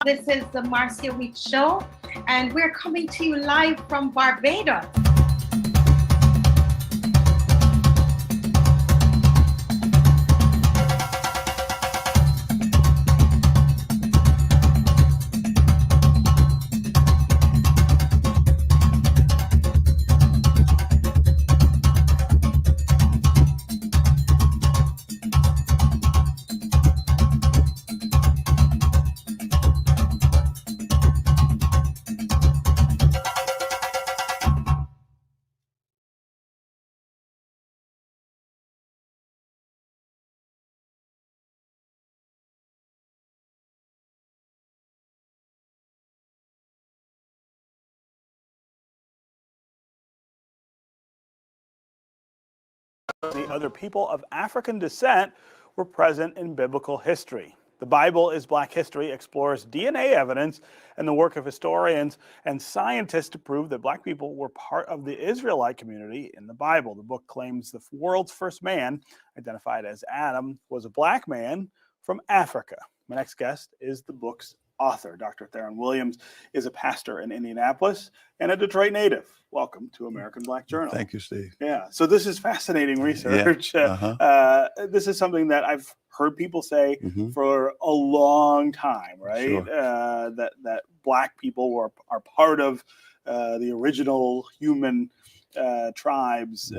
This is the Marcia Week Show, and we're coming to you live from Barbados. The other people of African descent were present in biblical history. The Bible is Black History explores DNA evidence and the work of historians and scientists to prove that Black people were part of the Israelite community in the Bible. The book claims the world's first man, identified as Adam, was a Black man from Africa. My next guest is the book's author. Dr. Theron Williams is a pastor in Indianapolis and a Detroit native. Welcome to American Black Journal. Thank you, Steve. Yeah, so this is fascinating research. Yeah. This is something that I've heard people say for a long time, right? Sure. That Black people are part of the original human tribes,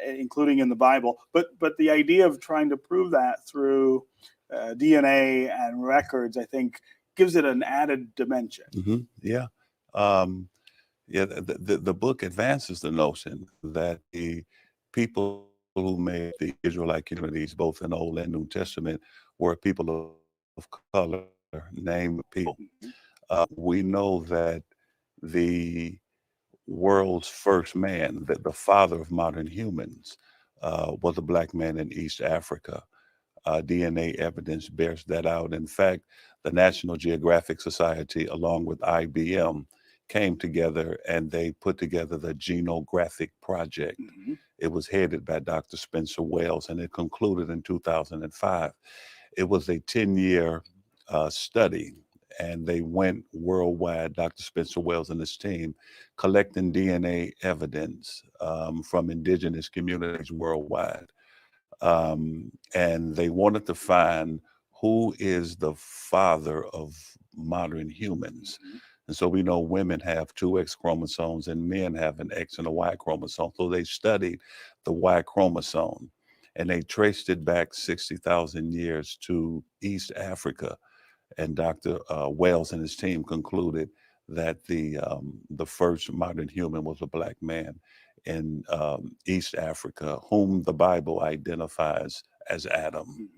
including in the Bible. But the idea of trying to prove that through DNA and records, I think, gives it an added dimension. Yeah. The book advances the notion that the people who made the Israelite communities, both in Old and New Testament, were people of color, named people. We know that the world's first man, that the father of modern humans, was a Black man in East Africa. DNA evidence bears that out. In fact, the National Geographic Society, along with IBM, came together and they put together the Genographic Project. It was headed by Dr. Spencer Wells, and it concluded in 2005. It was a 10-year study, and they went worldwide, Dr. Spencer Wells and his team, collecting DNA evidence from indigenous communities worldwide. And they wanted to find who is the father of modern humans. And so we know women have 2 X chromosomes and men have an X and a Y chromosome. So they studied the Y chromosome and they traced it back 60,000 years to East Africa. And Dr. Wells and his team concluded that the first modern human was a Black man in East Africa, whom the Bible identifies as Adam.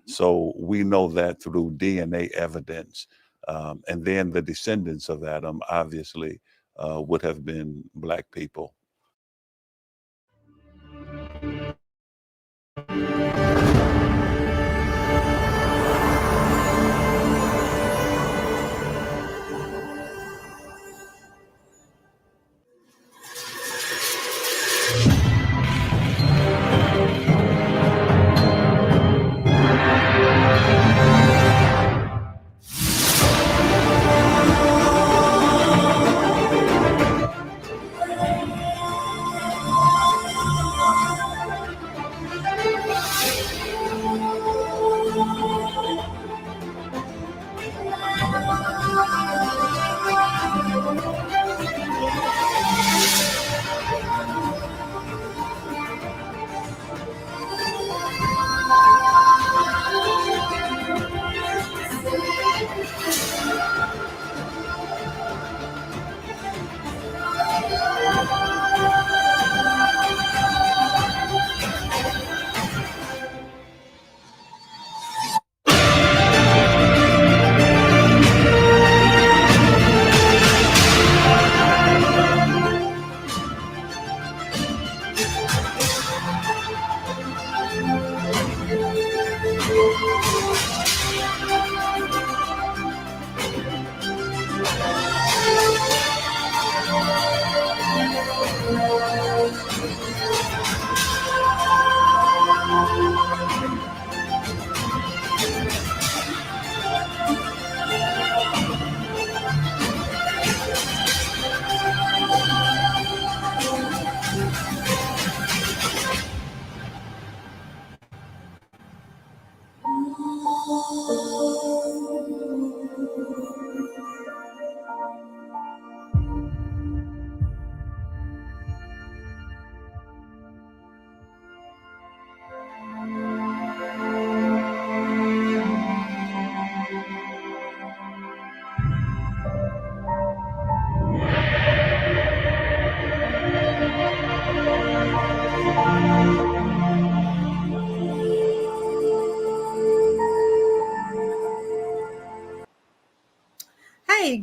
So we know that through DNA evidence. And then the descendants of Adam, obviously, would have been Black people.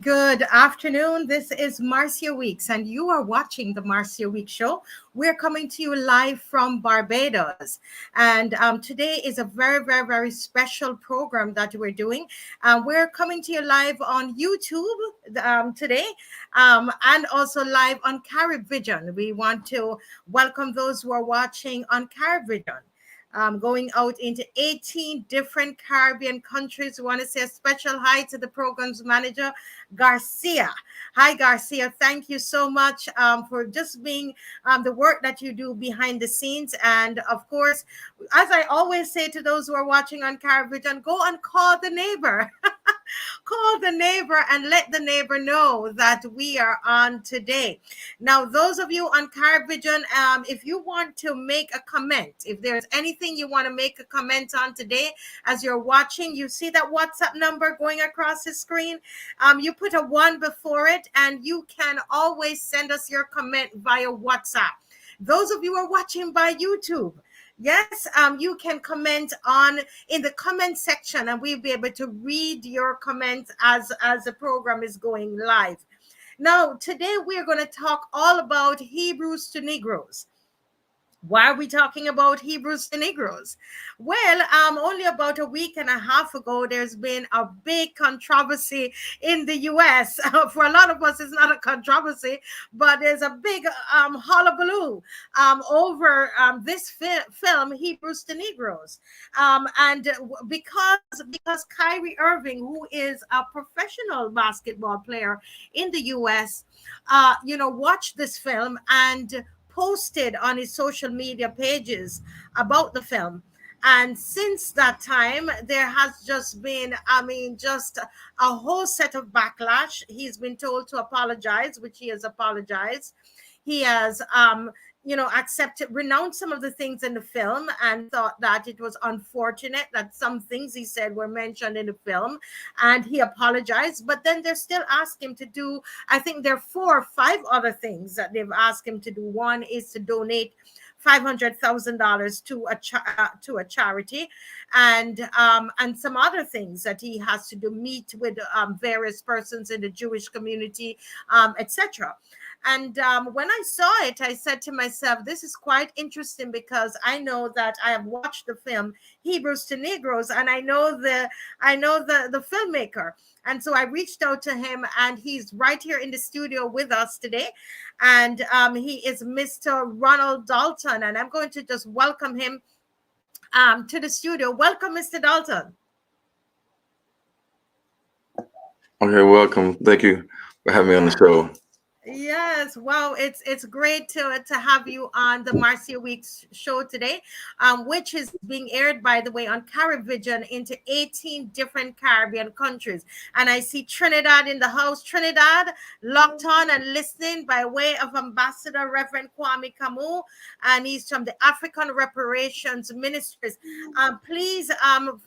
Good afternoon. This is Marcia Weeks, and you are watching the Marcia Weeks Show. We're coming to you live from Barbados, and today is a very, very, very special program that we're doing. We're coming to you live on YouTube today, and also live on KYRIE Vision. We want to welcome those who are watching on KYRIE Vision. Going out into 18 different Caribbean countries. We want to say a special hi to the program's manager, Garcia. Hi, Garcia. Thank you so much for just being the work that you do behind the scenes. And of course, as I always say to those who are watching on KYRIE Vision, go and call the neighbor. Call the neighbor and let the neighbor know that we are on today. Now, those of you on KYRIE Vision, if you want to make a comment, if there's anything you want to make a comment on today as you're watching, you see that WhatsApp number going across the screen. You put a 1 before it, and you can always send us your comment via WhatsApp. Those of you who are watching by YouTube, yes, you can comment in the comment section, and we'll be able to read your comments as the program is going live. Now, today we're going to talk all about Hebrews to Negroes. Why are we talking about Hebrews to Negroes? Well, only about a week and a half ago, there's been a big controversy in the U.S. For a lot of us, it's not a controversy, but there's a big hullabaloo over this film, Hebrews to Negroes. And because KYRIE Irving, who is a professional basketball player in the U.S., watched this film and posted on his social media pages about the film. And since that time, there has just been, just a whole set of backlash. He's been told to apologize, which he has apologized. He has, renounced some of the things in the film and thought that it was unfortunate that some things he said were mentioned in the film, and he apologized. But then they're still asking him to do, I think there are 4 or 5 other things that they've asked him to do. One is to donate $500,000 to a charity, and some other things that he has to do, meet with various persons in the Jewish community, etc. And when I saw it, I said to myself, this is quite interesting, because I know that I have watched the film Hebrews to Negroes, and I know the filmmaker. And so I reached out to him, and he's right here in the studio with us today. And he is Mr. Ronald Dalton, and I'm going to just welcome him to the studio. Welcome, Mr. Dalton. Okay, welcome. Thank you for having me on the show. Yes, well, it's great to have you on the Marcia Weeks show today, which is being aired, by the way, on KYRIE Vision into 18 different Caribbean countries. And I see Trinidad in the house. Trinidad, locked on and listening by way of Ambassador Reverend Kwame Kamu, and he's from the African Reparations Ministries. Please,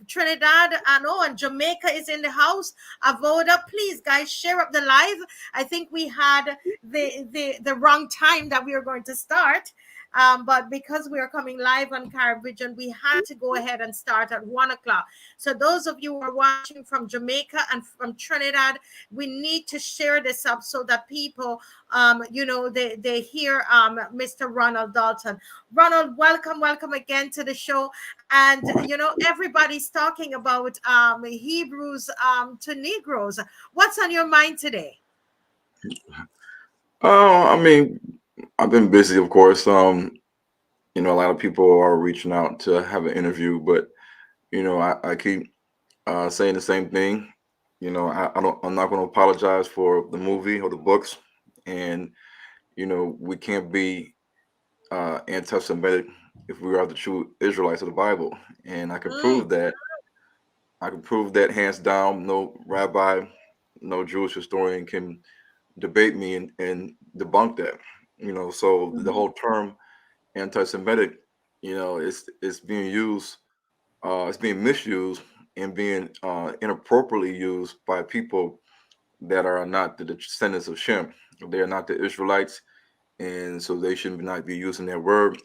Trinidad, and Jamaica is in the house. Avoda, please, guys, share up the live. I think we had the wrong time that we were going to start, but because we are coming live on KYRIE Vision, we had to go ahead and start at 1 o'clock. So those of you who are watching from Jamaica and from Trinidad, we need to share this up so that people they hear Mr. Ronald Dalton. Ronald, welcome again to the show. And everybody's talking about Hebrews to Negroes. What's on your mind today? I've been busy, of course. A lot of people are reaching out to have an interview, but I keep saying the same thing. I'm not going to apologize for the movie or the books, and we can't be anti-Semitic if we are the true Israelites of the Bible, and I can prove that. I can prove that hands down. No rabbi, no Jewish historian can debate me and debunk that. So the whole term anti-Semitic, it's being used, it's being misused and being inappropriately used by people that are not the descendants of Shem. They are not the Israelites, and so they should not be using that word,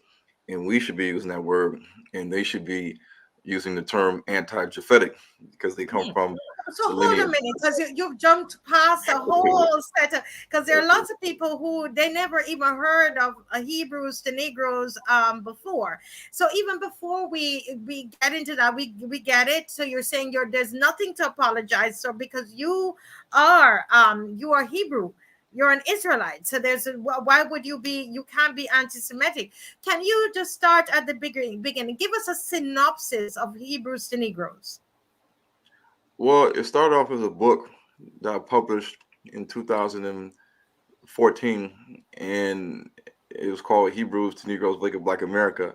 and we should be using that word, and they should be using the term anti-Japhetic, because they come from So the hold a lineage. minute, because you've jumped past a whole set of, because there are lots of people who they never even heard of Hebrews to Negroes before. So even before we get into that, we get it. So you're saying there's nothing to apologize. So because you are Hebrew, you're an Israelite. So why would you can't be anti-Semitic? Can you just start at the beginning? Give us a synopsis of Hebrews to Negroes. Well, it started off as a book that I published in 2014, and it was called Hebrews to Negroes, Black America.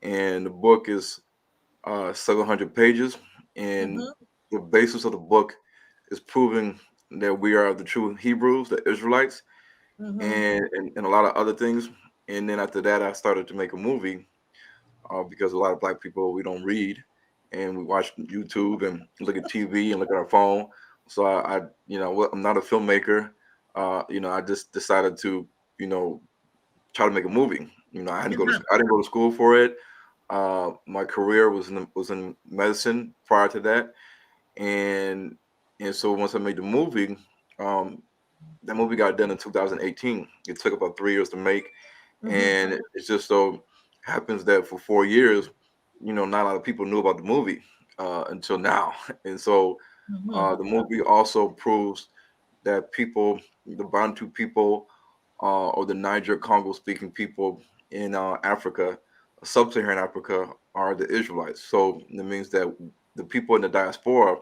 And the book is 700 pages, and Mm-hmm. the basis of the book is proving that we are the true Hebrews, the Israelites, Mm-hmm. and a lot of other things. And then after that, I started to make a movie because a lot of Black people, we don't read, and we watch YouTube and look at TV and look at our phone. So I'm not a filmmaker. I just decided to try to make a movie. I didn't go to school for it. My career was in medicine prior to that, and so once I made the movie, um, that movie got done in 2018. It took about 3 years to make, Mm-hmm. and it's just so happens that for 4 years, not a lot of people knew about the movie until now, and so Mm-hmm. the movie also proves that people, the Bantu people, or the Niger Congo speaking people in Africa, sub-Saharan Africa, are the Israelites. So that means that the people in the diaspora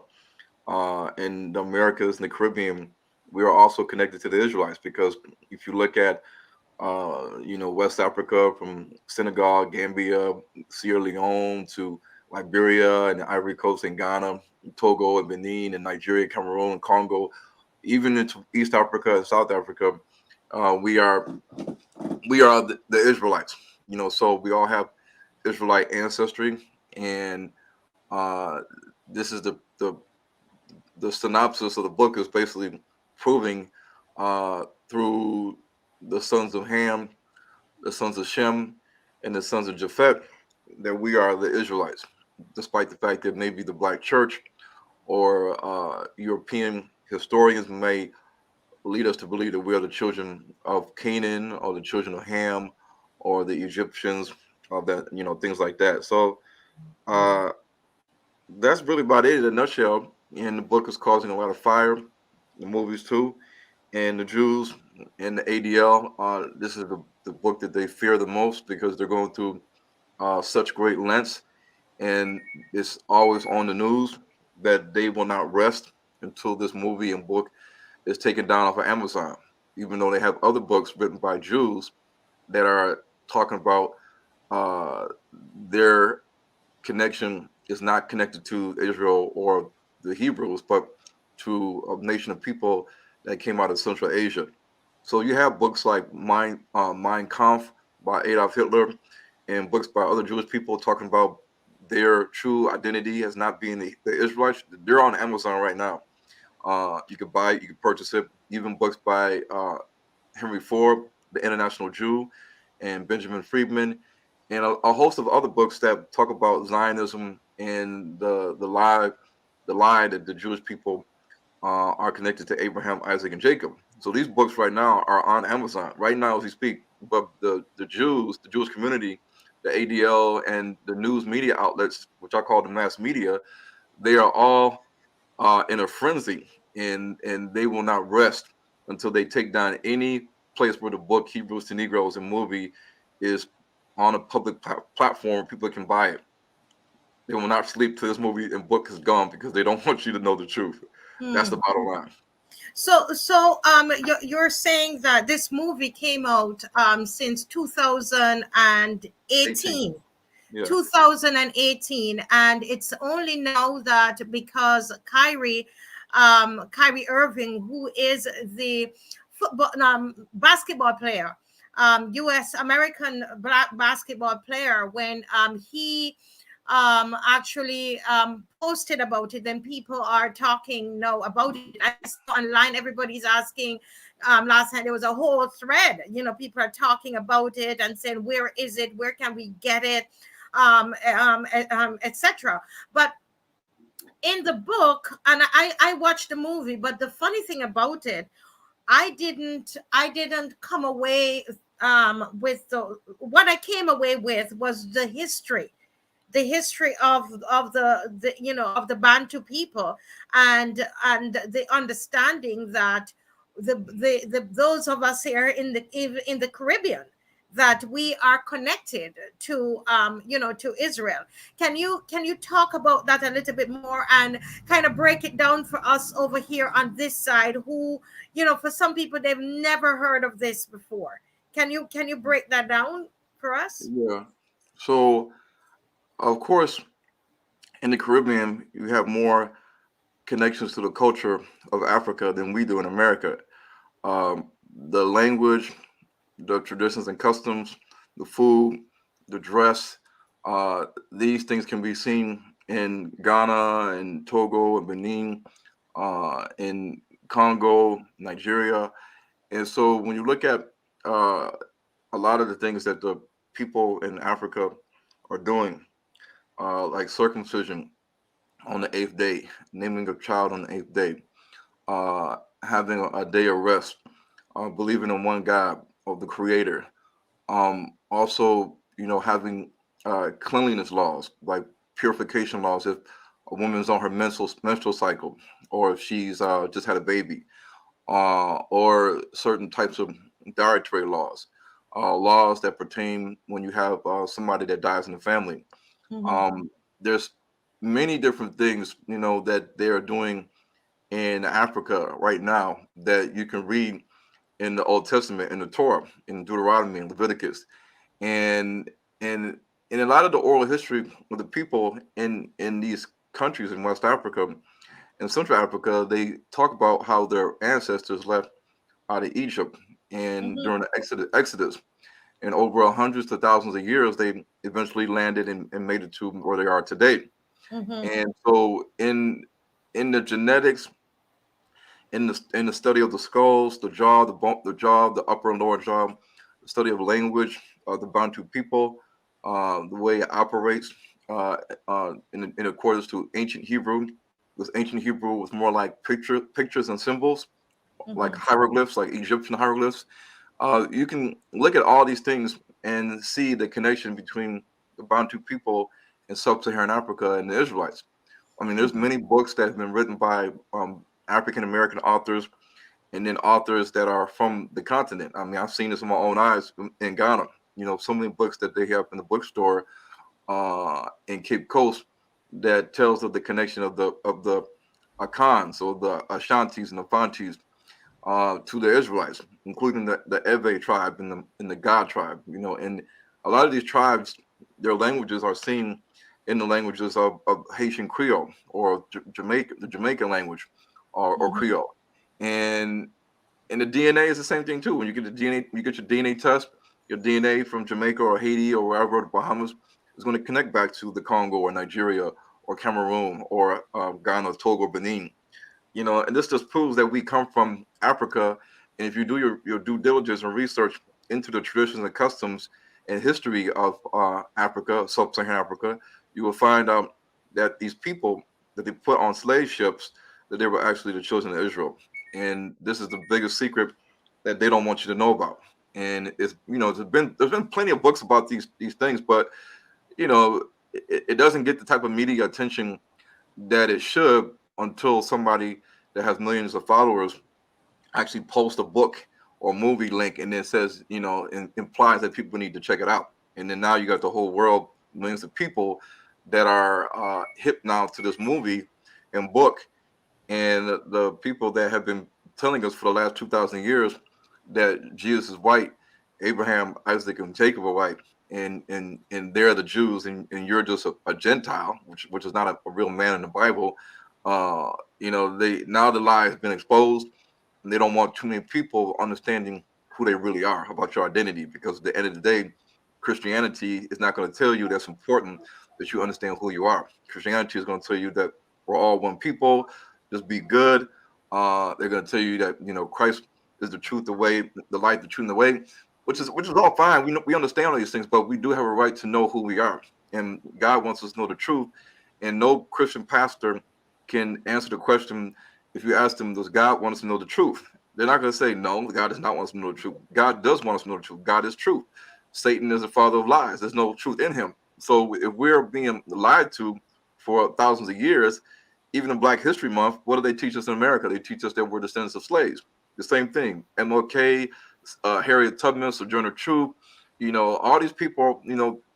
in the Americas and the Caribbean, we are also connected to the Israelites, because if you look at West Africa, from Senegal, Gambia, Sierra Leone to Liberia and the Ivory Coast and Ghana, Togo and Benin and Nigeria, Cameroon, Congo, even into East Africa and South Africa, we are the Israelites. So we all have Israelite ancestry, and uh, this is the synopsis of the book is basically proving through the sons of Ham, the sons of Shem, and the sons of Japhet that we are the Israelites, despite the fact that maybe the Black Church or European historians may lead us to believe that we are the children of Canaan or the children of Ham or the Egyptians, or that things like that. So uh, that's really about it in a nutshell. And the book is causing a lot of fire. The movies too, and the Jews and the ADL. This is the book that they fear the most, because they're going through such great lengths, and it's always on the news that they will not rest until this movie and book is taken down off of Amazon, even though they have other books written by Jews that are talking about uh, their connection is not connected to Israel or the Hebrews, but to a nation of people that came out of Central Asia. So you have books like Mein Kampf by Adolf Hitler, and books by other Jewish people talking about their true identity as not being the Israelites. They're on Amazon right now. You can buy it, you can purchase it. Even books by Henry Ford, the International Jew, and Benjamin Friedman, and a host of other books that talk about Zionism and the lie that the Jewish people are connected to Abraham, Isaac, and Jacob. So these books right now are on Amazon right now as we speak. But the Jews, the Jewish community, the ADL, and the news media outlets, which I call the mass media, they are all in a frenzy, and they will not rest until they take down any place where the book Hebrews to Negroes and movie is on a public platform. People can buy it. They will not sleep till this movie and book is gone, because they don't want you to know the truth. That's the Hmm. bottom line. You're saying that this movie came out since 18. 2018. Yeah. 2018, and it's only now that because Kyrie Irving, who is the football basketball player, U.S. American black basketball player, when he actually posted about it, then people are talking now about it. I saw online everybody's asking. Last night there was a whole thread. People are talking about it and saying, "Where is it? Where can we get it?" Etc. But in the book, and I watched the movie, but the funny thing about it, I didn't come away with the what I came away with was the history of the of the Bantu people, and the understanding that the those of us here in the Caribbean, that we are connected to to Israel. Can you talk about that a little bit more and kind of break it down for us over here on this side, who, for some people, they've never heard of this before? Can you break that down for us? Yeah. So, of course, in the Caribbean, you have more connections to the culture of Africa than we do in America. The language, the traditions and customs, the food, the dress, these things can be seen in Ghana and Togo and Benin, in Congo, Nigeria. And so when you look at a lot of the things that the people in Africa are doing, like circumcision on the eighth day, naming a child on the eighth day, having a day of rest, believing in one God of the Creator. Also, having cleanliness laws, like purification laws if a woman's on her menstrual cycle, or if she's just had a baby, or certain types of dietary laws, laws that pertain when you have somebody that dies in the family. Mm-hmm. There's many different things, that they are doing in Africa right now that you can read in the Old Testament, in the Torah, in Deuteronomy and Leviticus, and and in a lot of the oral history of the people in these countries in West Africa and Central Africa. They talk about how their ancestors left out of Egypt, and Mm-hmm. during the Exodus, and over hundreds to thousands of years, they eventually landed and made it to where they are today. Mm-hmm. And so, in the genetics, in the study of the skulls, the jaw, the bone, the jaw, the upper and lower jaw, the study of language, the Bantu people, the way it operates, in accordance to ancient Hebrew, because ancient Hebrew was more like pictures and symbols, like Mm-hmm. hieroglyphs, like Egyptian hieroglyphs. You can look at all these things and see the connection between the Bantu people in sub-Saharan Africa and the Israelites. I mean, there's many books that have been written by African American authors, and then authors that are from the continent. I mean, I've seen this with my own eyes in Ghana. So many books that they have in the bookstore in Cape Coast that tells of the connection of the Akans, or the Ashantis and the Fantis, to the Israelites, including the Ewe tribe and the God tribe. And a lot of these tribes, their languages are seen in the languages of Haitian Creole, or the Jamaican language, or Mm-hmm. Creole. And the DNA is the same thing too. When you get the DNA, you get your DNA test, your DNA from Jamaica or Haiti or wherever, the Bahamas, is going to connect back to the Congo or Nigeria or Cameroon or Ghana, Togo, Benin. And this just proves that we come from Africa. And if you do your due diligence and research into the traditions and customs and history of Africa, sub-Saharan Africa, you will find out that these people that they put on slave ships, that they were actually the children of Israel. And this is the biggest secret that they don't want you to know about. And it's there's been plenty of books about these things, but it doesn't get the type of media attention that it should until somebody that has millions of followers actually posts a book or movie link, and then says, implies that people need to check it out. And then now you got the whole world, millions of people that are hip now to this movie and book. And the people that have been telling us for the last 2,000 years that Jesus is white, Abraham, Isaac, and Jacob are white, and they're the Jews, and you're just a Gentile, which is not a real man in the Bible. They now the lie has been exposed, and they don't want too many people understanding who they really are about your identity, because at the end of the day, Christianity is not going to tell you that's important that you understand who you are. Christianity is going to tell you that we're all one people. Just be good. They're going to tell you that Christ is the truth, the way, the light, the truth, and the way, which is all fine. We understand all these things, but we do have a right to know who we are, and God wants us to know the truth. And no Christian pastor can answer the question. If you ask them, does God want us to know the truth? They're not going to say, no, God does not want us to know the truth. God does want us to know the truth. God is truth. Satan is the father of lies. There's no truth in him. So if we're being lied to for thousands of years, even in Black History Month, what do they teach us in America? They teach us that we're descendants of slaves. The same thing. MLK, Harriet Tubman, Sojourner Truth, all these people,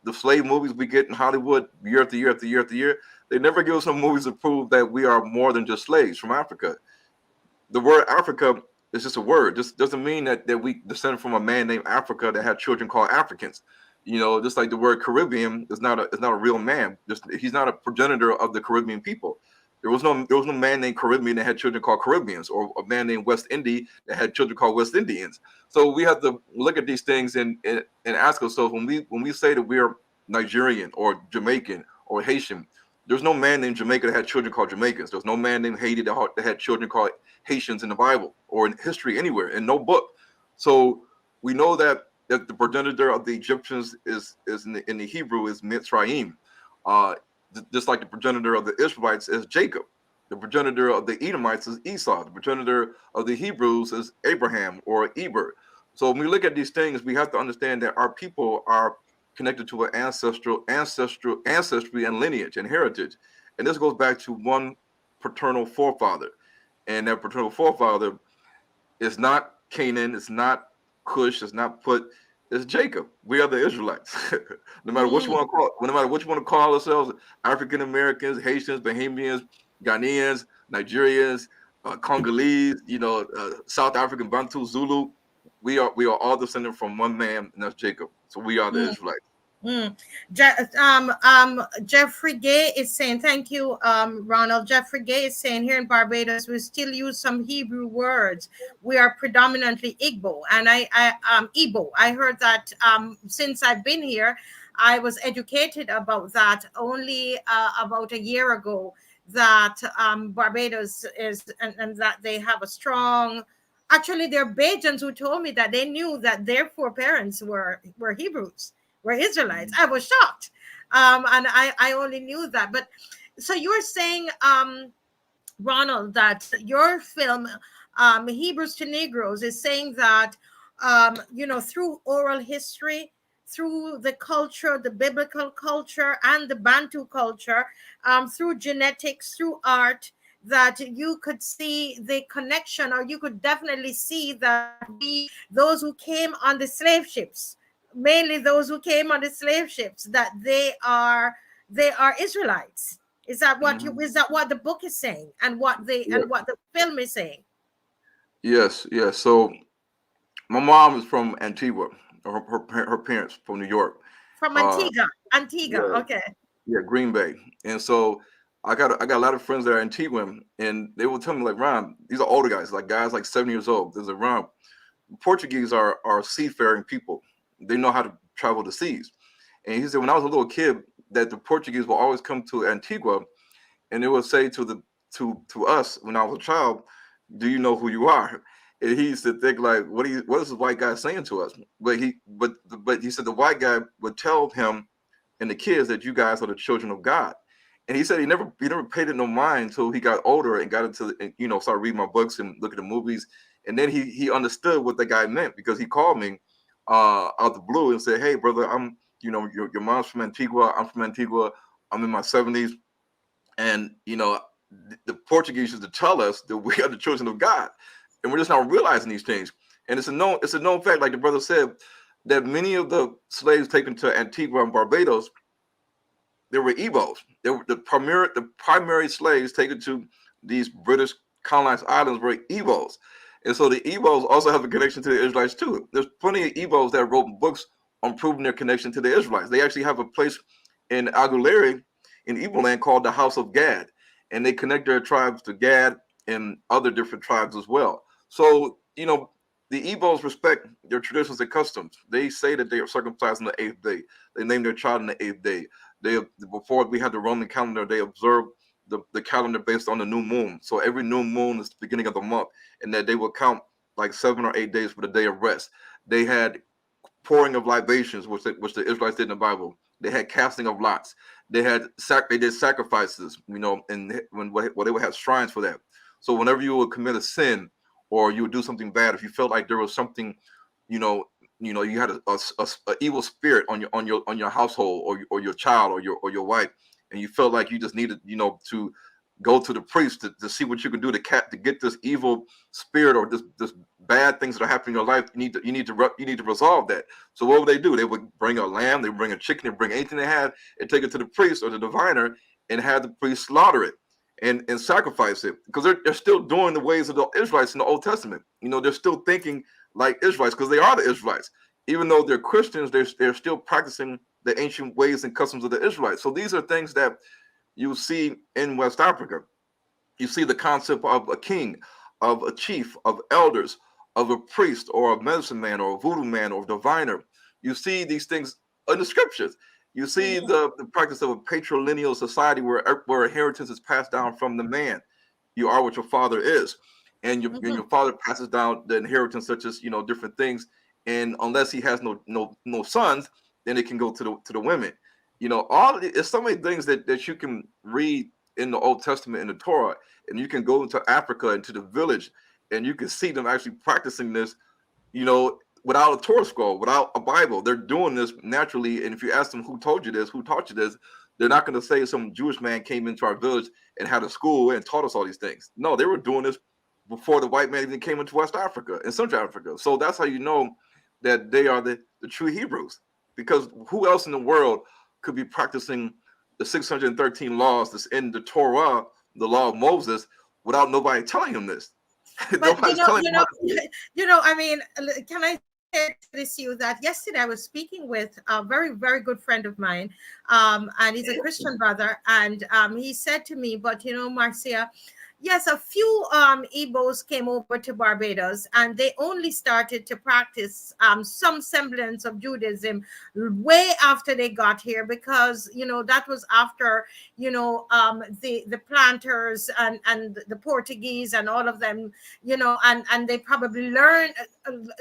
the slave movies we get in Hollywood year after year after year after year, they never give us some movies to prove that we are more than just slaves from Africa. The word Africa is just a word. This doesn't mean that we descended from a man named Africa that had children called Africans. Just like the word Caribbean is not a real man. He's not a progenitor of the Caribbean people. There was no man named Caribbean that had children called Caribbeans, or a man named West Indian that had children called West Indians. So we have to look at these things and ask ourselves, when we say that we are Nigerian or Jamaican or Haitian, there's no man named Jamaica that had children called Jamaicans. There's no man named Haiti that had children called Haitians in the Bible or in history anywhere, in no book. So we know that the progenitor of the Egyptians is in the Hebrew is Mitzrayim. Just like the progenitor of the Israelites is Jacob. The progenitor of the Edomites is Esau. The progenitor of the Hebrews is Abraham or Eber. So when we look at these things, we have to understand that our people are connected to an ancestry and lineage and heritage. And this goes back to one paternal forefather. And that paternal forefather is not Canaan, it's not Cush, it's not Put, it's Jacob. We are the Israelites. No matter what you want to call it, no matter what you want to call ourselves, African Americans, Haitians, Bahamians, Ghanaians, Nigerians, Congolese, South African, Bantu, Zulu, we are all descended from one man, and that's Jacob. So we are the Israelites. Jeffrey Gay is saying, thank you, Ronald. Jeffrey Gay is saying, here in Barbados, we still use some Hebrew words. We are predominantly Igbo, and Igbo. I heard that since I've been here, I was educated about that only about a year ago, that Barbados is, and that they have a strong, actually, they're Bajans who told me that they knew that their foreparents were Hebrews, were Israelites. I was shocked. And I only knew that. But so you were saying, Ronald, that your film, Hebrews to Negroes, is saying that, through oral history, through the culture, the biblical culture and the Bantu culture, through genetics, through art, that you could see the connection, or you could definitely see that those who came on the slave ships, mainly those who came on the slave ships, that they are Israelites. Is that what is that what the book is saying, and what what the film is saying? Yes. So my mom is from Antigua. Her parents from New York. From Antigua. Okay. Yeah, Green Bay. And so I got a lot of friends that are Antiguan, and they will tell me, like, Ron, these are older guys like 7 years old. There's a Ron. Portuguese are seafaring people. They know how to travel the seas. And he said, when I was a little kid, that the Portuguese will always come to Antigua, and they would say to us when I was a child, "Do you know who you are?" And he used to think, like, what is this white guy saying to us? But he said the white guy would tell him and the kids that you guys are the children of God. And he said he never paid it no mind until he got older and got into started reading my books and look at the movies. And then he understood what the guy meant, because he called me out the blue and said, "Hey, brother, I'm your mom's from Antigua. I'm from Antigua. I'm in my 70s, and the Portuguese used to tell us that we are the children of God, and we're just not realizing these things." And it's a known fact, like the brother said, that many of the slaves taken to Antigua and Barbados, they were Igbos. They were the primary slaves taken to these British colonized islands were Igbos. And so the Igbos also have a connection to the Israelites too. There's plenty of Igbos that wrote books on proving their connection to the Israelites. They actually have a place in Aguilera in Igbo land called the House of Gad, and they connect their tribes to Gad and other different tribes as well. So, the Igbos respect their traditions and customs. They say that they are circumcised on the 8th day. They name their child on the 8th day. Before we had the Roman calendar, they observed the calendar based on the new moon. So every new moon is the beginning of the month, and that they will count like 7 or 8 days for the day of rest. They had pouring of libations, which the Israelites did in the Bible. They had casting of lots. They did sacrifices, and when they would have shrines for that. So whenever you would commit a sin or you would do something bad, if you felt like there was something, you had a evil spirit on your household or your child or your wife, and you felt like you just needed, to go to the priest to see what you can do to get this evil spirit or this bad things that are happening in your life. You need to resolve that. So what would they do? They would bring a lamb, they would bring a chicken, they would bring anything they had, and take it to the priest or the diviner and have the priest slaughter it and sacrifice it, because they're still doing the ways of the Israelites in the Old Testament. They're still thinking like Israelites, because they are the Israelites. Even though they're Christians, they're still practicing the ancient ways and customs of the Israelites. So these are things that you see in West Africa. You see the concept of a king, of a chief, of elders, of a priest or a medicine man or a voodoo man or a diviner. You see these things in the scriptures. You see the practice of a patrilineal society where inheritance is passed down from the man. You are what your father is. And your father passes down the inheritance, such as, different things. And unless he has no sons, then it can go to the women. It's so many things that you can read in the Old Testament in the Torah, and you can go into Africa, into the village, and you can see them actually practicing this, without a Torah scroll, without a Bible. They're doing this naturally. And if you ask them who told you this, who taught you this, they're not going to say some Jewish man came into our village and had a school and taught us all these things. No, they were doing this before the white man even came into West Africa and Central Africa. So that's how you know that they are the true Hebrews, because who else in the world could be practicing the 613 laws that's in the Torah, the law of Moses, without nobody telling him this? But Nobody's telling him. I mean, can I say this to you that yesterday I was speaking with a very, very good friend of mine, and he's a Christian brother, and he said to me, but Marcia, yes, a few Igbos came over to Barbados, and they only started to practice some semblance of Judaism way after they got here, because that was after the planters and the Portuguese and all of them, and they probably learned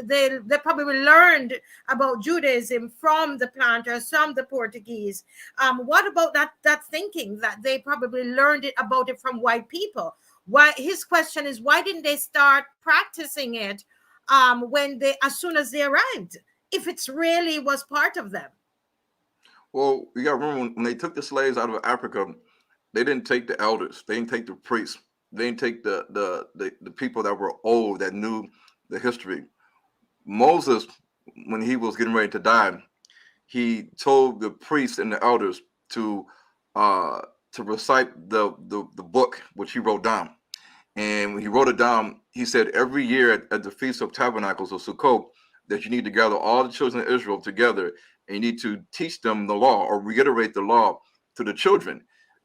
they probably learned about Judaism from the planters, from the Portuguese. What about that thinking that they probably learned about it from white people? Why, his question is, why didn't they start practicing it as soon as they arrived, if it's really was part of them? Well, you got to remember, when they took the slaves out of Africa, they didn't take the elders, they didn't take the priests, they didn't take the people that were old, that knew the history. Moses, when he was getting ready to die, he told the priests and the elders to recite the book which he wrote down. And when he wrote it down, he said every year at the Feast of Tabernacles or Sukkot, that you need to gather all the children of Israel together, and you need to teach them the law or reiterate the law to the children,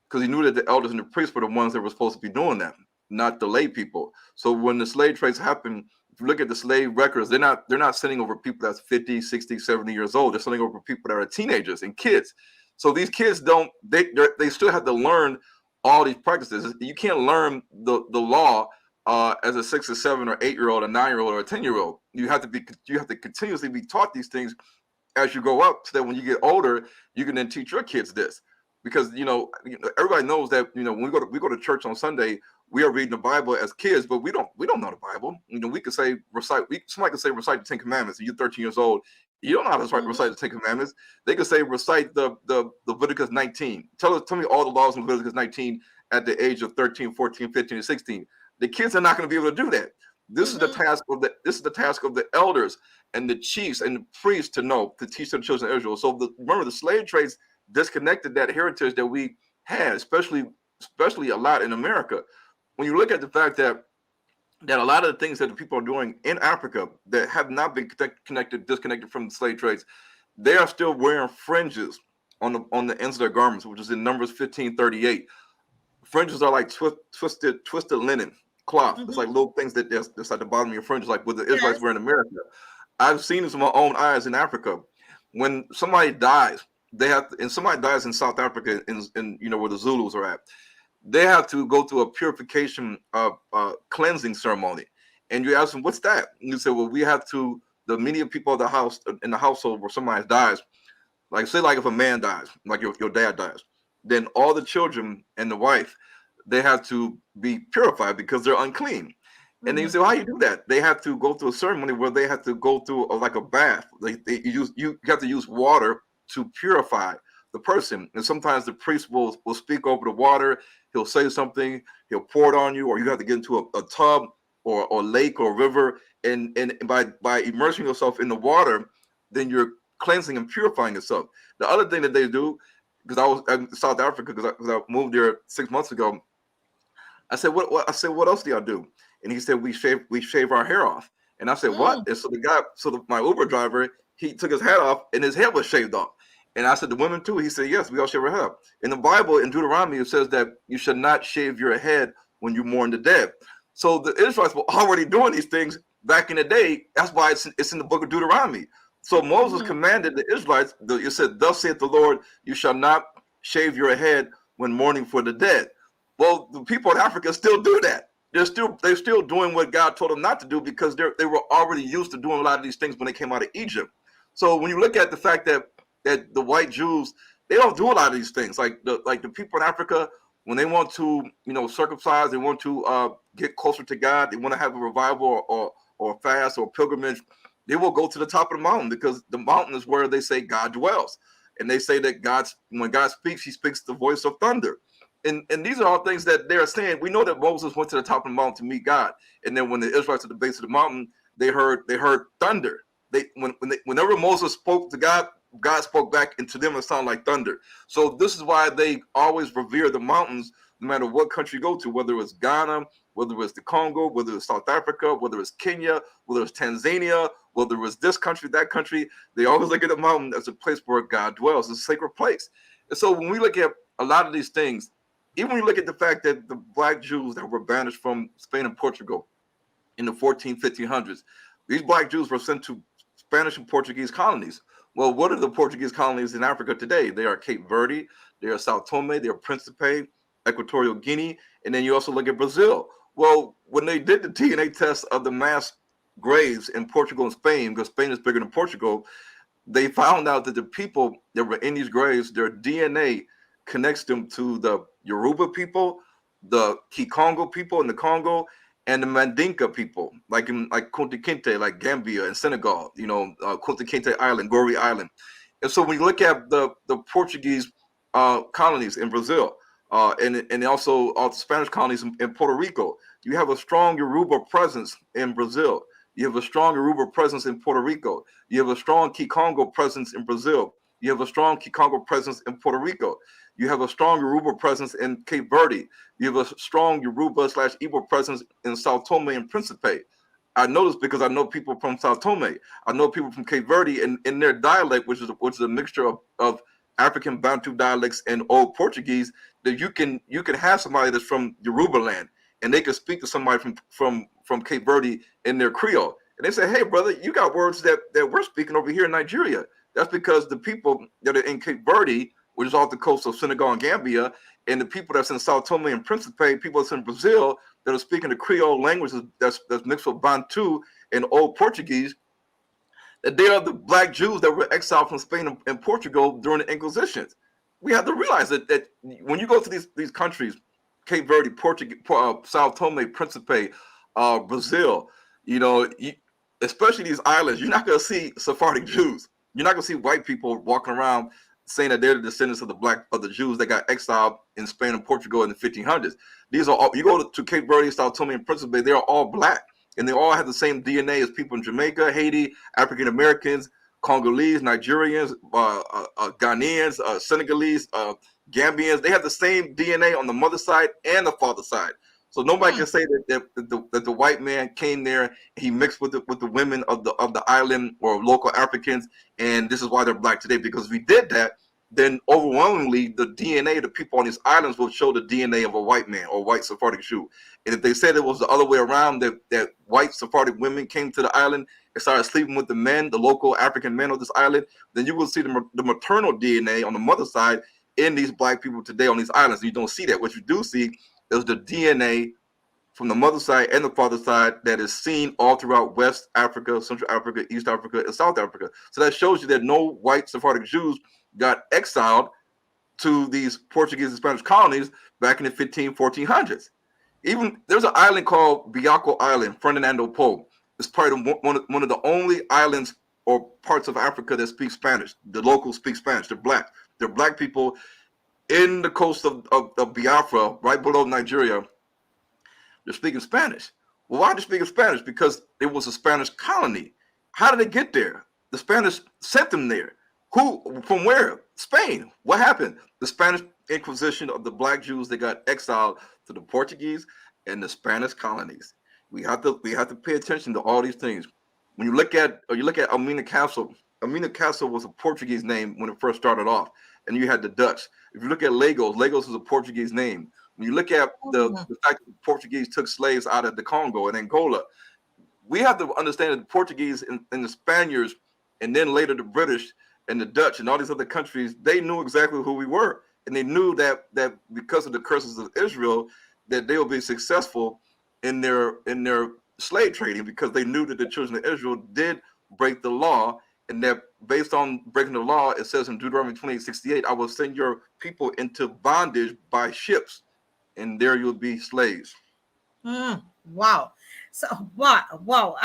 because he knew that the elders and the priests were the ones that were supposed to be doing that, not the lay people. So when the slave trades happened, if you look at the slave records, they're not sending over people that's 50, 60, 70 years old. They're sending over people that are teenagers and kids. So these kids they still have to learn all these practices. You can't learn the law as a 6 or 7 or 8-year-old, a 9-year-old, or a 10-year-old. You have to continuously be taught these things as you go up, so that when you get older, you can then teach your kids this. Because everybody knows that when we go to church on Sunday, we are reading the Bible as kids, but we don't know the Bible. We could say somebody could say recite the 10 Commandments, and you're 13 years old. You don't know how to recite the 10 Commandments. They could say recite the Leviticus 19. Tell me all the laws in Leviticus 19 at the age of 13, 14, 15, and 16. The kids are not going to be able to do that. This is the task of the elders and the chiefs and the priests to teach their children of Israel. So remember, the slave trades disconnected that heritage that we had, especially a lot in America. When you look at the fact that a lot of the things that the people are doing in Africa that have not been disconnected from the slave trades, they are still wearing fringes on the ends of their garments, which is in Numbers 15:38. Fringes are like twisted linen cloth. It's like little things that's at the bottom of your fringes, like what the Israelites wear in America. I've seen this with my own eyes in Africa. When somebody dies, somebody dies in South Africa, in where the Zulus are at, they have to go through a purification cleansing ceremony. And you ask them, what's that? And you say, well, we have to the immediate people of the house in the household where somebody dies, like say like if a man dies, like your dad dies, then all the children and the wife, they have to be purified because they're unclean. And then you say, well, how you do that? They have to go through a ceremony where they have to go through like a bath. You have to use water to purify the person. And sometimes the priest will speak over the water. He'll say something. He'll pour it on you, or you have to get into a tub or lake or river. And by immersing yourself in the water, then you're cleansing and purifying yourself. The other thing that they do, because I was in South Africa, because I moved there 6 months ago. I said, what else do y'all do? And he said, we shave our hair off. And I said, what? And so my Uber driver, he took his hat off and his hair was shaved off. And I said, the women too? He said, yes, we all shave our hair. In the Bible, in Deuteronomy, it says that you should not shave your head when you mourn the dead. So the Israelites were already doing these things back in the day. That's why it's in the book of Deuteronomy. So Moses commanded the Israelites, it said, thus saith the Lord, you shall not shave your head when mourning for the dead. Well, the people in Africa still do that. They're still doing what God told them not to do because they were already used to doing a lot of these things when they came out of Egypt. So when you look at the fact that the white Jews, they don't do a lot of these things. Like the people in Africa, when they want to, circumcise, they want to get closer to God, they want to have a revival or fast or pilgrimage, they will go to the top of the mountain because the mountain is where they say God dwells. And they say that when God speaks, he speaks the voice of thunder. And these are all things that they're saying. We know that Moses went to the top of the mountain to meet God. And then when the Israelites at the base of the mountain, they heard thunder. Whenever Moses spoke to God, God spoke back, and to them it sounded like thunder. So this is why they always revere the mountains, no matter what country you go to, whether it's Ghana, whether it's the Congo, whether it's South Africa, whether it's Kenya, whether it's Tanzania, whether it's this country, that country, they always look at the mountain as a place where God dwells, it's a sacred place. And so when we look at a lot of these things, even when you look at the fact that the black Jews that were banished from Spain and Portugal in the 1500s, these black Jews were sent to Spanish and Portuguese colonies. Well, what are the Portuguese colonies in Africa today? They are Cape Verde, they are Sao Tome, they are Principe, Equatorial Guinea, and then you also look at Brazil. Well, when they did the DNA test of the mass graves in Portugal and Spain, because Spain is bigger than Portugal, they found out that the people that were in these graves, their DNA connects them to the Yoruba people, the Kikongo people in the Congo, and the Mandinka people, like Kunta Kinte, like Gambia and Senegal, Kunta Kinte Island, Goree Island. And so when you look at the Portuguese colonies in Brazil, and also all the Spanish colonies in Puerto Rico, you have a strong Yoruba presence in Brazil. You have a strong Yoruba presence in Puerto Rico. You have a strong Kikongo presence in Brazil. You have a strong Kikongo presence in Puerto Rico. You have a strong Yoruba presence in Cape Verde. You have a strong Yoruba/Igbo presence in Sao Tome and Principe. I know this because I know people from Sao Tome. I know people from Cape Verde, and in their dialect, which is a mixture of African Bantu dialects and Old Portuguese, that you can have somebody that's from Yoruba land, and they can speak to somebody from Cape Verde in their Creole, and they say, "Hey, brother, you got words that we're speaking over here in Nigeria." That's because the people that are in Cape Verde, which is off the coast of Senegal and Gambia, and the people that's in Sao Tome and Principe, people that's in Brazil that are speaking the Creole languages that's mixed with Bantu and Old Portuguese, that they are the black Jews that were exiled from Spain and Portugal during the Inquisitions. We have to realize that when you go to these countries, Cape Verde, Sao Tome, Principe, Brazil, especially these islands, you're not going to see Sephardic Jews. You're not going to see white people walking around saying that they're the descendants of the Jews that got exiled in Spain and Portugal in the 1500s. These are all, you go to Cape Verde, Sao Tome, and Principe, they are all black, and they all have the same DNA as people in Jamaica, Haiti, African Americans, Congolese, Nigerians, Ghanaians, Senegalese, Gambians. They have the same DNA on the mother side and the father side. So nobody can say that the white man came there, he mixed with the women of the island or local Africans, and this is why they're black today. Because if we did that, then overwhelmingly the DNA of the people on these islands will show the DNA of a white man or white Sephardic Jew. And if they said it was the other way around, that white Sephardic women came to the island and started sleeping with the men, the local African men of this island, then you will see the maternal DNA on the mother side in these black people today on these islands. You don't see that. What you do see is the DNA from the mother side and the father side that is seen all throughout West Africa, Central Africa, East Africa, and South Africa. So that shows you that no white Sephardic Jews got exiled to these Portuguese and Spanish colonies back in the 1400s. Even there's an island called Biako Island, Fernando Po. It's probably one of the only islands or parts of Africa that speak Spanish. The locals speak Spanish. They're black. They're black people in the coast of Biafra, right below Nigeria. They're speaking Spanish. Well, why are they speaking Spanish? Because it was a Spanish colony. How did they get there? The Spanish sent them there. Who? From where? Spain. What happened? The Spanish Inquisition of the black Jews that got exiled to the Portuguese and the Spanish colonies. We have to pay attention to all these things. When you look at Almina Castle was a Portuguese name when it first started off, and you had the Dutch. If you look at Lagos is a Portuguese name. When you look at the fact that the Portuguese took slaves out of the Congo and Angola, we have to understand that the Portuguese and the Spaniards, and then later the British and the Dutch and all these other countries, they knew exactly who we were. And they knew that because of the curses of Israel, that they will be successful in their slave trading, because they knew that the children of Israel did break the law, and that based on breaking the law, it says in Deuteronomy 28:68, I will send your people into bondage by ships, and there you'll be slaves. Wow. So wow.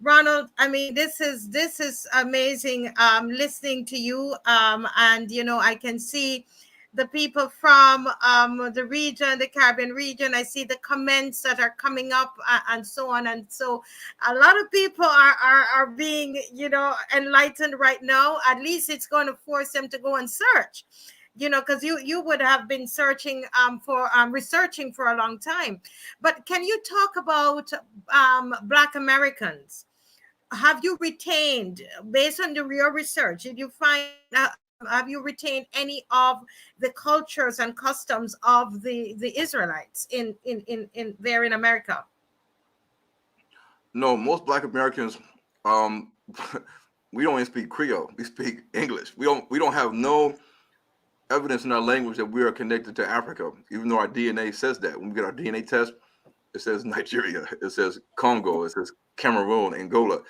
Ronald, I mean, this is amazing. Listening to you, and I can see the people from the region, the Caribbean region. I see the comments that are coming up, and so on. And so a lot of people are being, enlightened right now. At least it's going to force them to go and search, because you would have been searching researching for a long time. But can you talk about Black Americans? Have you retained, based on your research, did you find have you retained any of the cultures and customs of the Israelites in there in America? No, most Black Americans, we don't even speak Creole. We speak English. We don't have no evidence in our language that we are connected to Africa, even though our DNA says that. When we get our DNA test, it says Nigeria, it says Congo, it says Cameroon, Angola.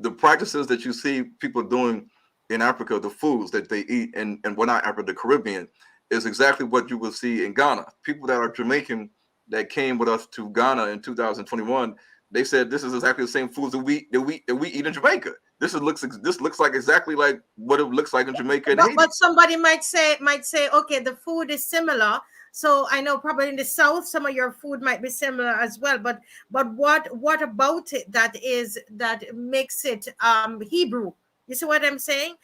The practices that you see people doing in Africa, the foods that they eat, and not Africa, the Caribbean, is exactly what you will see in Ghana. People that are Jamaican that came with us to Ghana in 2021, they said this is exactly the same foods that we eat in Jamaica. This looks like exactly like what it looks like in Jamaica and Haiti. But somebody might say, okay, the food is similar. So I know probably in the South, some of your food might be similar as well. But what about it that makes it Hebrew? You see what I'm saying?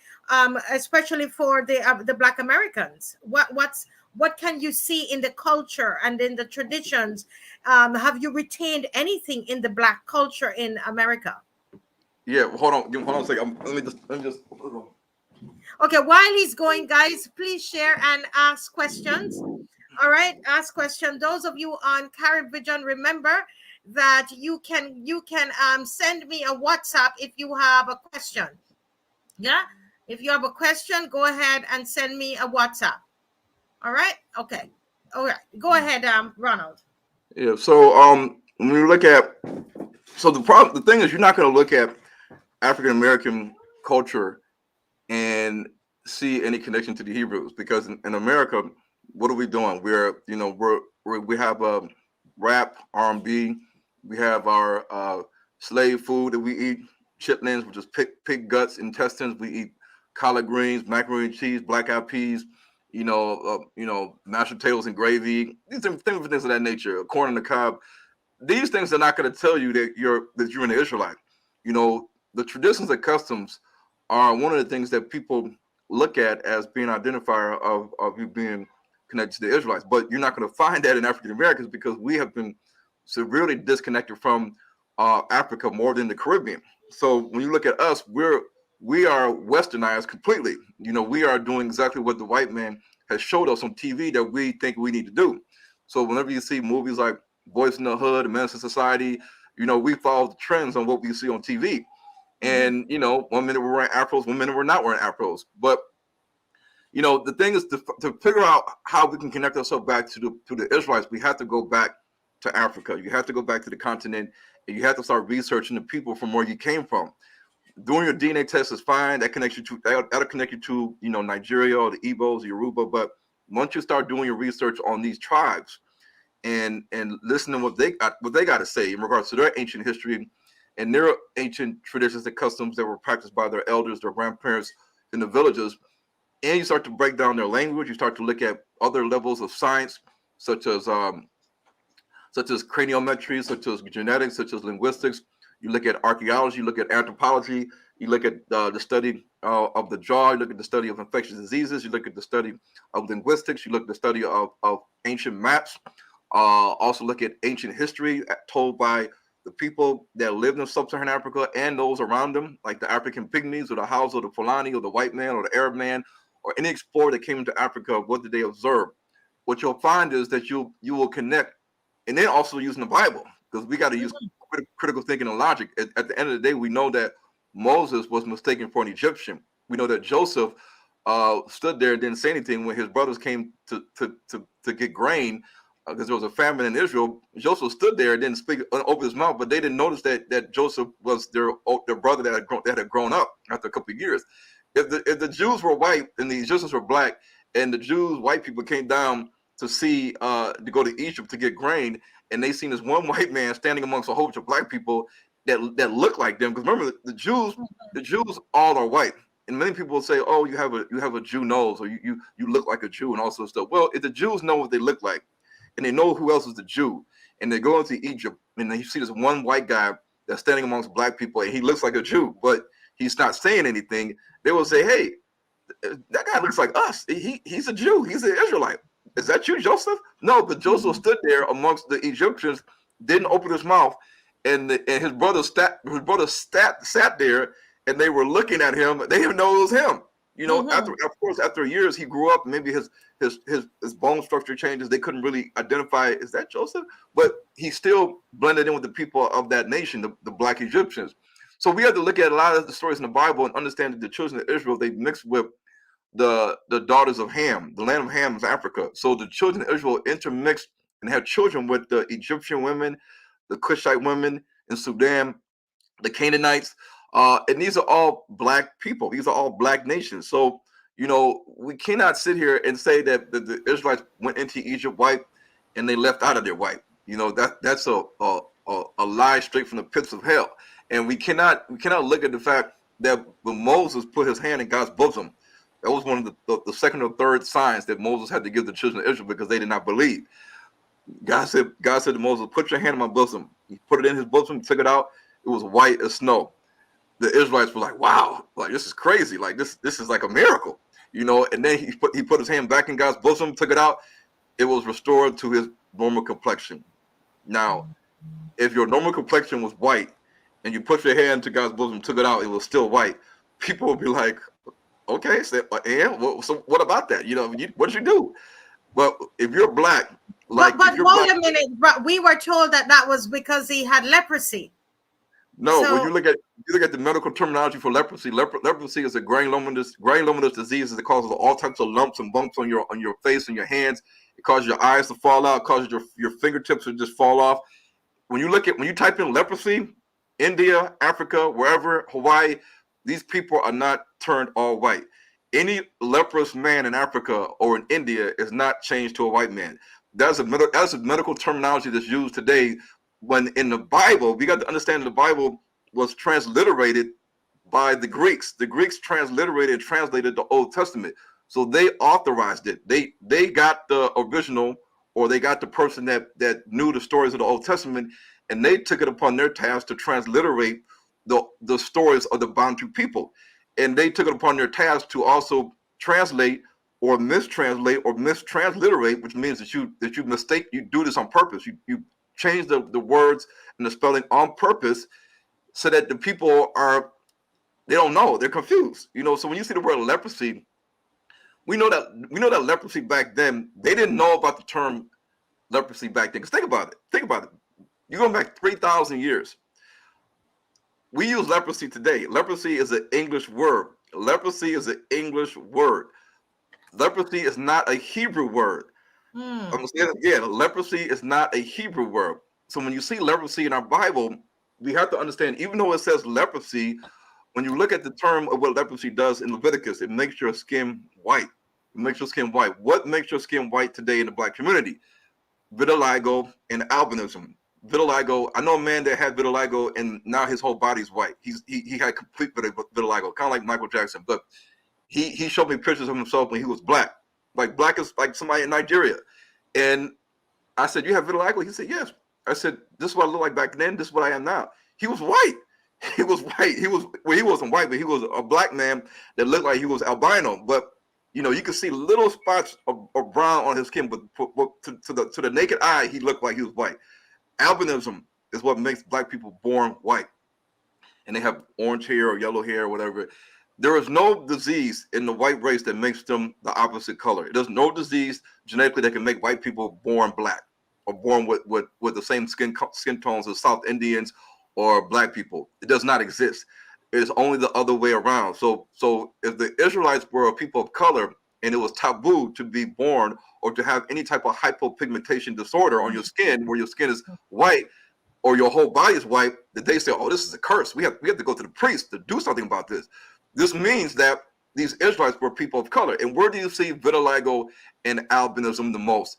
Especially for the Black Americans. What can you see in the culture and in the traditions? Have you retained anything in the Black culture in America? Yeah, hold on a second. Let me just. Okay, while he's going, guys, please share and ask questions. All right, ask questions. Those of you on Carib Vision, remember that you can send me a WhatsApp if you have a question. Yeah, if you have a question, go ahead and send me a WhatsApp. All right, okay, all right, go ahead, Ronald. Yeah, so when you look at, the thing is, you're not going to look at African American culture and see any connection to the Hebrews, because in America, what are we doing? We have rap, R&B, we have our slave food that we eat, chitlins, which is pig guts, intestines. We eat collard greens, macaroni and cheese, black eyed peas, mashed potatoes and gravy. These are things of that nature. Corn on the cob. These things are not going to tell you that you're an Israelite. The traditions and customs are one of the things that people look at as being an identifier of you being connected to the Israelites. But you're not going to find that in African Americans, because we have been severely disconnected from Africa more than the Caribbean. So when you look at us, we are westernized completely. We are doing exactly what the white man has showed us on TV that we think we need to do. So whenever you see movies like Boys in the Hood, and Menace to Society, we follow the trends on what we see on TV. And 1 minute we're wearing afros, 1 minute we're not wearing afros. But the thing is to figure out how we can connect ourselves back to the Israelites. We have to go back to Africa. You have to go back to the continent, and you have to start researching the people from where you came from. Doing your DNA test is fine. That connects you to that'll connect you to Nigeria or the Igbos, Yoruba. But once you start doing your research on these tribes and listening to what they got to say in regards to their ancient history and their ancient traditions and customs that were practiced by their elders, their grandparents in the villages, and you start to break down their language, you start to look at other levels of science, such as craniometry, such as genetics, such as linguistics. You look at archaeology, you look at anthropology, you look at the study of the jaw, you look at the study of infectious diseases, you look at the study of linguistics, you look at the study of ancient maps, also look at ancient history told by the people that lived in sub-Saharan Africa and those around them, like the African pygmies or the Hausa or the Fulani or the white man or the Arab man or any explorer that came into Africa. What did they observe? What you'll find is that you will connect, and then also using the Bible, because we got to use critical thinking and logic. At the end of the day, we know that Moses was mistaken for an Egyptian. We know that Joseph stood there and didn't say anything when his brothers came to get grain, because there was a famine in Israel. Joseph stood there and didn't speak, open his mouth, but they didn't notice that Joseph was their brother that had grown up after a couple of years. If the Jews were white and the Egyptians were black, and the Jews, white people, came down to go to Egypt to get grain, and they seen this one white man standing amongst a whole bunch of black people that look like them. Because remember, the Jews all are white, and many people will say, "Oh, you have a Jew nose, or you look like a Jew," and all sorts of stuff. Well, if the Jews know what they look like, and they know who else is the Jew, and they go into Egypt, and you see this one white guy that's standing amongst black people, and he looks like a Jew, but he's not saying anything, they will say, "Hey, that guy looks like us. He's a Jew. He's an Israelite. Is that you, Joseph?" No, but Joseph stood there amongst the Egyptians, didn't open his mouth, and his brother sat there, and they were looking at him. They didn't know it was him. After years, he grew up. Maybe his bone structure changes. They couldn't really identify, is that Joseph? But he still blended in with the people of that nation, the black Egyptians. So we have to look at a lot of the stories in the Bible and understand that the children of Israel, they mixed with the daughters of Ham. The land of Ham is Africa. So the children of Israel intermixed and had children with the Egyptian women, the Cushite women in Sudan, the Canaanites. And these are all black people. These are all black nations. So, we cannot sit here and say that the Israelites went into Egypt white and they left out of their white. That's a lie straight from the pits of hell. And we cannot look at the fact that when Moses put his hand in God's bosom, that was one of the second or third signs that Moses had to give the children of Israel, because they did not believe. God said to Moses, "Put your hand in my bosom." He put it in his bosom, took it out. It was white as snow. The Israelites were like, "Wow, like this is crazy. Like this is like a miracle." And then he put his hand back in God's bosom, took it out. It was restored to his normal complexion. Now, if your normal complexion was white and you put your hand to God's bosom, took it out, it was still white, people would be like, "Okay, so what about that? What'd you do?" But if you're black, but hold a minute, but we were told that was because he had leprosy. No, when you look at the medical terminology for leprosy, leprosy is a granulomatous disease that causes all types of lumps and bumps on your face and your hands. It causes your eyes to fall out, causes your fingertips to just fall off. When you type in leprosy, India, Africa, wherever, Hawaii, these people are not turned all white. Any leprous man in Africa or in India is not changed to a white man. That's a medical terminology that's used today. When in the Bible, we got to understand the Bible was transliterated by the Greeks. The Greeks transliterated and translated the Old Testament. So they authorized it. They got the original, or they got the person that knew the stories of the Old Testament, and they took it upon their task to transliterate the stories of the Bantu people. And they took it upon their task to also translate or mistranslate or mistransliterate, which means that you do this on purpose. You change the words and the spelling on purpose so that the people they don't know, they're confused. So when you see the word leprosy, we know that leprosy back then, they didn't know about the term leprosy back then. Because think about it. You're going back 3,000 years. We use leprosy today. Leprosy is an English word. Leprosy is an English word. Leprosy is not a Hebrew word. Mm. I'm saying it again, leprosy is not a Hebrew word. So when you see leprosy in our Bible, we have to understand, even though it says leprosy, when you look at the term of what leprosy does in Leviticus, it makes your skin white. It makes your skin white. What makes your skin white today in the black community? Vitiligo and albinism. Vitiligo. I know a man that had vitiligo, and now his whole body's white. He had complete vitiligo, kind of like Michael Jackson. But he showed me pictures of himself when he was black, like black as like somebody in Nigeria. And I said, "You have vitiligo?" He said, "Yes." I said, "This is what I look like back then. This is what I am now." He was white. He was white. He wasn't white, but he was a black man that looked like he was albino. But you know, you could see little spots of brown on his skin, but to the naked eye, he looked like he was white. Albinism is what makes black people born white, and they have orange hair or yellow hair or whatever. There is no disease in the white race that makes them the opposite color. There's no disease genetically that can make white people born black or born with the same skin tones as South Indians or black people. It does not exist. It is only the other way around. So if the Israelites were a people of color and it was taboo to be born or to have any type of hypopigmentation disorder on your skin, where your skin is white or your whole body is white, that they say, "Oh, this is a curse. We have to go to the priest to do something about this." This means that these Israelites were people of color. And where do you see vitiligo and albinism the most?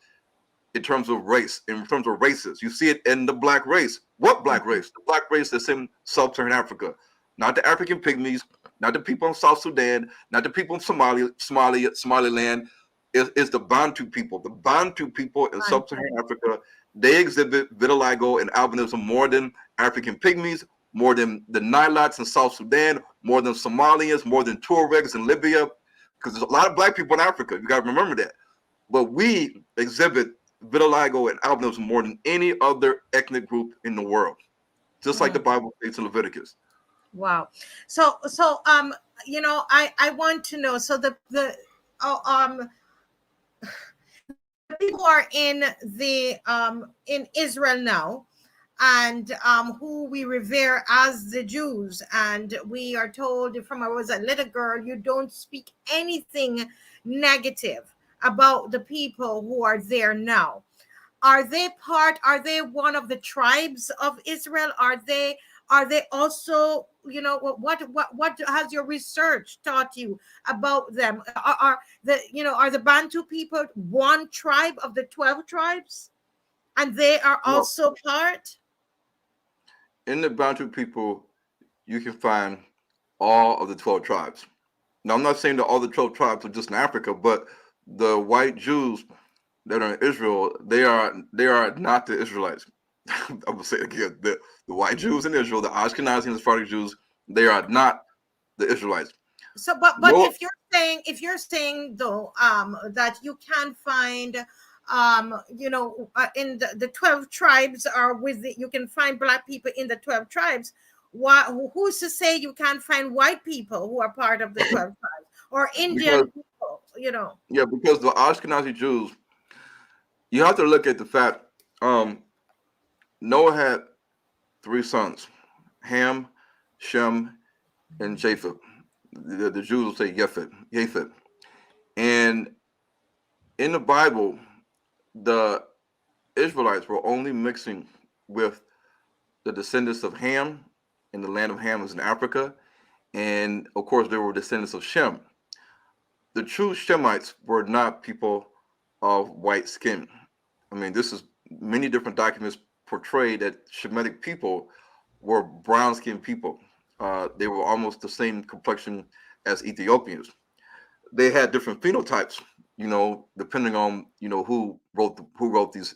In terms of race, in terms of races. You see it in the black race. What black race? The black race that's in sub-Saharan Africa. Not the African pygmies, not the people in South Sudan, not the people in Somaliland. It's the Bantu people. The Bantu people in sub-Saharan Africa, they exhibit vitiligo and albinism more than African pygmies, more than the Nilots in South Sudan, more than Somalians, more than Tuaregs in Libya, because there's a lot of black people in Africa. You got to remember that. But we exhibit vitiligo and albinism more than any other ethnic group in the world, just like the Bible states in Leviticus. Wow. So you know, I want to know. So the people are in Israel now, and who we revere as the Jews, and we are told from I was a little girl, you don't speak anything negative about the people who are there now. Are they one of the tribes of Israel? Are they also, you know, what has your research taught you about them? Are the Bantu people one tribe of the 12 tribes, and they are also part? In the Bantu people, you can find all of the 12 tribes. Now, I'm not saying that all the 12 tribes are just in Africa, but the white Jews that are in Israel, they are not the Israelites. I'm gonna say it again: the white Jews in Israel, the Ashkenazi and Sephardic Jews, they are not the Israelites. So, but if you're saying though, that you can find, in the 12 tribes are you can find black people in the 12 tribes. Who's to say you can't find white people who are part of the 12 tribes or Indian people? You know. Yeah, because the Ashkenazi Jews, you have to look at the fact. Noah had 3 sons: Ham, Shem, and Japheth. The Jews will say Japheth. And in the Bible, the Israelites were only mixing with the descendants of Ham, and the land of Ham was in Africa. And of course, they were descendants of Shem. The true Shemites were not people of white skin. I mean, this is many different documents portray that Shemitic people were brown-skinned people. They were almost the same complexion as Ethiopians. They had different phenotypes, you know, depending on, you know, who wrote these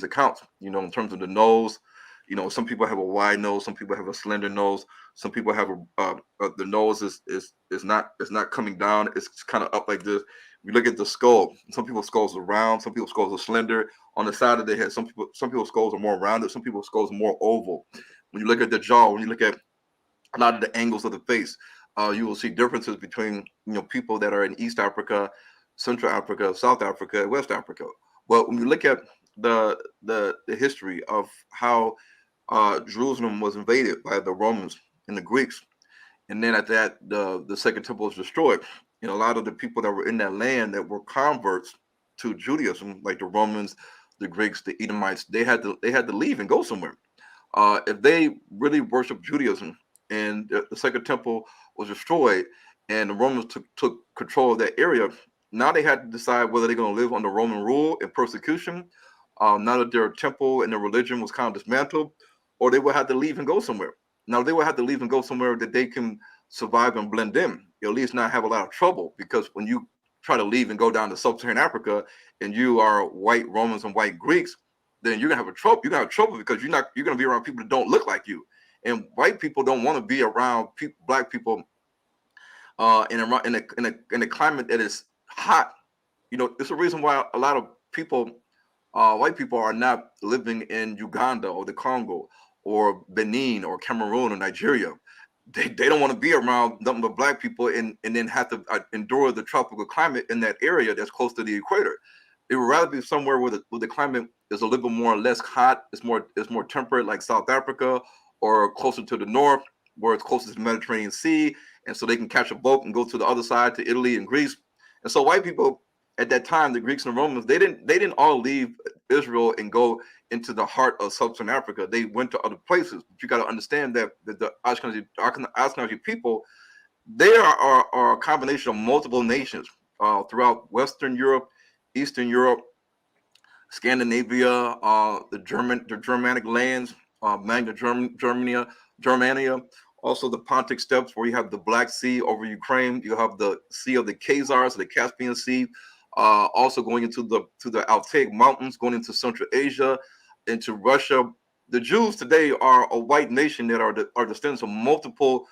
accounts. You know, in terms of the nose, you know, some people have a wide nose, some people have a slender nose, some people have the nose is not coming down, it's kind of up like this. We look at the skull. Some people's skulls are round, some people's skulls are slender. On the side of their head, some people's skulls are more rounded, some people's skulls are more oval. When you look at the jaw, when you look at a lot of the angles of the face, you will see differences between, you know, people that are in East Africa, Central Africa, South Africa, West Africa. Well, when you look at the history of how Jerusalem was invaded by the Romans and the Greeks, and then at that the Second Temple was destroyed, and a lot of the people that were in that land that were converts to Judaism, like the Romans, the Greeks, the Edomites, they had to leave and go somewhere. If they really worshiped Judaism and the Second Temple was destroyed and the Romans took control of that area, now they had to decide whether they're going to live under Roman rule and persecution, now that their temple and their religion was kind of dismantled, or they would have to leave and go somewhere. Now they would have to leave and go somewhere that they can survive and blend in, at least not have a lot of trouble, because when you try to leave and go down to sub-Saharan Africa and you are white Romans and white Greeks, then you're gonna have trouble. You're gonna have trouble because you're gonna be around people that don't look like you, and white people don't want to be around black people in a climate that is hot. You know, it's a reason why a lot of people, white people, are not living in Uganda or the Congo or Benin or Cameroon or Nigeria. They don't want to be around nothing but black people and then have to endure the tropical climate in that area that's close to the equator. They would rather be somewhere where the climate is a little bit more or less hot. It's more temperate, like South Africa, or closer to the north, where it's closer to the Mediterranean Sea, and so they can catch a boat and go to the other side to Italy and Greece. And so white people at that time, the Greeks and Romans, they didn't all leave Israel and go into the heart of sub-Saharan Africa. They went to other places. But you got to understand that the Ashkenazi people, they are a combination of multiple nations throughout Western Europe, Eastern Europe, Scandinavia, the Germanic lands, Germania, also the Pontic Steppes, where you have the Black Sea over Ukraine. You have the Sea of the Khazars, the Caspian Sea, also going into the Altaic Mountains, going into Central Asia, into Russia. The Jews today are a white nation that are descendants of multiple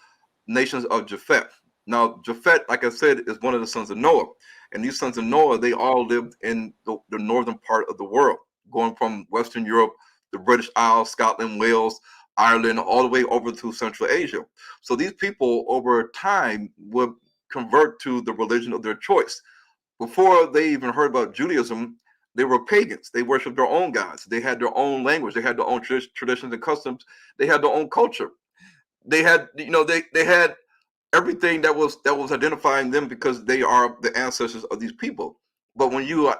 nations of Japheth. Now, Japheth, like I said, is one of the sons of Noah. And these sons of Noah, they all lived in the northern part of the world, going from Western Europe, the British Isles, Scotland, Wales, Ireland, all the way over to Central Asia. So these people over time would convert to the religion of their choice. Before they even heard about Judaism, they were pagans. They worshiped their own gods. They had their own language. They had their own traditions and customs. They had their own culture. They had, they had everything that was identifying them, because they are the ancestors of these people. But when you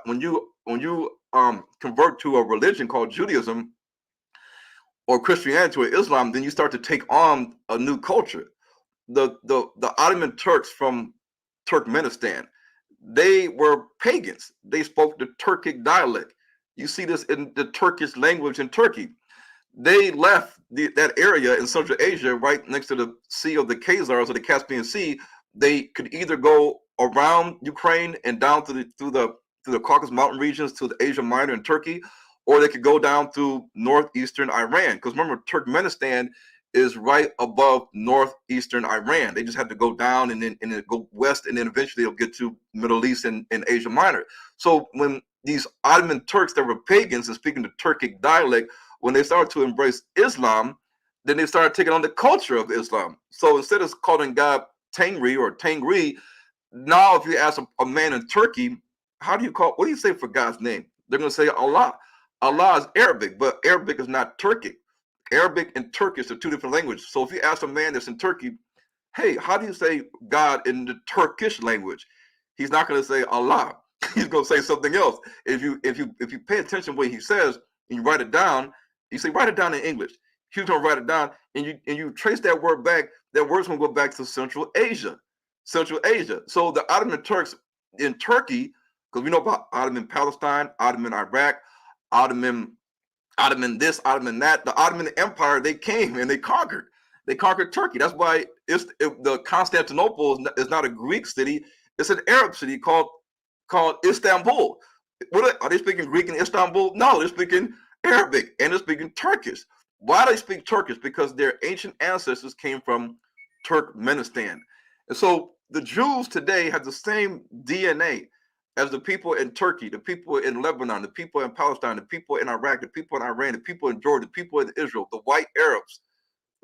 convert to a religion called Judaism or Christianity or Islam, then you start to take on a new culture. The Ottoman Turks from Turkmenistan, they were pagans. They spoke the Turkic dialect. You see this in the Turkish language in Turkey. They left that area in Central Asia, right next to the Sea of the Khazars or the Caspian Sea. They could either go around Ukraine and down through the Caucasus Mountain regions to the Asia Minor and Turkey, or they could go down through northeastern Iran. Because remember, Turkmenistan is right above northeastern Iran. They just have to go down and then go west, and then eventually they'll get to Middle East and Asia Minor. So when these Ottoman Turks that were pagans and speaking the Turkic dialect, when they started to embrace Islam, then they started taking on the culture of Islam. So instead of calling God Tangri or Tangri, now if you ask a man in Turkey, what do you say for God's name? They're going to say Allah. Allah is Arabic, but Arabic is not Turkic. Arabic and Turkish are two different languages. So if you ask a man that's in Turkey, hey, how do you say God in the Turkish language? He's not going to say Allah. He's going to say something else. If you pay attention to what he says and you write it down, you say write it down in English. He's going to write it down, and you trace that word back. That word's going to go back to Central Asia. Central Asia. So the Ottoman Turks in Turkey, because we know about Ottoman Palestine, Ottoman Iraq, Ottoman this, Ottoman that. The Ottoman Empire, they came and they conquered. They conquered Turkey. That's why the Constantinople is not a Greek city. It's an Arab city called Istanbul. Are they speaking Greek in Istanbul? No, they're speaking Arabic and they're speaking Turkish. Why do they speak Turkish? Because their ancient ancestors came from Turkmenistan. And so the Jews today have the same DNA as the people in Turkey, the people in Lebanon, the people in Palestine, the people in Iraq, the people in Iran, the people in Jordan, the people in Israel, the white Arabs.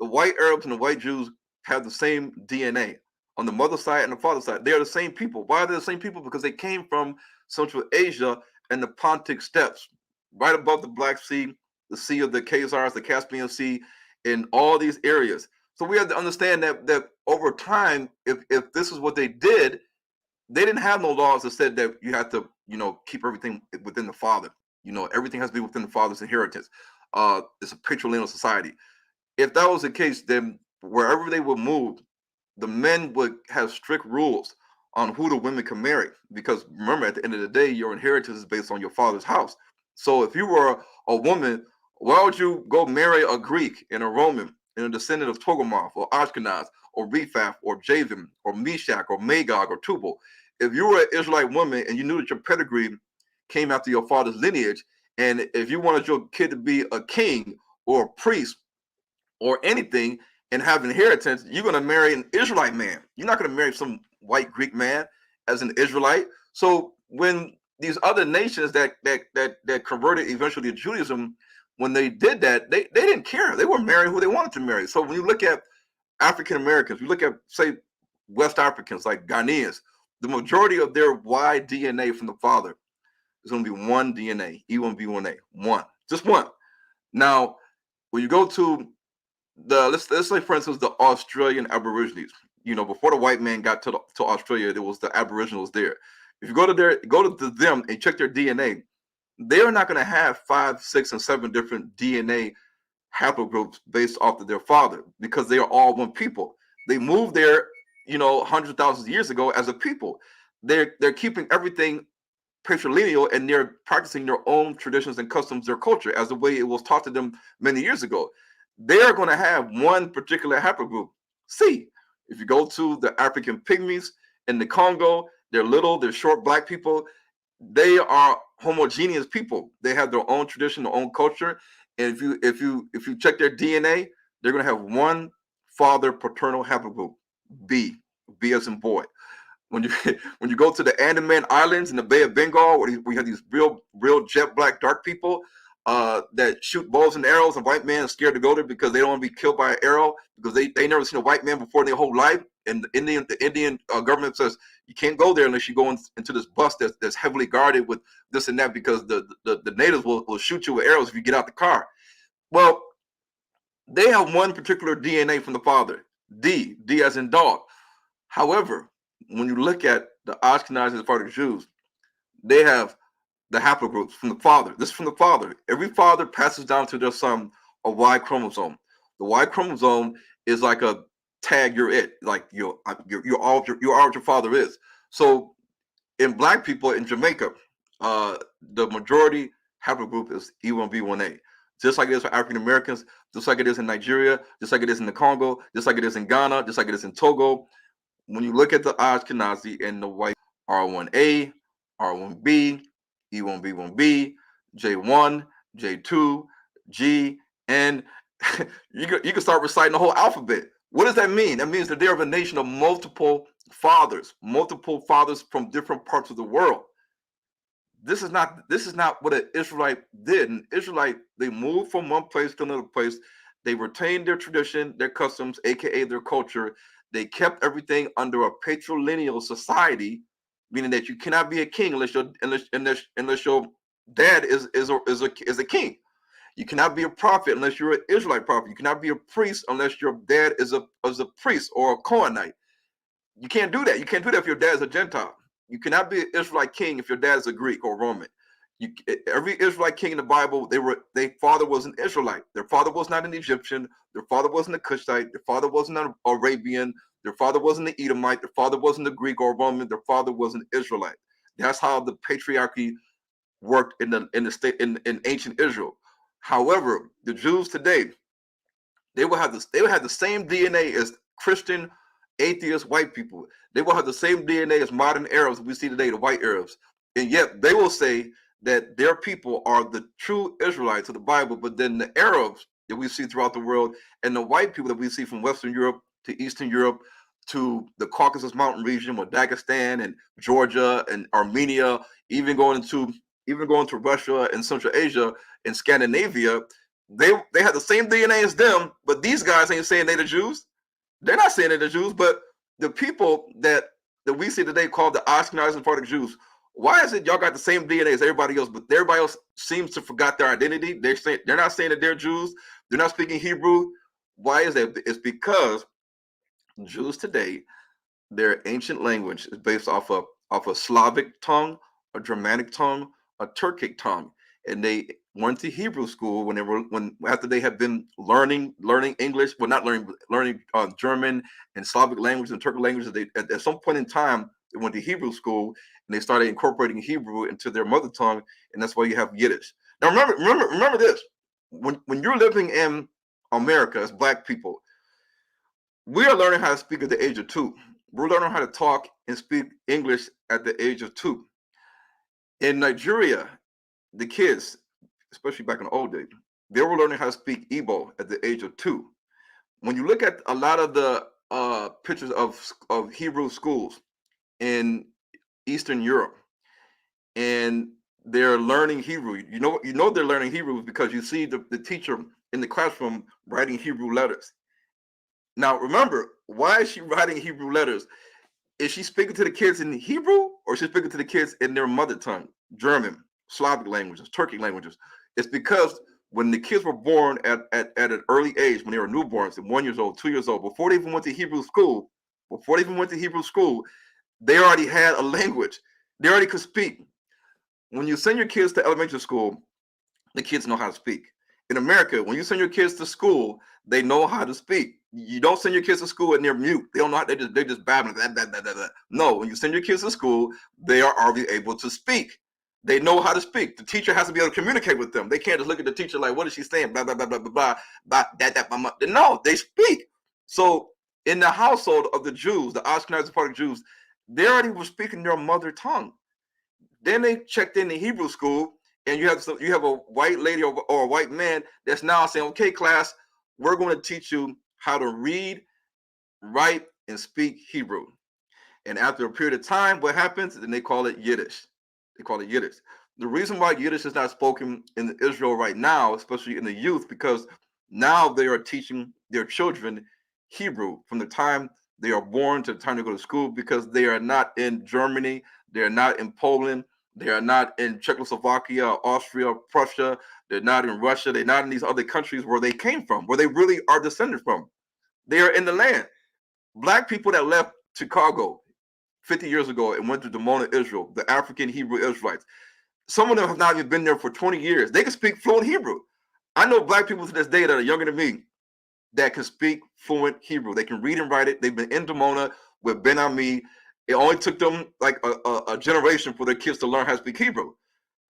The white Arabs and the white Jews have the same DNA on the mother side and the father side. They are the same people. Why are they the same people? Because they came from Central Asia and the Pontic Steppes, right above the Black Sea, the Sea of the Khazars, the Caspian Sea, in all these areas. So we have to understand that over time, if this is what they did, they didn't have no laws that said that you had to, keep everything within the father. Everything has to be within the father's inheritance. It's a patrilineal society. If that was the case, then wherever they would move, the men would have strict rules on who the women can marry. Because remember, at the end of the day, your inheritance is based on your father's house. So if you were a woman, why would you go marry a Greek and a Roman and a descendant of Togarmah or Ashkenaz or Rephath or Javan or Meshach or Magog or Tubal? If you were an Israelite woman and you knew that your pedigree came after your father's lineage, and if you wanted your kid to be a king or a priest or anything and have inheritance, you're going to marry an Israelite man. You're not going to marry some white Greek man as an Israelite. So when these other nations that converted eventually to Judaism, when they did that, they didn't care. They were marrying who they wanted to marry. So when you look at African Americans, you look at, say, West Africans like Ghanaians, the majority of their Y DNA from the father is going to be one DNA, E1B1A, one, just one. Now, when you go to let's say, for instance, the Australian Aborigines, before the white man got to Australia, there was the Aboriginals there. If you go to them and check their DNA, they're not going to have 5, 6, and 7 different DNA haplogroups based off of their father, because they are all one people. They moved there, hundreds of thousands of years ago as a people. They're keeping everything patrilineal, and they're practicing their own traditions and customs, their culture, as the way it was taught to them many years ago. They're going to have one particular haplogroup, C. If you go to the African pygmies in the Congo, they're little, they're short black people. They are homogeneous people. They have their own tradition, their own culture. And if you check their DNA, they're going to have one father paternal haplogroup, B as in boy. When you go to the Andaman Islands in the Bay of Bengal, where we have these real jet black dark people that shoot bows and arrows, and white men are scared to go there because they don't want to be killed by an arrow, because they never seen a white man before in their whole life. And the Indian government says you can't go there unless you go into this bus that's heavily guarded with this and that, because the natives will shoot you with arrows if you get out the car. Well, they have one particular DNA from the father, D as in dog. However, when you look at the Ashkenazis and Sephardic Jews, they have the haplogroups from the father. This is from the father. Every father passes down to their son a Y chromosome. The Y chromosome is like a tag. You're it. Like you're all what your father is. So in black people in Jamaica, the majority haplogroup is E1B1A. Just like it is for African Americans, just like it is in Nigeria, just like it is in the Congo, just like it is in Ghana, just like it is in Togo. When you look at the Ashkenazi and the white, R1A, R1B, E1B1B, J1, J2, G, and you can start reciting the whole alphabet. What does that mean? That means that they're of a nation of multiple fathers from different parts of the world. This is not what an Israelite did. An Israelite, they moved from one place to another place. They retained their tradition, their customs, aka their culture. They kept everything under a patrilineal society, meaning that you cannot be a king unless your dad is a king. You cannot be a prophet unless you're an Israelite prophet. You cannot be a priest unless your dad is a priest or a Kohanite. You can't do that. You can't do that if your dad is a Gentile. You cannot be an Israelite king if your dad is a Greek or Roman. Every Israelite king in the Bible, their father was an Israelite. Their father was not an Egyptian. Their father wasn't a Cushite. Their father wasn't an Arabian. Their father wasn't an Edomite. Their father wasn't a Greek or Roman. Their father was an Israelite. That's how the patriarchy worked in the state in ancient Israel. However, the Jews today, they will have the same DNA as Christian, atheist, white people. They will have the same DNA as modern Arabs we see today, the white Arabs. And yet they will say that their people are the true Israelites of the Bible, but then the Arabs that we see throughout the world and the white people that we see from Western Europe to Eastern Europe to the Caucasus Mountain region with Dagestan and Georgia and Armenia, even going to Russia and Central Asia and Scandinavia, they have the same DNA as them, but these guys ain't saying they're the Jews. They're not saying they're the Jews, but the people that we see today called the Ashkenazi and Sephardic Jews, why is it y'all got the same DNA as everybody else, but everybody else seems to forgot their identity? They're not saying that they're Jews. They're not speaking Hebrew. Why is that? It's because Jews today, their ancient language is based off of of a Slavic tongue, a Germanic tongue, a Turkic tongue, and they went to Hebrew school when after they had been learning English, well, not learning German and Slavic language and Turkic languages. They at some point in time they went to Hebrew school and they started incorporating Hebrew into their mother tongue, and that's why you have Yiddish. Now remember this: when you're living in America as Black people, we are learning how to speak at the age of 2. We're learning how to talk and speak English at the age of 2. In Nigeria, the kids, especially back in the old days, they were learning how to speak Igbo at the age of 2. When you look at a lot of the pictures of Hebrew schools in Eastern Europe, and they're learning Hebrew, you know they're learning Hebrew because you see the teacher in the classroom writing Hebrew letters. Now, remember, why is she writing Hebrew letters? Is she speaking to the kids in Hebrew, or is she speaking to the kids in their mother tongue, German, Slavic languages, Turkic languages? It's because when the kids were born at an early age, when they were newborns, 1 year old, 2 years old, before they even went to Hebrew school, they already had a language. They already could speak. When you send your kids to elementary school, the kids know how to speak. In America, when you send your kids to school, they know how to speak. You don't send your kids to school and they're mute. They don't know how, they're just babbling. No, when you send your kids to school, they are already able to speak. They know how to speak. The teacher has to be able to communicate with them. They can't just look at the teacher like, what is she saying? Blah, blah, blah, blah, blah, blah, blah, that, blah, blah. No, they speak. So in the household of the Jews, the Ashkenazi part of Jews, they already were speaking their mother tongue. Then they checked in the Hebrew school, and you have a white lady or a white man that's now saying, okay, class, we're going to teach you how to read, write, and speak Hebrew. And after a period of time, what happens? Then they call it Yiddish. The reason why Yiddish is not spoken in Israel right now, especially in the youth, because now they are teaching their children Hebrew from the time they are born to the time they go to school, because they are not in Germany, they are not in Poland, they are not in Czechoslovakia, Austria, Prussia, they're not in Russia, they're not in these other countries where they came from, where they really are descended from. They are in the land. Black people that left Chicago 50 years ago and went to Dimona, Israel, the African Hebrew Israelites, some of them have not even been there for 20 years. They can speak fluent Hebrew. I know Black people to this day that are younger than me that can speak fluent Hebrew. They can read and write it. They've been in Dimona with Ben Ami. It only took them like a generation for their kids to learn how to speak Hebrew.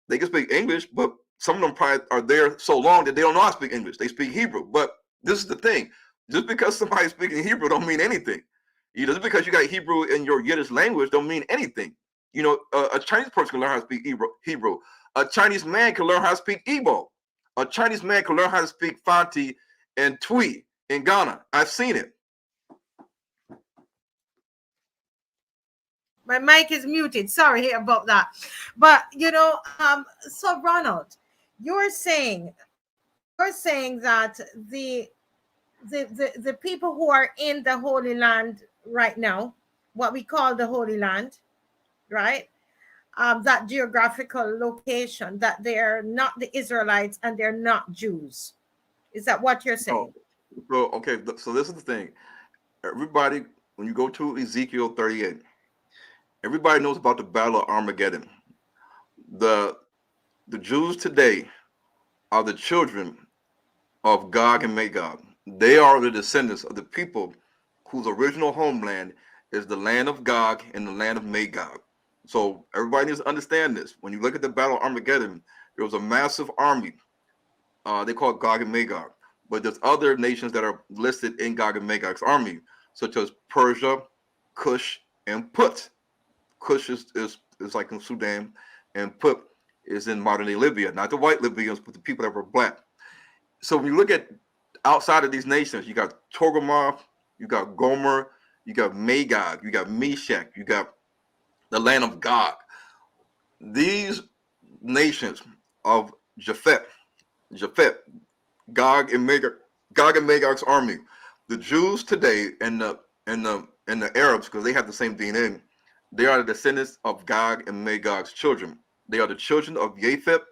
They can speak English, but some of them probably are there so long that they don't know how to speak English. They speak Hebrew. But this is the thing. Just because somebody's speaking Hebrew don't mean anything. Just because you got Hebrew in your Yiddish language don't mean anything. A Chinese person can learn how to speak Hebrew. A Chinese man can learn how to speak Igbo. A Chinese man can learn how to speak Fanti and Twi in Ghana. I've seen it. My mic is muted. Sorry about that. But so Ronald, you're saying that the people who are in the Holy Land right now, what we call the Holy Land, right? That geographical location, that they're not the Israelites and they're not Jews. Is that what you're saying? Oh, okay. So this is the thing. Everybody, when you go to Ezekiel 38, everybody knows about the Battle of Armageddon. The Jews today are the children of Gog and Magog. They are the descendants of the people whose original homeland is the land of Gog and the land of Magog. So everybody needs to understand this. When you look at the Battle of Armageddon, there was a massive army. They call it Gog and Magog. But there's other nations that are listed in Gog and Magog's army, such as Persia, Cush, and Put. Cush is like in Sudan, and Put is in modern-day Libya. Not the white Libyans, but the people that were Black. So when you look at outside of these nations, you got Togarmah, you got Gomer, you got Magog, you got Meshach, you got the land of Gog. These nations of Japhet, Gog and Magog's army, the Jews today and the Arabs, because they have the same DNA, they are the descendants of Gog and Magog's children. They are the children of Japheth,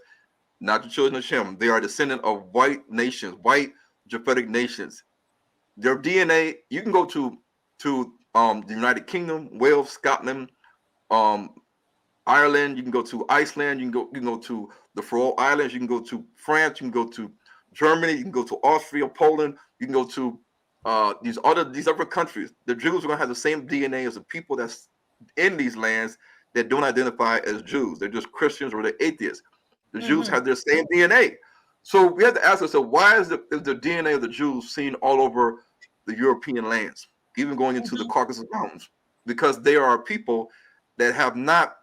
not the children of Shem. They are descendant of white nations, white Japhetic nations. Their DNA, you can go to the United Kingdom, Wales, Scotland, Ireland, you can go to Iceland, you can go to the Faroe Islands, you can go to France, you can go to Germany, you can go to Austria, Poland, you can go to these other countries. The Jews are going to have the same DNA as the people that's in these lands that don't identify as Jews. They're just Christians or they're atheists. The Jews have their same DNA. So we have to ask ourselves, why is the DNA of the Jews seen all over the European lands, even going into the Caucasus Mountains? Because they are people that have not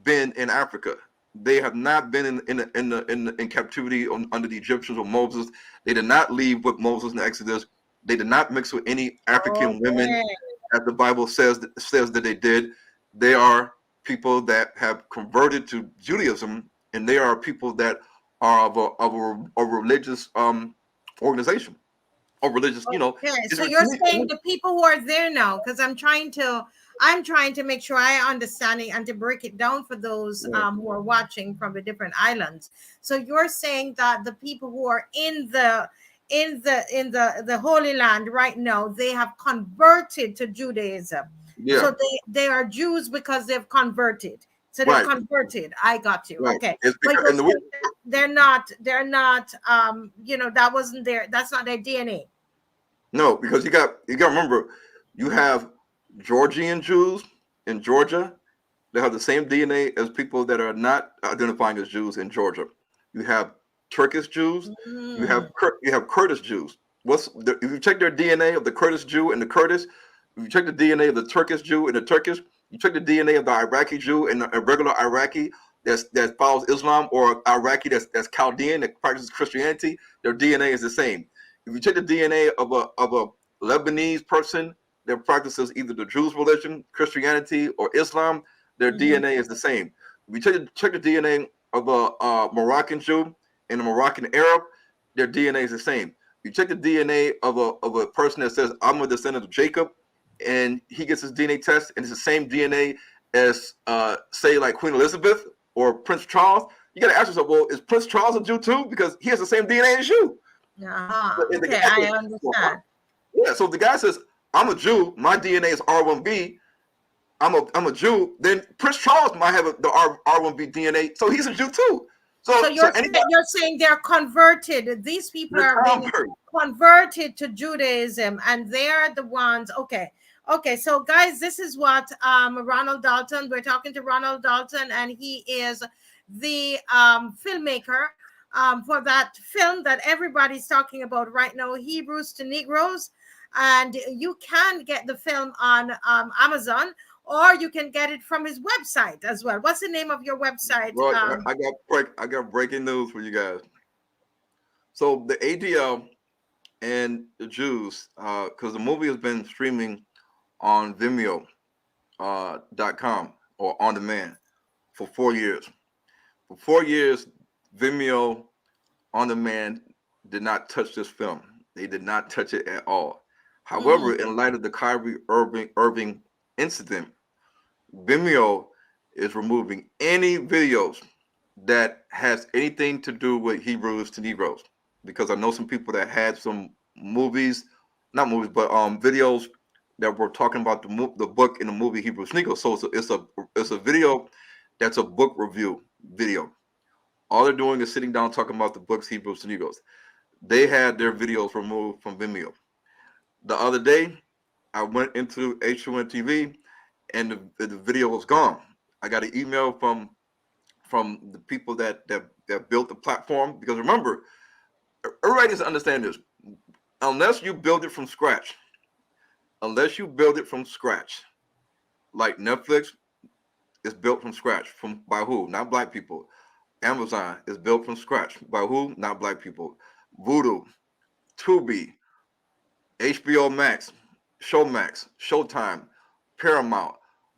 been in Africa. They have not been in captivity under the Egyptians or Moses. They did not leave with Moses in the Exodus. They did not mix with any African women, as the Bible says that they did. They are people that have converted to Judaism, and they are people that are of a religious organization, or religious, Okay, so you're saying the people who are there now, because I'm trying to make sure I understand it and to break it down for those who are watching from the different islands. So you're saying that the people who are in the Holy Land right now, they have converted to Judaism. Yeah. So they are Jews because they've converted. So they've converted. I got you. Right. Okay. It's But because, they're not that wasn't that's not their DNA. No, because you got to remember, you have Georgian Jews in Georgia that have the same DNA as people that are not identifying as Jews in Georgia. You have Turkish Jews. You have Kurdish Jews. If you check their DNA of the Kurdish Jew and the Kurdish, if you check the DNA of the Turkish Jew and the Turkish, you check the DNA of the Iraqi Jew and a regular Iraqi that follows Islam, or Iraqi that's Chaldean that practices Christianity, their DNA is the same. If you check the DNA of a Lebanese person that practices either the Jews religion, Christianity, or Islam, their DNA is the same. If you check the DNA of a Moroccan Jew and a Moroccan Arab, their DNA is the same. You check the DNA of a person that says, I'm a descendant of Jacob, and he gets his DNA test and it's the same DNA as say like Queen Elizabeth or Prince Charles, you got to ask yourself, well, is Prince Charles a Jew too? Because he has the same DNA as you. Okay, I understand. Yeah, so if the guy says, I'm a Jew, my DNA is R1B, I'm a Jew, then Prince Charles might have the R1B DNA, so he's a Jew too. So you're saying they're converted. These people are being converted to Judaism, and they're the ones. Okay. So guys, this is what Ronald Dalton. We're talking to Ronald Dalton, and he is the filmmaker for that film that everybody's talking about right now, Hebrews to Negroes. And you can get the film on Amazon, or you can get it from his website as well. What's the name of your website? Well, I got breaking news for you guys. So the ADL and the Jews, because the movie has been streaming on Vimeo.com or on demand for 4 years. For 4 years, Vimeo on demand did not touch this film. They did not touch it at all. However, in light of the KYRIE Irving incident, Vimeo is removing any videos that has anything to do with Hebrews to Negroes, because I know some people that had some videos that were talking about the book in the movie Hebrews to Negroes. So it's a video that's a book review video. All they're doing is sitting down talking about the books Hebrews to Negroes. They had their videos removed from Vimeo. The other day, I went into H1 TV, and the video was gone. I got an email from the people that built the platform, because remember, everybody needs to understand this. Unless you build it from scratch, like Netflix is built from scratch by who? Not black people. Amazon is built from scratch by who? Not black people. Vudu, Tubi, HBO Max, Showmax, Showtime, Paramount,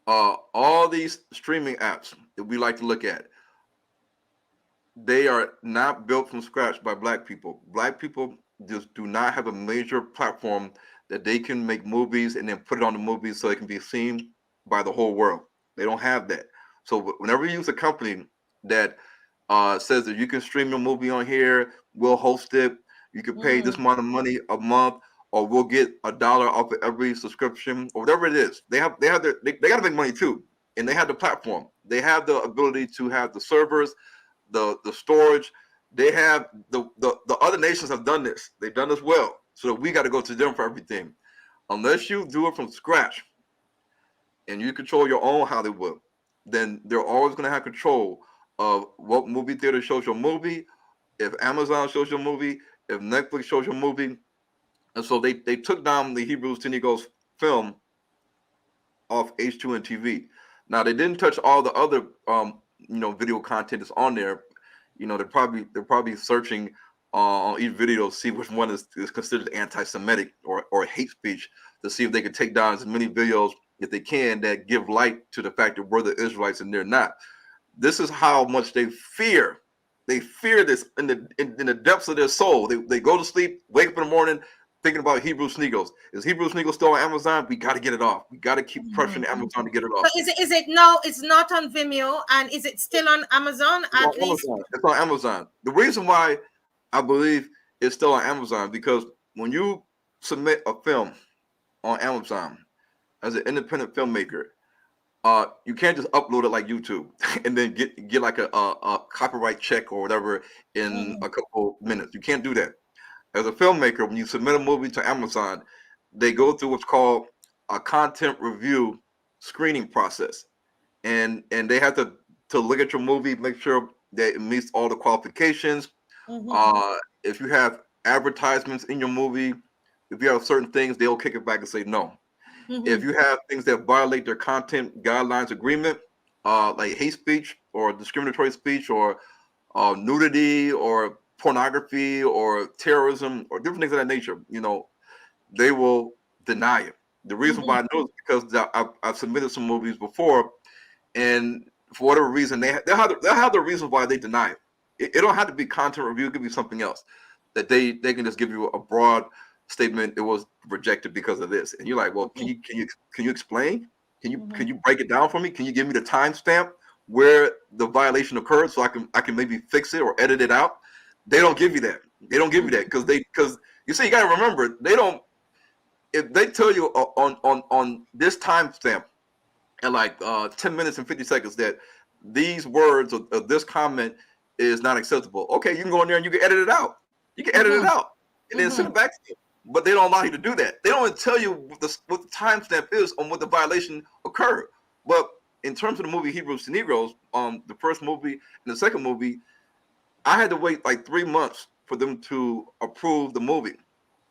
all these streaming apps that we like to look at, they are not built from scratch by black people. Black people just do not have a major platform that they can make movies and then put it on the movies so it can be seen by the whole world. They don't have that. So whenever you use a company that says that you can stream your movie on here, we'll host it, you can pay this amount of money a month, or we'll get $1 off of every subscription, or whatever it is. They got to make money too. and they have the platform. They have the ability to have the servers, the storage. They have the other nations have done this. They've done this well. So we got to go to them for everything. Unless you do it from scratch and you control your own Hollywood, then they're always going to have control of what movie theater shows your movie, if Amazon shows your movie, if Netflix shows your movie. And so they took down the Hebrews to Negroes film off H2N TV. Now they didn't touch all the other video content that's on there. They're probably searching on each video to see which one is considered anti-Semitic or hate speech, to see if they can take down as many videos if they can that give light to the fact that we're the Israelites and they're not. This is how much they fear. They fear this in the depths of their soul. They go to sleep, wake up in the morning, thinking about Hebrews Negros. Is Hebrews Negros still on Amazon? We got to get it off. We got to keep pressuring Amazon to get it off. So is it no? It's not on Vimeo, and is it still on Amazon? At least it's on Amazon. The reason why I believe it's still on Amazon, because when you submit a film on Amazon as an independent filmmaker, you can't just upload it like YouTube and then get like a copyright check or whatever in a couple minutes. You can't do that. As a filmmaker, when you submit a movie to Amazon, they go through what's called a content review screening process, and they have to look at your movie, make sure that it meets all the qualifications. If you have advertisements in your movie, if you have certain things, they'll kick it back and say no. If you have things that violate their content guidelines agreement, like hate speech or discriminatory speech or nudity or pornography or terrorism or different things of that nature, they will deny it. The reason why I know is because I've submitted some movies before, and for whatever reason, they'll have the reasons why they deny it. It don't have to be content review. It could be something else that they can just give you a broad statement. It was rejected because of this, and you're like, well, can you explain? Can you break it down for me? Can you give me the timestamp where the violation occurred so I can maybe fix it or edit it out? They don't give you that. They don't give you that because you see, you got to remember, they don't. If they tell you on this timestamp at like 10 minutes and 50 seconds that these words or this comment is not acceptable, okay, you can go in there and you can edit it out. You can edit it out and then send it back to you. But they don't allow you to do that. They don't even tell you what the timestamp is on what the violation occurred. But in terms of the movie Hebrews to Negroes, the first movie and the second movie, I had to wait like 3 months for them to approve the movie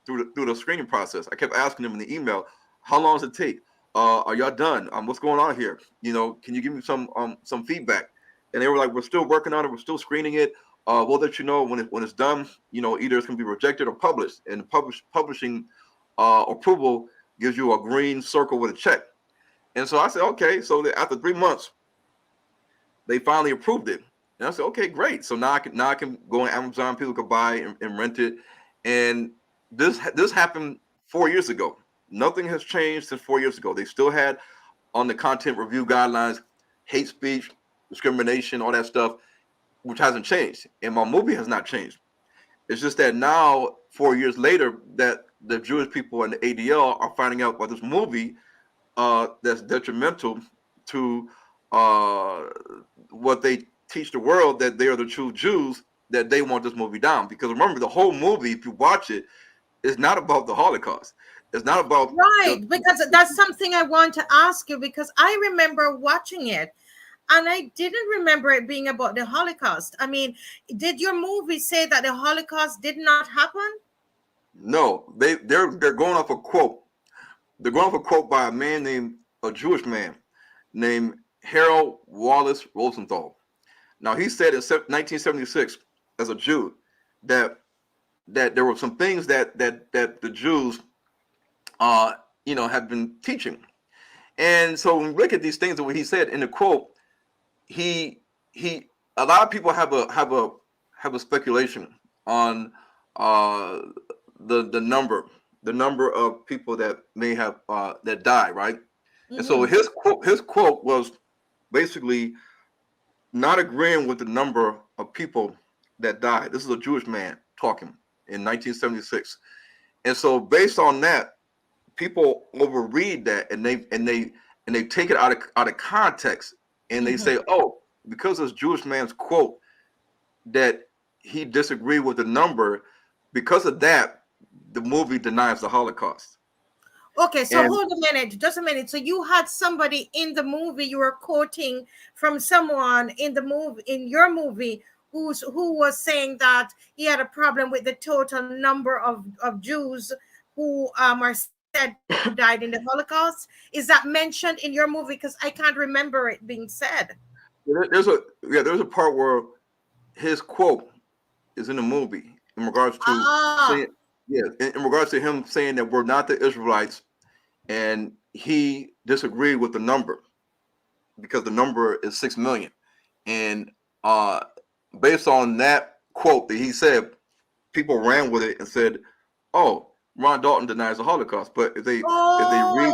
through the screening process. I kept asking them in the email, how long does it take? Are y'all done? What's going on here? Can you give me some feedback? And they were like, we're still working on it. We're still screening it. We'll let you know when it's done. Either it's going to be rejected or published. And publishing approval gives you a green circle with a check. And so I said, okay. So after 3 months, they finally approved it. And I said, okay, great. So now I can go on Amazon. People can buy and rent it. And this happened 4 years ago. Nothing has changed since 4 years ago. They still had on the content review guidelines, hate speech, discrimination, all that stuff, which hasn't changed. And my movie has not changed. It's just that now, 4 years later, that the Jewish people and the ADL are finding out about this movie that's detrimental to what they teach the world, that they are the true Jews, that they want this movie down. Because remember, the whole movie, if you watch it, is not about the Holocaust. It's not about because that's something I want to ask you, because I remember watching it and I didn't remember it being about the Holocaust. I mean, did your movie say that the Holocaust did not happen? No, they're going off a quote. They're going off a quote by a Jewish man named Harold Wallace Rosenthal. Now, he said in 1976 as a Jew that there were some things that the Jews have been teaching. And so when we look at these things that what he said in the quote, a lot of people have a speculation on the number of people that may have that died, right? And so his quote was basically not agreeing with the number of people that died. This is a Jewish man talking in 1976. And so based on that, people overread that and and they take it out of context, and they say, oh, because this Jewish man's quote that he disagreed with the number, because of that, the movie denies the Holocaust. Okay, so And hold a minute, just a minute. So you had somebody in the movie, you were quoting from someone in the movie, in your movie, who was saying that he had a problem with the total number of Jews who are said to have died in the Holocaust. Is that mentioned in your movie? Because I can't remember it being said. there's a part where his quote is in the movie in regards to saying, in regards to him saying that we're not the Israelites, and he disagreed with the number because the number is 6 million. And based on that quote that he said, people ran with it and said, oh, Ron Dalton denies the Holocaust. But if they read,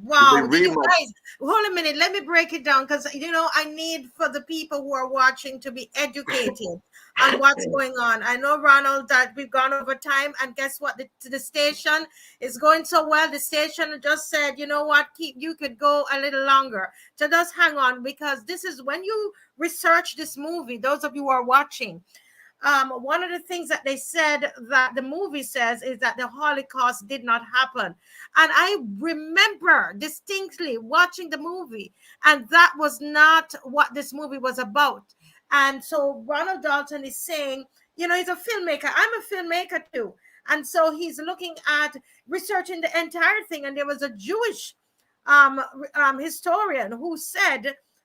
wow, guys, hold a minute, let me break it down, because I need for the people who are watching to be educated on what's going on. I know, Ronald, that we've gone over time, and guess what, the station is going so well. The station just said, you know what, you could go a little longer, so just hang on, because this is when you research this movie, those of you who are watching, one of the things that they said that the movie says is that the Holocaust did not happen. And I remember distinctly watching the movie, and that was not what this movie was about. And so Ronald Dalton is saying, he's a filmmaker. I'm a filmmaker too. And so he's looking at researching the entire thing. And there was a Jewish historian who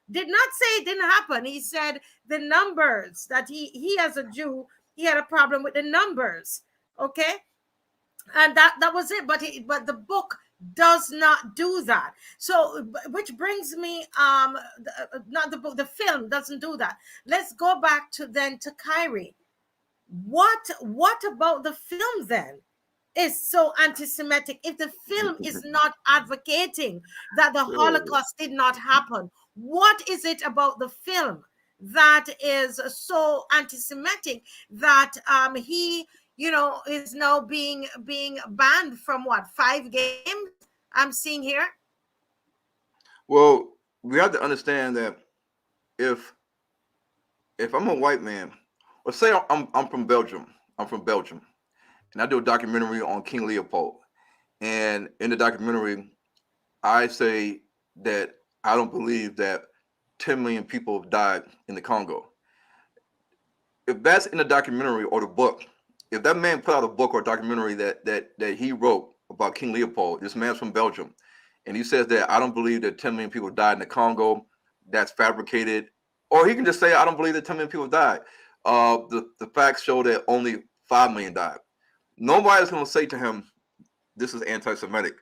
did not say it didn't happen. He said the numbers, that he as a Jew, he had a problem with the numbers. Okay. And that was it. But the book does not do that. So, which brings me, not the book, the film doesn't do that. Let's go back to KYRIE. What about the film then is so anti-Semitic? If the film is not advocating that the Holocaust did not happen, what is it about the film that is so anti-Semitic that he is now being banned from 5 games I'm seeing here? Well, we have to understand that if I'm a white man, let's say I'm from Belgium. I'm from Belgium, and I do a documentary on King Leopold. And in the documentary, I say that I don't believe that 10 million people have died in the Congo. If that's in the documentary or the book, if that man put out a book or a documentary that he wrote about King Leopold, this man's from Belgium, and he says that I don't believe that 10 million people died in the Congo, that's fabricated. Or he can just say, I don't believe that 10 million people died. The facts show that only 5 million died. Nobody's going to say to him, this is anti-Semitic.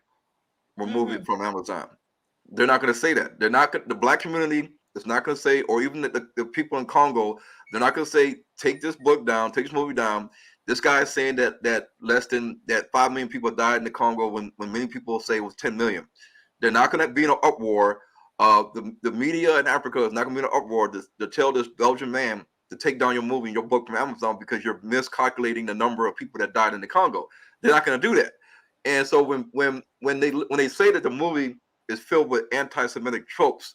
Remove it from Amazon. They're not going to say that. They're not the black community is not going to say, or even the people in Congo, they're not going to say, take this book down, take this movie down. This guy is saying that 5 million people died in the Congo when many people say it was 10 million. They're not going to be in an uproar. The media in Africa is not going to be in an uproar to tell this Belgian man to take down your movie and your book from Amazon because you're miscalculating the number of people that died in the Congo. They're not going to do that. And so when they say that the movie is filled with anti-Semitic tropes,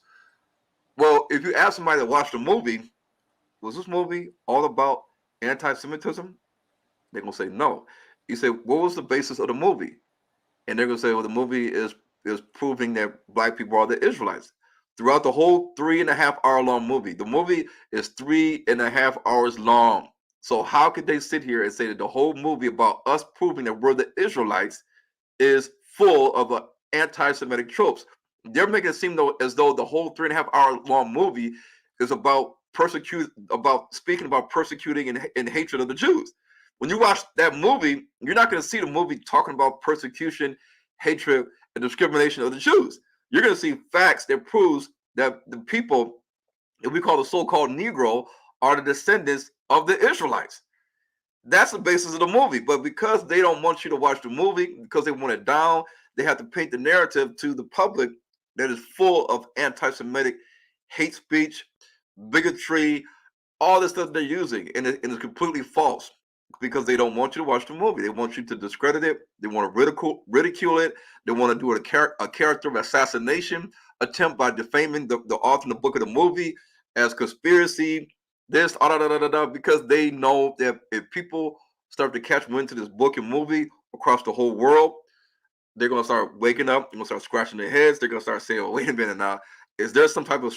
well, if you ask somebody to watch the movie, was this movie all about anti-Semitism? They're gonna say no. You say, what was the basis of the movie? And they're gonna say, well, the movie is proving that black people are the Israelites. Throughout the whole 3.5 hour long movie, the movie is 3.5 hours long. So how could they sit here and say that the whole movie about us proving that we're the Israelites is full of anti-Semitic tropes? They're making it seem as though the whole 3.5 hour long movie is about speaking about persecuting and hatred of the Jews. When you watch that movie, you're not going to see the movie talking about persecution, hatred, and discrimination of the Jews. You're going to see facts that proves that the people that we call the so-called Negro are the descendants of the Israelites. That's the basis of the movie. But because they don't want you to watch the movie, because they want it down, they have to paint the narrative to the public that is full of anti-Semitic hate speech, bigotry, all this stuff they're using, and it's completely false. because they don't want you to watch the movie. They want you to discredit it. They want to ridicule it. They want to do a character assassination attempt by defaming the author in the book of the movie as conspiracy, this, because they know that if people start to catch wind to this book and movie across the whole world, they're going to start waking up. They're going to start scratching their heads. They're going to start saying, oh, wait a minute now. Is there some type of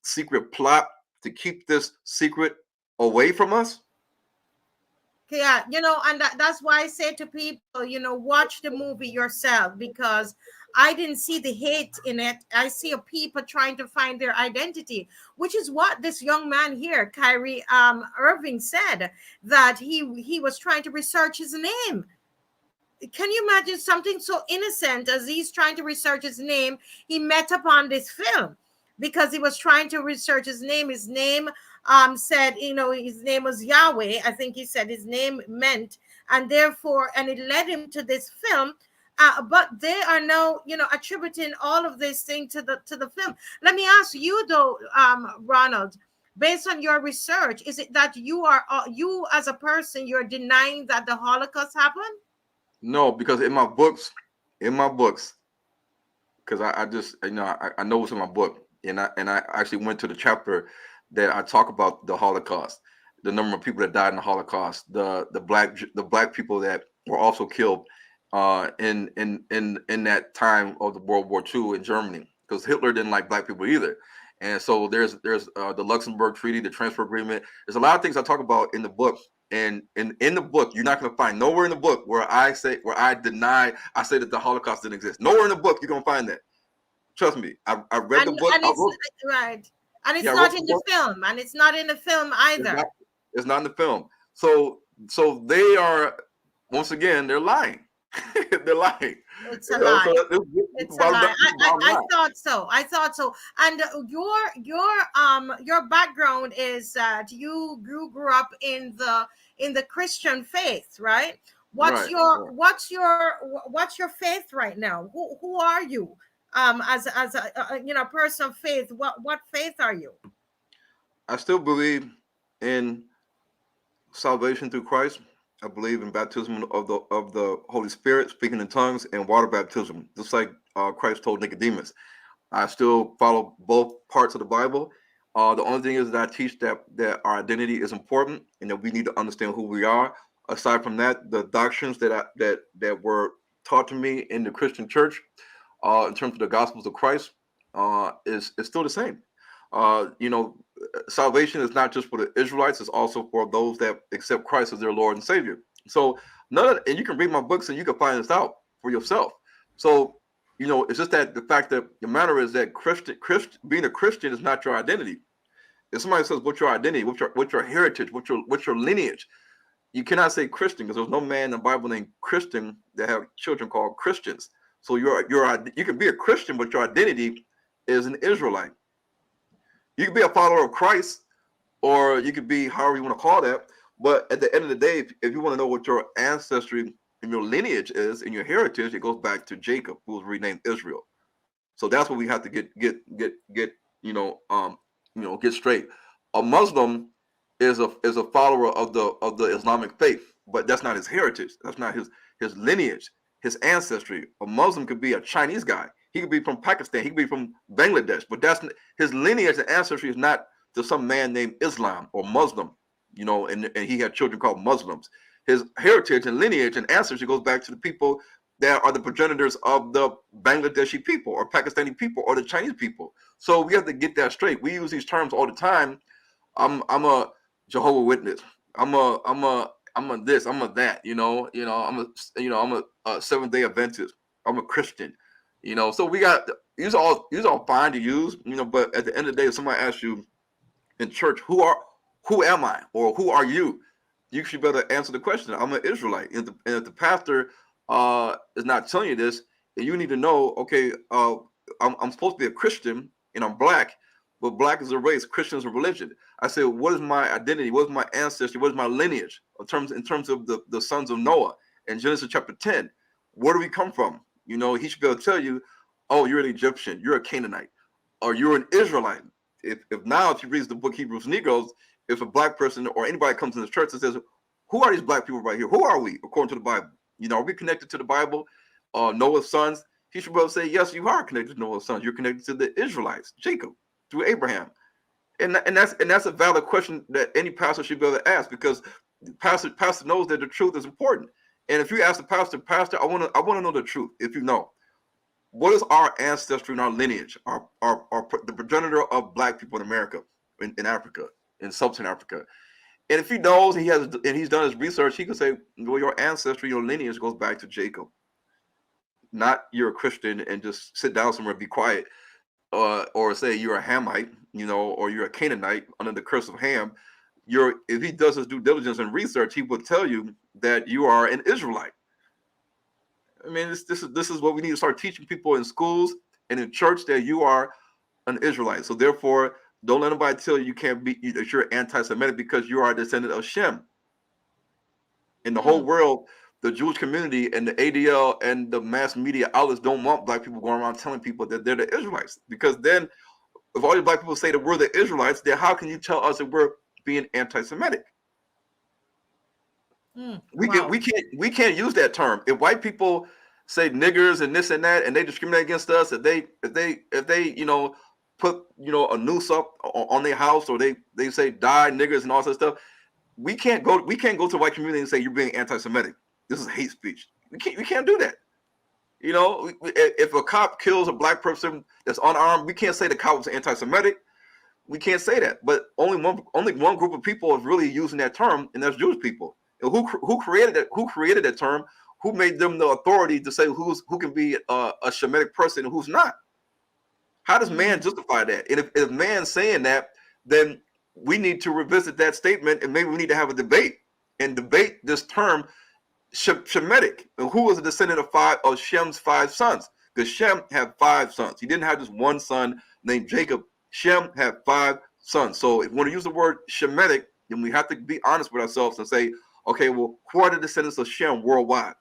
secret plot to keep this secret away from us? Yeah, and that's why I say to people, watch the movie yourself, because I didn't see the hate in it. I see people trying to find their identity, which is what this young man here, KYRIE Irving, said, that he was trying to research his name. Can you imagine something so innocent as he's trying to research his name? He met upon this film because he was trying to research his name. His name said, his name was Yahweh. I think he said his name meant, and therefore, and it led him to this film. But they are now, attributing all of this thing to the film. Let me ask you though, Ronald, based on your research, is it that you as a person, you're denying that the Holocaust happened? No, because in my books, because I just, I know what's in my book, and I actually went to the chapter that I talk about the Holocaust, the number of people that died in the Holocaust, the black people that were also killed in that time of the World War II in Germany, because Hitler didn't like black people either. And so there's the Luxembourg Treaty, the transfer agreement. There's a lot of things I talk about in the book. And in the book, you're not going to find nowhere in the book where I say that the Holocaust didn't exist. Nowhere in the book you're going to find that. Trust me. I read the book. Right. And it's not in the film. And it's not in the film either. It's not in the film. So they are, once again, they're lying. They're lying. It's a lie. It's a lie. I thought so. And your background is that you grew up in the Christian faith, right? What's your faith right now? Who are you? As a person of faith, what faith are you? I still believe in salvation through Christ. I believe in baptism of the Holy Spirit, speaking in tongues, and water baptism, just like Christ told Nicodemus. I still follow both parts of the Bible. The only thing is that I teach that our identity is important and that we need to understand who we are. Aside from that, the doctrines that were taught to me in the Christian church, in terms of the Gospels of Christ, is still the same. Salvation is not just for the Israelites; it's also for those that accept Christ as their Lord and Savior. So and you can read my books and you can find this out for yourself. So it's just that the fact that the matter is that being a Christian is not your identity. If somebody says, "What's your identity? What's your heritage? What's your lineage?" You cannot say Christian, because there's no man in the Bible named Christian that have children called Christians. So you can be a Christian, but your identity is an Israelite. You can be a follower of Christ, or you could be however you want to call that. But at the end of the day, if you want to know what your ancestry and your lineage is and your heritage, it goes back to Jacob, who was renamed Israel. So that's what we have to get straight. A Muslim is a follower of the Islamic faith, but that's not his heritage. That's not his lineage, his ancestry. A Muslim could be a Chinese guy. He could be from Pakistan. He could be from Bangladesh, but that's his lineage and ancestry is not to some man named Islam or Muslim, and he had children called Muslims. His heritage and lineage and ancestry goes back to the people that are the progenitors of the Bangladeshi people or Pakistani people or the Chinese people. So we have to get that straight. We use these terms all the time. I'm a Jehovah's Witness. I'm a this. I'm a that. I'm a Seventh-day Adventist. I'm a Christian. So we got these all fine to use. But at the end of the day, if somebody asks you in church, who am I, or who are you? You should better answer the question. I'm an Israelite. And if the pastor is not telling you this, then you need to know. Okay, I'm supposed to be a Christian, and I'm black. But black is a race, Christian is a religion. I said, what is my identity? What is my ancestry? What is my lineage? In terms of the sons of Noah in Genesis chapter 10, where do we come from? He should be able to tell you, oh, you're an Egyptian, you're a Canaanite, or you're an Israelite. If he reads the book Hebrews Negroes, if a black person or anybody comes in the church and says, who are these black people right here? Who are we according to the Bible? You know, are we connected to the Bible? Noah's sons? He should be able to say, yes, you are connected to Noah's sons. You're connected to the Israelites, Jacob, through Abraham. And that's a valid question that any pastor should be able to ask, because the pastor knows that the truth is important. And if you ask the pastor, I want to know the truth. If you know, what is our ancestry and our lineage, the progenitor of black people in America, in Africa, in sub-Saharan Africa? And if he knows, he's done his research, he can say, well, your ancestry, your lineage goes back to Jacob. Not you're a Christian and just sit down somewhere and be quiet, or say you're a Hamite, you know, or you're a Canaanite under the curse of Ham. If he does his due diligence and research, he will tell you that you are an Israelite. I mean, this is what we need to start teaching people in schools and in church, that you are an Israelite. So therefore, don't let anybody tell you can't be, that you're anti-Semitic, because you are a descendant of Shem. In the whole world, the Jewish community and the ADL and the mass media outlets don't want black people going around telling people that they're the Israelites. Because then, if all these black people say that we're the Israelites, then how can you tell us that we're being anti-Semitic? We can't use that term. If white people say niggers and this and that, and they discriminate against us, if they you know, put, you know, a noose up on their house, or they say die niggers and all that stuff, we can't go to the white community and say you're being anti-Semitic. This is hate speech. We can't do that. You know, if a cop kills a black person that's unarmed, we can't say the cop was anti-Semitic. We can't say that. But only one group of people is really using that term, and that's Jewish people. And who created that? Who created that term? Who made them the authority to say who can be a Shemitic person and who's not? How does man justify that? And if man's saying that, then we need to revisit that statement, and maybe we need to have a debate and debate this term Shemitic, and who was a descendant of Shem's 5 sons? Because Shem had 5 sons. He didn't have just one son named Jacob. Shem had 5 sons. So if we want to use the word Shemitic, then we have to be honest with ourselves and say, okay, well, who are the descendants of Shem worldwide?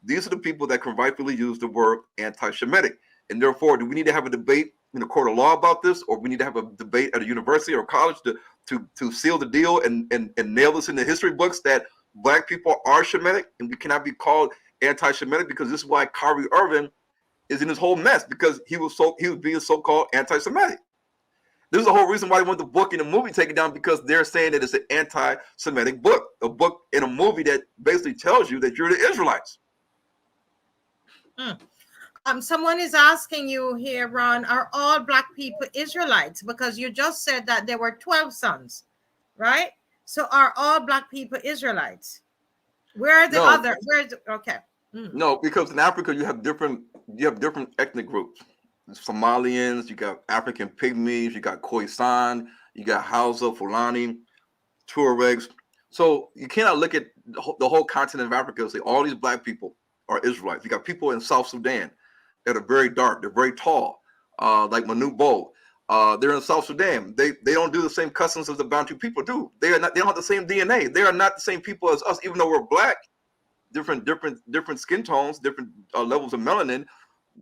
These are the people that can rightfully use the word anti-Shemitic. And therefore, do we need to have a debate in the court of law about this, or we need to have a debate at a university or college to seal the deal and nail this in the history books that black people are Shemitic and we cannot be called anti-Shemitic? Because this is why KYRIE IRVING is in this whole mess, because he was being so-called anti-Semitic. This is the whole reason why they want the book and the movie taken down, because they're saying that it's an anti-Semitic book, a book and a movie that basically tells you that you're the Israelites. Someone is asking you here, Ron, are all black people Israelites? Because you just said that there were 12 sons, right? So are all black people Israelites? Where are the other? Okay. No, because in Africa you have different ethnic groups. Somalians, you got African pygmies, you got Khoisan, you got Hausa, Fulani, Tuaregs. So you cannot look at the whole continent of Africa and say all these black people are Israelites. You got people in South Sudan that are very dark, they're very tall, like Manu Bo. They're in South Sudan. They don't do the same customs as the Bantu people do. They don't have the same DNA. They are not the same people as us, even though we're black. Different skin tones, different levels of melanin.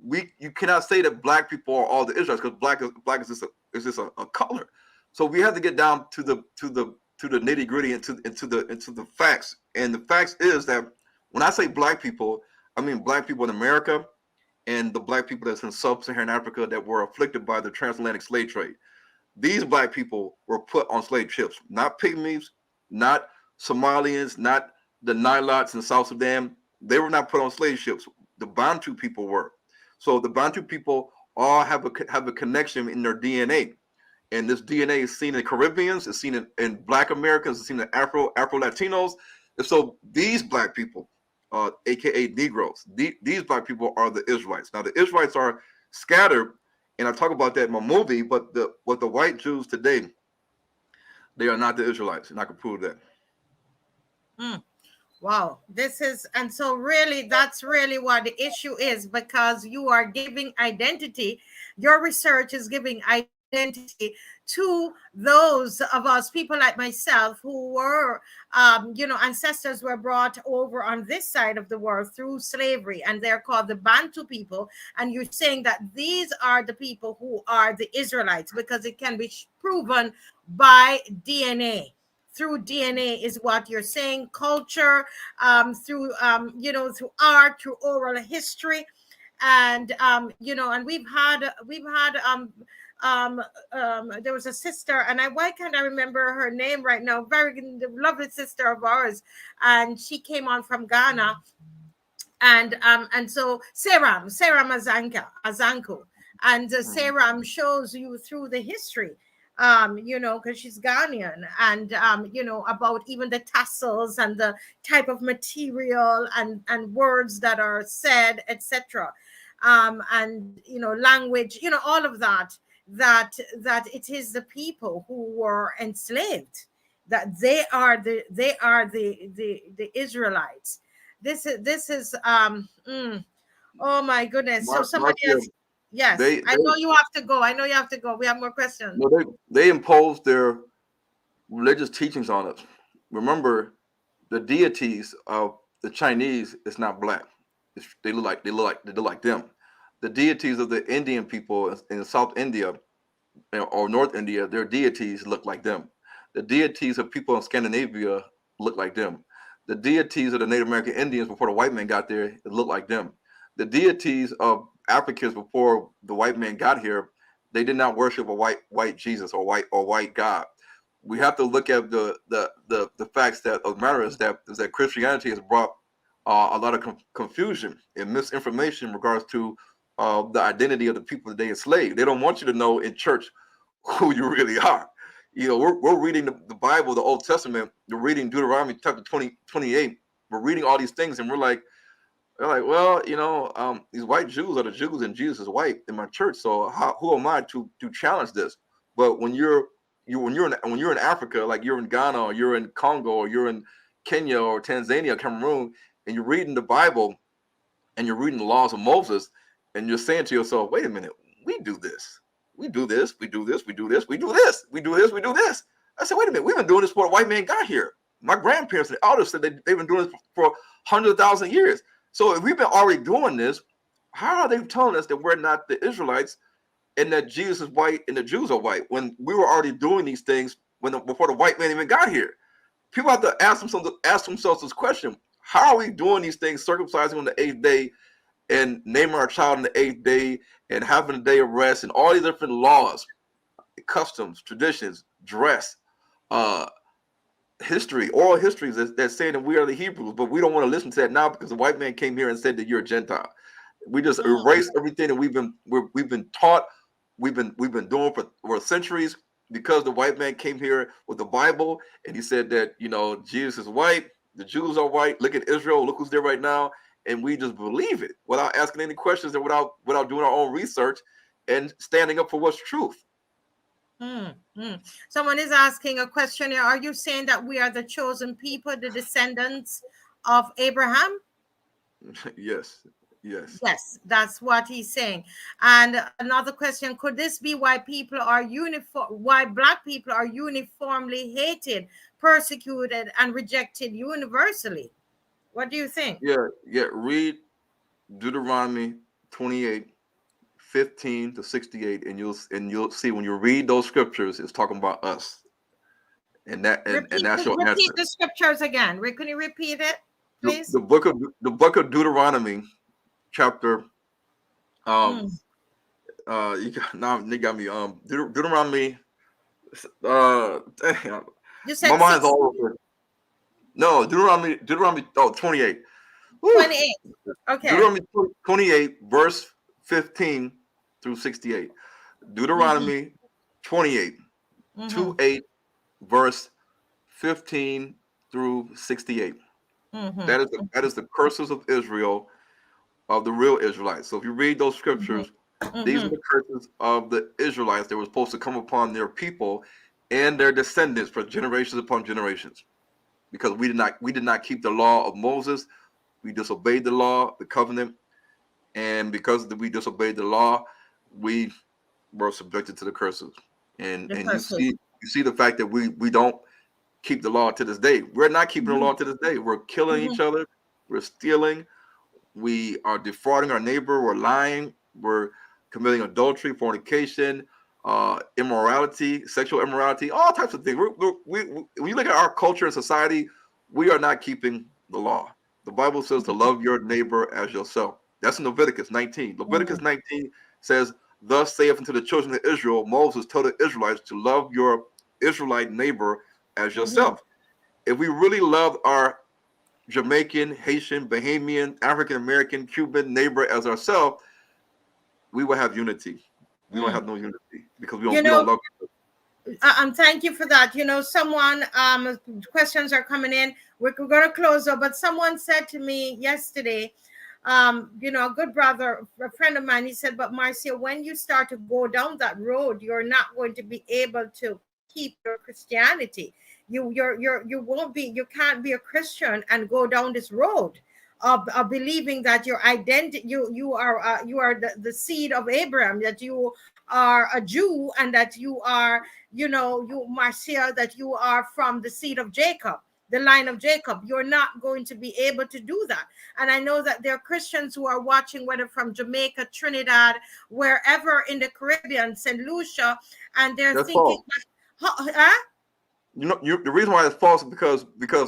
You cannot say that black people are all the Israelites, because black is just a color. So we have to get down to the nitty gritty, into the facts. And the facts is that when I say black people, I mean black people in America and the black people that's in sub-Saharan Africa that were afflicted by the transatlantic slave trade. These black people were put on slave ships, not pygmies, not Somalians, not the Nilots in South Sudan. They were not put on slave ships. The Bantu people were. So the Bantu people all have a connection in their DNA. And this DNA is seen in Caribbeans, it's seen in Black Americans, it's seen in Afro-Latinos. And so these black people, aka Negroes, these black people are the Israelites. Now the Israelites are scattered, and I talk about that in my movie, but what the white Jews today, they are not the Israelites, and I can prove that. Wow, and so really, that's really what the issue is, because you are giving identity. Your research is giving identity to those of us, people like myself, who were, ancestors were brought over on this side of the world through slavery, and they're called the Bantu people. And you're saying that these are the people who are the Israelites, because it can be proven by DNA. through DNA is what you're saying, culture, through through art, through oral history, and and we've had there was a sister, and why can't I remember her name right now? Very lovely sister of ours, and she came on from Ghana, and so Seram Azanku, and Seram shows you through the history, because she's Ghanaian, and about even the tassels and the type of material and words that are said, etc. And language, all of that it is the people who were enslaved, that they are the Israelites. This is oh my goodness. So somebody Marcia, else. Yes, they I know you have to go. I know you have to go. We have more questions. no, they imposed their religious teachings on us. Remember, the deities of the Chinese is not black. They look like them. The deities of the Indian people in South India or North India, their deities look like them. The deities of people in Scandinavia look like them. The deities of the Native American Indians before the white man got there, it looked like them. The deities of Africans before the white man got here, they did not worship a white Jesus or white God. We have to look at the facts that of the matter is that Christianity has brought a lot of confusion and misinformation in regards to the identity of the people that they enslaved. They don't want you to know in church who you really are. We're reading the Bible, the Old Testament. We're reading Deuteronomy chapter 28. We're reading all these things, and they're like, well, these white Jews are the Jews, and Jesus is white in my church. So who am I to challenge this? But when you're in Africa, like you're in Ghana, or you're in Congo, or you're in Kenya, or Tanzania, Cameroon, and you're reading the Bible, and you're reading the laws of Moses, and you're saying to yourself, wait a minute, we do this. We do this, we do this, we do this, we do this, we do this, we do this. I said, wait a minute, we've been doing this before the white man got here. My grandparents, the elders said they've been doing this for hundreds of thousands of years. So if we've been already doing this, how are they telling us that we're not the Israelites and that Jesus is white and the Jews are white when we were already doing these things before the white man even got here? People have to ask themselves this question: how are we doing these things, circumcising on the 8th day and naming our child on the 8th day and having a day of rest and all these different laws, customs, traditions, dress, history, oral histories that's saying that we are the Hebrews, but we don't want to listen to that now because the white man came here and said that you're a Gentile. We just erase everything that we've been taught, we've been doing for centuries, because the white man came here with the Bible and he said that Jesus is white, the Jews are white. Look at Israel, look who's there right now, and we just believe it without asking any questions and without doing our own research and standing up for what's truth. Someone is asking a question here. Are you saying that we are the chosen people, the descendants of Abraham? Yes, that's what he's saying. And another question: could this be why why black people are uniformly hated, persecuted, and rejected universally? What do you think? Yeah. Read Deuteronomy 28:15 to 68, and you'll see when you read those scriptures, it's talking about us, and that's your answer. Repeat the scriptures again. Can you repeat it, please? The book of Deuteronomy, chapter you got me Deuteronomy. Damn, You said my mind's all over. No, Deuteronomy 28. 28. Okay. Deuteronomy 28, verse 15 through 68. Deuteronomy 28, 2:8, verse 15 through 68. That is the curses of Israel, of the real Israelites. So if you read those scriptures, these are the curses of the Israelites that were supposed to come upon their people and their descendants for generations upon generations. Because we did not keep the law of Moses. We disobeyed the law, the covenant, and because we disobeyed the law, we were subjected to the curses. And you see the fact that we don't keep the law to this day. We're not keeping the law to this day. We're killing each other. We're stealing. We are defrauding our neighbor. We're lying. We're committing adultery, fornication, immorality, sexual immorality, all types of things. When you look at our culture and society, we are not keeping the law. The Bible says to love your neighbor as yourself. That's in Leviticus 19. Leviticus 19 says, thus saith unto the children of Israel, Moses told the Israelites to love your Israelite neighbor as yourself. If we really love our Jamaican, Haitian, Bahamian, African American, Cuban neighbor as ourselves, we will have unity. We don't have no unity because we don't love. Thank you for that. Someone questions are coming in. We're going to close up, but someone said to me yesterday, a good brother, a friend of mine, he said, but Marcia, when you start to go down that road, you're not going to be able to keep your Christianity. You can't be a Christian and go down this road of believing that your identity, you are the seed of Abraham, that you are a Jew, and that you are, Marcia, that you are from the seed of Jacob, the line of Jacob. You're not going to be able to do that. And I know that there are Christians who are watching, whether from Jamaica, Trinidad, wherever in the Caribbean, St. Lucia, and they're That's thinking, the reason why it's false is because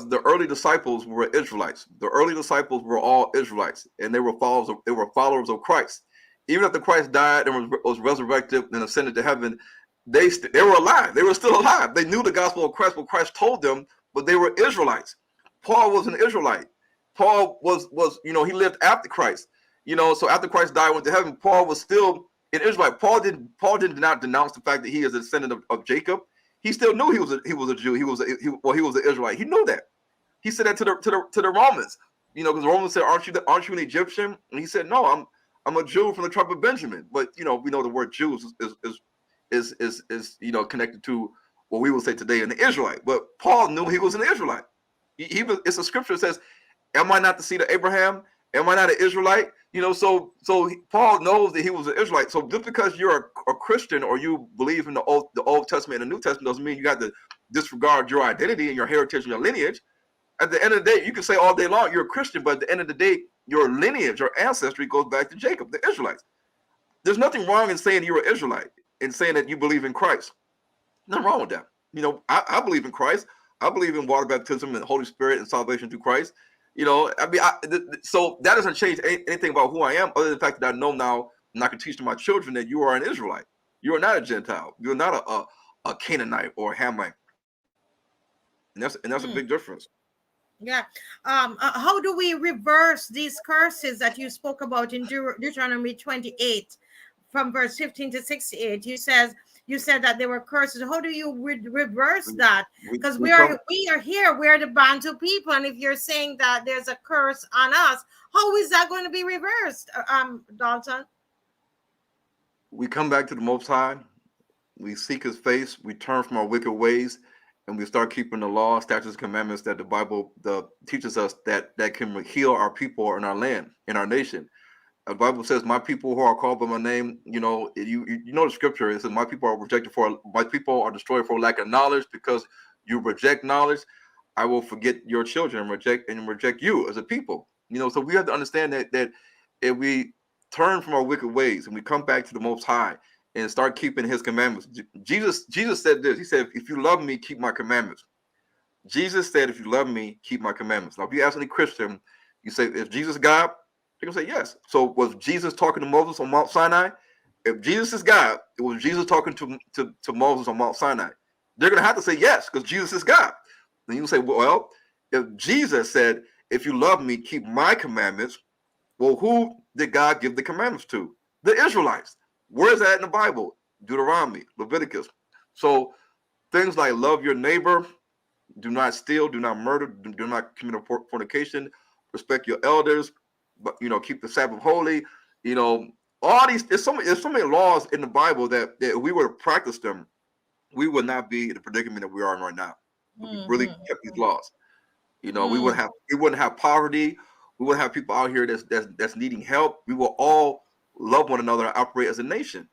the early disciples were Israelites. The early disciples were all Israelites, and they were followers of Christ. Even after Christ died and was resurrected and ascended to heaven, they were alive. They were still alive. They knew the gospel of Christ, what Christ told them, but they were Israelites. Paul was an Israelite. Paul was he lived after Christ. So after Christ died, went to heaven, Paul was still an Israelite. Paul did not denounce the fact that he is a descendant of Jacob. He still knew he was a Jew. He was an Israelite. He knew that. He said that to the Romans. Because the Romans said, "Aren't you an Egyptian?" And he said, "No, I'm a Jew from the tribe of Benjamin." But we know the word Jews is connected to what we would say today an Israelite. But Paul knew he was an Israelite. It's a scripture that says, "Am I not the seed of Abraham? Am I not an Israelite?" So Paul knows that he was an Israelite. So just because you're a Christian or you believe in the Old Testament and the New Testament doesn't mean you got to disregard your identity and your heritage and your lineage. At the end of the day, you can say all day long you're a Christian, but at the end of the day, your lineage, your ancestry goes back to Jacob, the Israelites. There's nothing wrong in saying you're an Israelite and saying that you believe in Christ. Nothing wrong with that. I believe in Christ. I believe in water baptism and the Holy Spirit and salvation through Christ. So that doesn't change anything about who I am, other than the fact that I know now, and I can teach to my children that you are an Israelite. You are not a Gentile. You're not a Canaanite or a Hamite. And that's a big difference. Yeah. How do we reverse these curses that you spoke about in Deuteronomy 28 from verse 15 to 68? You said that there were curses. How do you reverse that? Because we are here. We're the Bantu people, and if you're saying that there's a curse on us, how is that going to be reversed, Dalton? We come back to the Most High. We seek His face. We turn from our wicked ways, and we start keeping the law, statutes, and commandments that the Bible teaches us that can heal our people in our land, in our nation. The Bible says, "My people who are called by my name," you know the scripture. It says, "My people are destroyed for lack of knowledge, because you reject knowledge. I will forget your children and reject you as a people." So we have to understand that if we turn from our wicked ways and we come back to the Most High and start keeping His commandments. Jesus said this. He said, "If you love me, keep my commandments." Jesus said, "If you love me, keep my commandments." Now, if you ask any Christian, you say, "Is Jesus God?" They're going to say yes. So was Jesus talking to Moses on Mount Sinai? If Jesus is God, it was Jesus talking to Moses on Mount Sinai. They're going to have to say yes, because Jesus is God. Then you say, well, if Jesus said, "If you love me, keep my commandments," well, who did God give the commandments to? The Israelites. Where is that in the Bible? Deuteronomy, Leviticus. So things like love your neighbor, do not steal, do not murder, do not commit fornication, respect your elders, but keep the Sabbath holy. All these. There's so many laws in the Bible that if we were to practice them, we would not be in the predicament that we are in right now. If we really kept these laws. We wouldn't have poverty. We wouldn't have people out here that's needing help. We will all love one another and operate as a nation.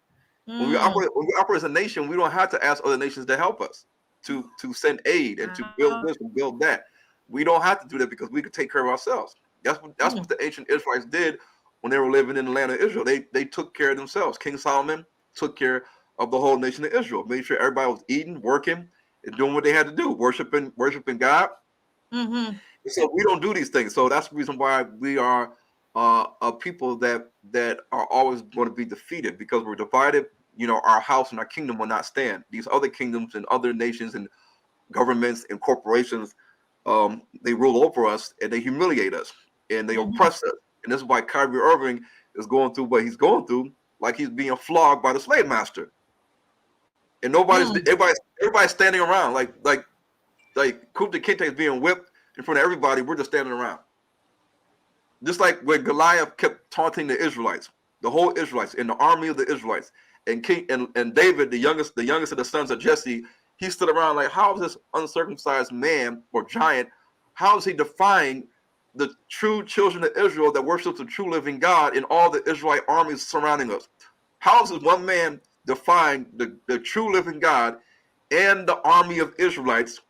When we operate as a nation, we don't have to ask other nations to help us, to send aid and to build this and build that. We don't have to do that, because we can take care of ourselves. That's what the ancient Israelites did when they were living in the land of Israel. They took care of themselves. King Solomon took care of the whole nation of Israel. Made sure everybody was eating, working, and doing what they had to do, worshiping God. Mm-hmm. So we don't do these things. So that's the reason why we are a people that are always going to be defeated, because we're divided. You know, our house and our kingdom will not stand. These other kingdoms and other nations and governments and corporations, they rule over us and they humiliate us and they Mm-hmm. oppress us. And this is why KYRIE Irving is going through what he's going through, like he's being flogged by the slave master. And everybody's standing around like Kunta Kinte is being whipped in front of everybody. We're just standing around. Just like when Goliath kept taunting the Israelites, the whole Israelites, and the army of the Israelites, and David, the youngest of the sons of Jesse, he stood around like, how is this uncircumcised man or giant, how is he defying the true children of Israel that worships the true living God in all the Israelite armies surrounding us? How is this one man defying the true living God and the army of Israelites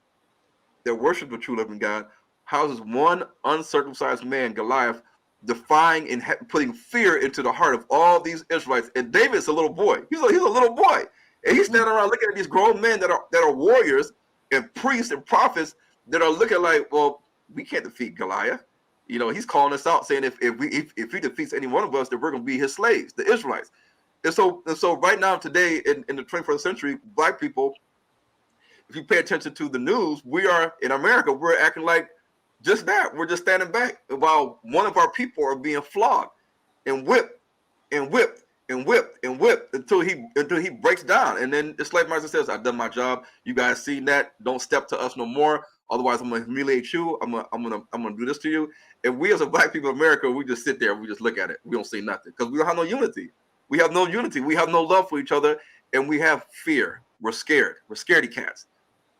that worship the true living God? How is this one uncircumcised man, Goliath, defying and putting fear into the heart of all these Israelites? And David's a little boy. He's a little boy, and he's standing around looking at these grown men that are warriors and priests and prophets that are looking like, well, we can't defeat Goliath. You know, he's calling us out, saying if he defeats any one of us, then we're going to be his slaves, the Israelites. And so right now, today in the 21st century, Black people, if you pay attention to the news, we are in America, we're acting like just that. We're just standing back while one of our people are being flogged and whipped and whipped and whipped and whipped until he breaks down. And then the slave master says, I've done my job. You guys seen that? Don't step to us no more. Otherwise, I'm gonna humiliate you. I'm gonna do this to you. And we as a Black people in America, we just sit there and we just look at it. We don't say nothing because we don't have no unity. We have no unity. We have no love for each other, and we have fear. We're scared. We're scaredy cats.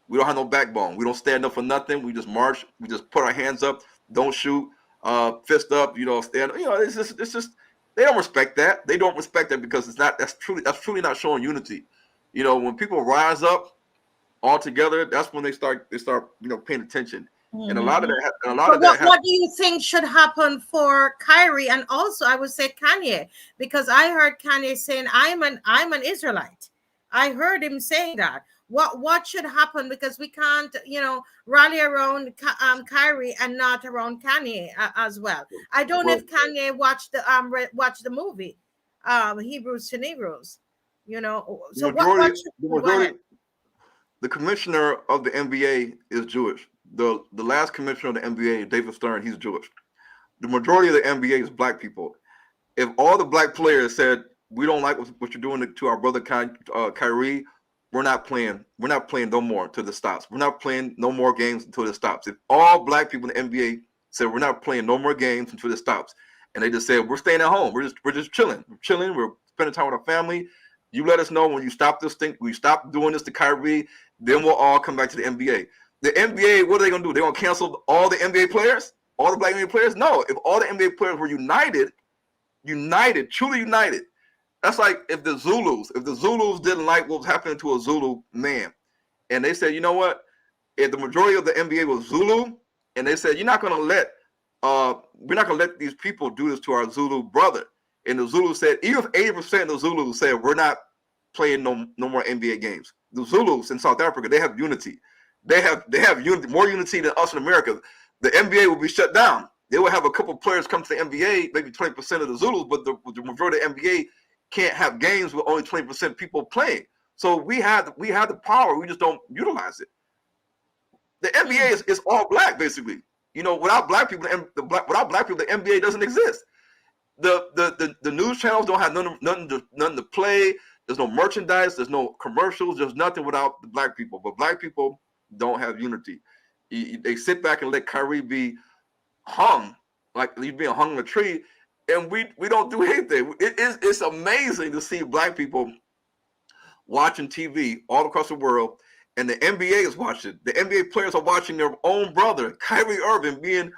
We don't have no backbone. We don't stand up for nothing. We just march. We just put our hands up. Don't shoot. Fist up. You know, stand. You know, it's just. They don't respect that. They don't respect that because that's truly not showing unity. You know, when people rise up all together, that's when they start paying attention. Mm-hmm. And a lot of that. What do you think should happen for KYRIE, and also I would say KANYE, because I heard KANYE saying I'm an Israelite. I heard him saying that. What should happen, because we can't rally around KYRIE and not around KANYE as well. I don't know if KANYE watched the movie Hebrews to Negroes. So the commissioner of the NBA is Jewish. The last commissioner of the NBA, David Stern, he's Jewish. The majority of the NBA is Black people. If all the Black players said, we don't like what you're doing to our brother KYRIE, we're not playing no more until this stops. We're not playing no more games until this stops. If all Black people in the NBA said we're not playing no more games until this stops, and they just said we're staying at home, we're just chilling, we're spending time with our family. You let us know when you stop this thing, we stop doing this to KYRIE, then we'll all come back to the NBA. The NBA, what are they gonna do? They're gonna cancel all the NBA players, all the Black NBA players? No. If all the NBA players were united, truly united. That's like if the Zulus didn't like what was happening to a Zulu man, and they said, you know what? If the majority of the NBA was Zulu, and they said, we're not gonna let these people do this to our Zulu brother. And the Zulus said, even if 80% of the Zulus said we're not playing no more NBA games. The Zulus in South Africa, they have unity. They have unity, more unity than us in America. The NBA will be shut down. They will have a couple of players come to the NBA, maybe 20% of the Zulus, but the majority of the NBA can't have games with only 20% people playing. So we have the power. We just don't utilize it. The NBA is all Black, basically. Without Black people, the NBA doesn't exist. The news channels don't have nothing to play. There's no merchandise. There's no commercials. There's nothing without the Black people. But Black people don't have unity. They sit back and let KYRIE be hung, like he's being hung on a tree, and we don't do anything. It's amazing to see Black people watching TV all across the world, and the NBA is watching. The NBA players are watching their own brother, KYRIE Irving, being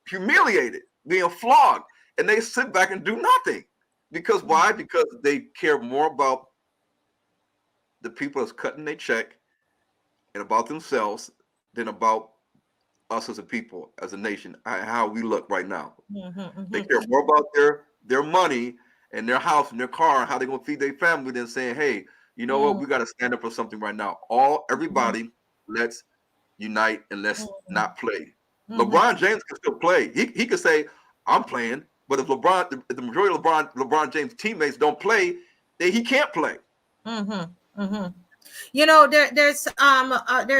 humiliated, being flogged, and they sit back and do nothing. Because why? Because they care more about the people that's cutting their check and about themselves than about us as a people, as a nation, how we look right now. They care more about their money and their house and their car and how they're going to feed their family than saying, hey, You know what? We got to stand up for something right now. Everybody, let's unite and let's not play. LeBron James can still play. He could say, "I'm playing," but if the majority of LeBron James teammates don't play, then he can't play. You know, there's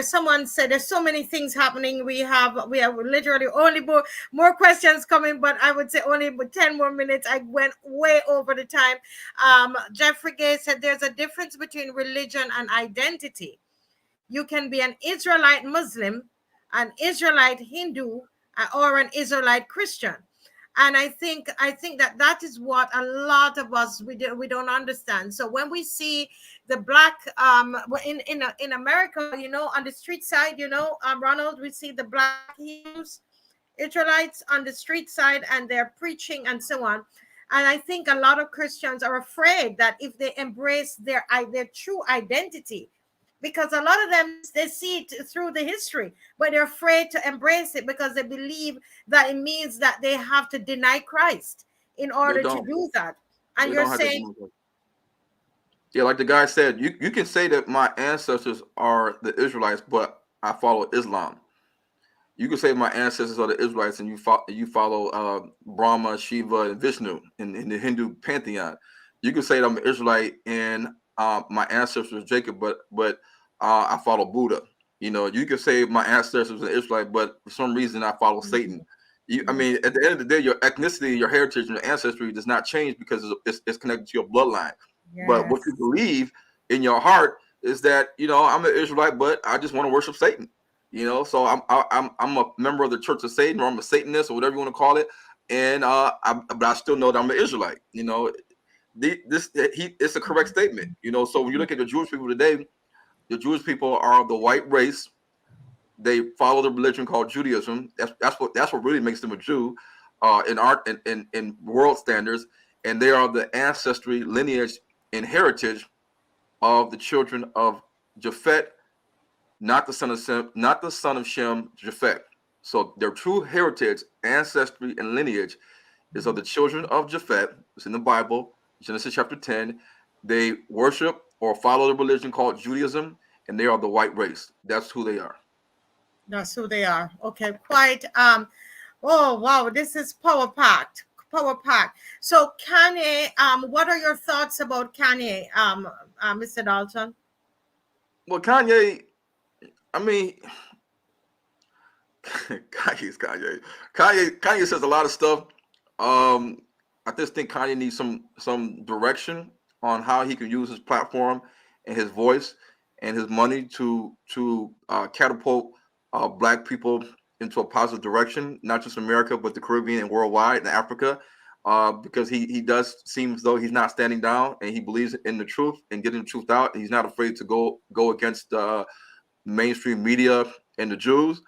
someone said there's so many things happening. We have literally only more questions coming, but I would say only 10 more minutes. I went way over the time. Jeffrey Gay said there's a difference between religion and identity. You can be an Israelite Muslim, an Israelite Hindu, or an Israelite Christian. And I think that is what a lot of us we don't understand. So when we see the black in America, you know, on the street side, you know, Ronald, we see the black Hebrews, Israelites on the street side, and they're preaching and so on. And I think a lot of Christians are afraid that if they embrace their true identity, because a lot of them, they see it through the history, but they're afraid to embrace it because they believe that it means that they have to deny Christ in order to do that. And you're saying, yeah, like the guy said, you can say that my ancestors are the Israelites, but I follow Islam. You can say my ancestors are the Israelites, and you follow Brahma, Shiva, and Vishnu in the Hindu pantheon. You can say that I'm an Israelite and my ancestors are Jacob, but I follow Buddha. You know, you can say my ancestors are Israelite, but for some reason I follow Satan. I mean, at the end of the day, your ethnicity, your heritage, and your ancestry does not change because it's connected to your bloodline. Yes. But what you believe in your heart is that, you know, I'm an Israelite, but I just want to worship Satan. You know, so I'm a member of the Church of Satan, or I'm a Satanist, or whatever you want to call it. And but I still know that I'm an Israelite. You know, it's a correct statement. You know, so when you look at the Jewish people today, the Jewish people are the white race. They follow the religion called Judaism. That's what really makes them a Jew, in world standards. And they are the ancestry, lineage, and heritage of the children of Japhet, not the son of Shem, Japhet. So their true heritage, ancestry, and lineage is of the children of Japhet. It's in the Bible, Genesis chapter 10. They worship or follow the religion called Judaism, and they are the white race. That's who they are. That's who they are. Okay, quite. Oh wow, this is power packed. So KANYE, what are your thoughts about KANYE, Mr. Dalton? Well, KANYE, I mean, Kanye's Kanye. Kanye says a lot of stuff. I just think Kanye needs some direction on how he can use his platform and his voice and his money to catapult Black people into a positive direction, not just America, but the Caribbean and worldwide and Africa, because he does seem as though he's not standing down, and he believes in the truth and getting the truth out. He's not afraid to go against mainstream media and the Jews.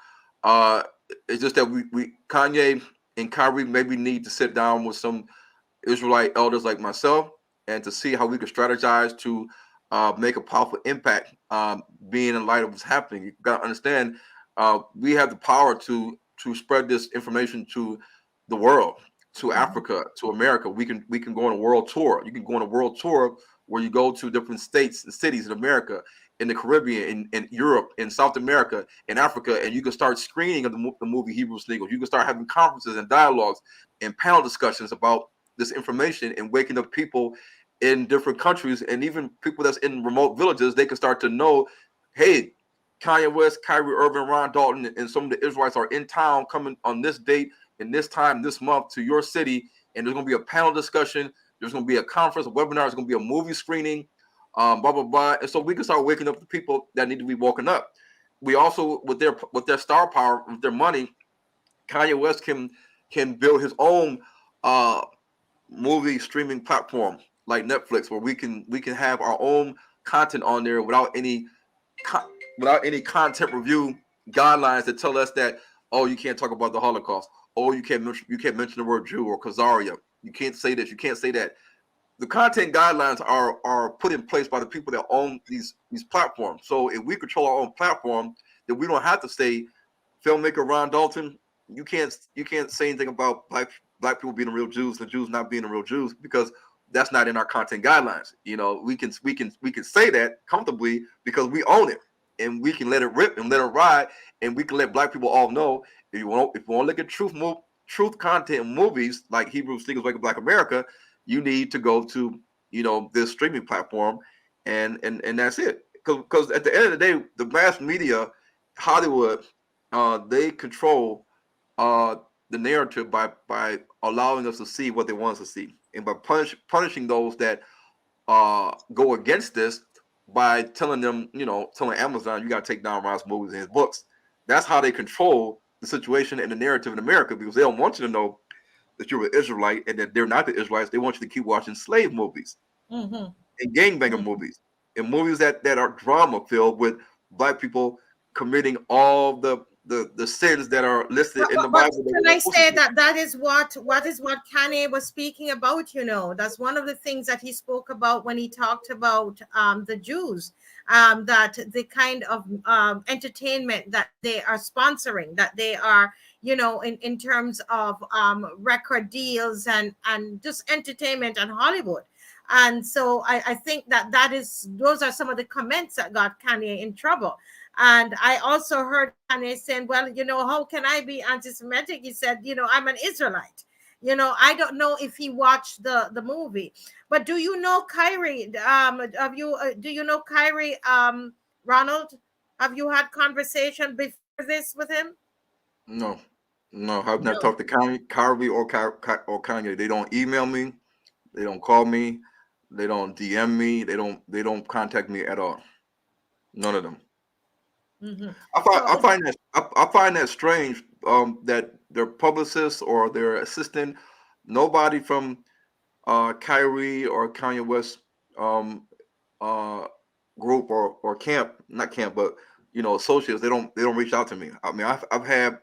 It's just that we Kanye and Kyrie maybe need to sit down with some Israelite elders like myself and to see how we can strategize to make a powerful impact, being in light of what's happening. You got to understand, we have the power to spread this information to the world, to Africa, to America. We can go on a world tour. You can go on a world tour where you go to different states and cities in America, in the Caribbean, in Europe, in South America, in Africa, and you can start screening of the movie Hebrews Legal. You can start having conferences and dialogues and panel discussions about this information and waking up people in different countries, and even people that's in remote villages. They can start to know, hey, Kanye West, KYRIE Irving, Ron Dalton, and some of the Israelites are in town coming on this date and this time, this month to your city, and there's going to be a panel discussion. There's going to be a conference, a webinar. There's going to be a movie screening, blah, blah, blah. And so we can start waking up the people that need to be woken up. We also, with their star power, with their money, Kanye West can build his own movie streaming platform like Netflix, where we can have our own content on there without any content review guidelines that tell us that, oh, you can't talk about the Holocaust, oh, you can't mention the word Jew or Khazaria, you can't say this, you can't say that. The content guidelines are put in place by the people that own these platforms. So if we control our own platform, then we don't have to say, filmmaker Ron Dalton, you can't say anything about black people being the real Jews and Jews not being the real Jews, because that's not in our content guidelines. You know, we can say that comfortably because we own it, and we can let it rip and let it ride, and we can let Black people all know if you want to look at truth content in movies like Hebrews Sneakers Wake Up Black America, you need to go to, you know, this streaming platform, and that's it. Because at the end of the day, the mass media, Hollywood, they control the narrative by allowing us to see what they want us to see, and by punishing those that go against this by telling them, you know, telling Amazon, you got to take down Ron's movies and his books. That's how they control the situation and the narrative in America, because they don't want you to know that you're an Israelite and that they're not the Israelites. They want you to keep watching slave movies and gangbanger movies, and movies that are drama filled with Black people committing all the sins that are listed in the Bible. Can I say that is what Kanye was speaking about? You know, that's one of the things that he spoke about when he talked about the Jews, that the kind of entertainment that they are sponsoring, that they are, you know, in terms of record deals and just entertainment and Hollywood. And so I think those are some of the comments that got Kanye in trouble. And I also heard Kanye saying, well, you know, how can I be anti-Semitic? He said, you know, I'm an Israelite. You know, I don't know if he watched the movie. But do you know KYRIE? Do you know KYRIE, Ronald? Have you had conversation before this with him? No, I've never talked to KYRIE or Kanye. They don't email me. They don't call me. They don't DM me. They don't contact me at all. None of them. I find that strange. That their publicist or their assistant, nobody from KYRIE or Kanye West group or camp, not camp, but, you know, associates. They don't reach out to me. I mean, I've had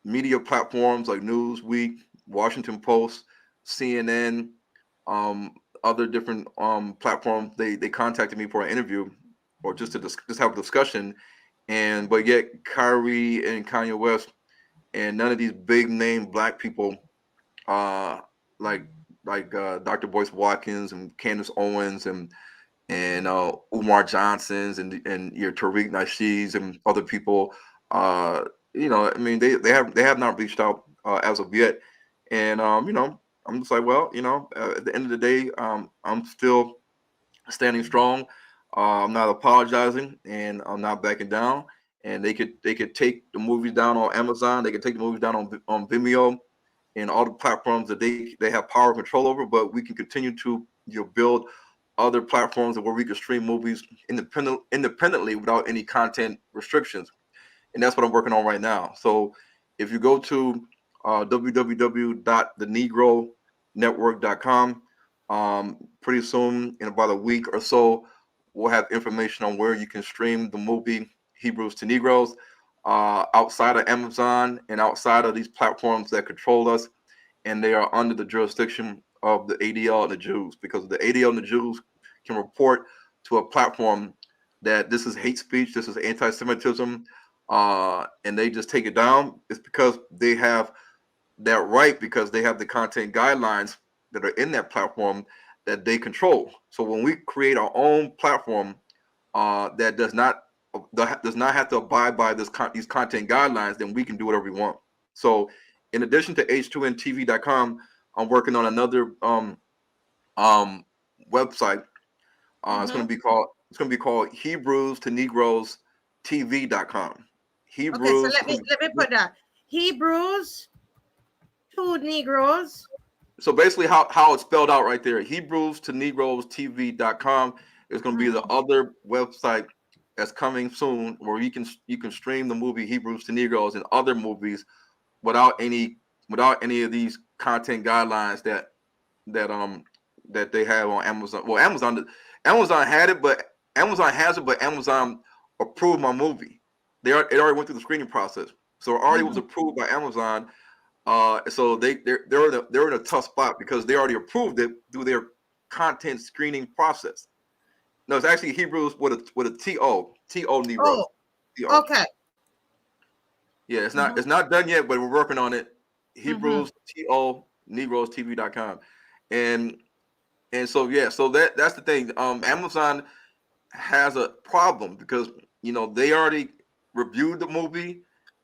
media platforms like Newsweek, Washington Post, CNN, other different platforms. They contacted me for an interview or just to just have a discussion, but yet KYRIE and Kanye West and none of these big name Black people, like Dr. Boyce Watkins and Candace Owens and Umar Johnsons and your Tariq Nasheeds and other people, you know, I mean, they have not reached out as of yet, and you know, I'm just like, well, you know, at the end of the day, I'm still standing strong. I'm not apologizing, and I'm not backing down. And they could take the movies down on Amazon. They could take the movies down on Vimeo and all the platforms that they have power and control over. But we can continue to, you know, build other platforms where we can stream movies independently without any content restrictions. And that's what I'm working on right now. So if you go to www.thenegronetwork.com, pretty soon, in about a week or so, we'll have information on where you can stream the movie Hebrews to Negroes outside of Amazon and outside of these platforms that control us, and they are under the jurisdiction of the ADL and the Jews, because the ADL and the Jews can report to a platform that this is hate speech, this is anti-Semitism, and they just take it down. It's because they have that right, because they have the content guidelines that are in that platform that they control. So when we create our own platform that does not have to abide by these content guidelines, then we can do whatever we want. So in addition to h2ntv.com, I'm working on another website. It's going to be called Hebrews to Negroes TV.com. Hebrews. Okay, so let me put that. Hebrews to Negroes. So basically how it's spelled out right there, Hebrews to Negroes TV.com is going to be the other website that's coming soon, where you can stream the movie Hebrews to Negroes and other movies without any of these content guidelines that they have on Amazon. Well, Amazon had it, but Amazon approved my movie. It already went through the screening process, so it already was approved by Amazon. So they're in a tough spot because they already approved it through their content screening process. No, it's actually Hebrews with a T-O Negroes. Oh, okay. Yeah, it's not done yet, but we're working on it. Hebrews T-O Negroes TV.com. and so yeah, so that's the thing. Amazon has a problem because they already reviewed the movie,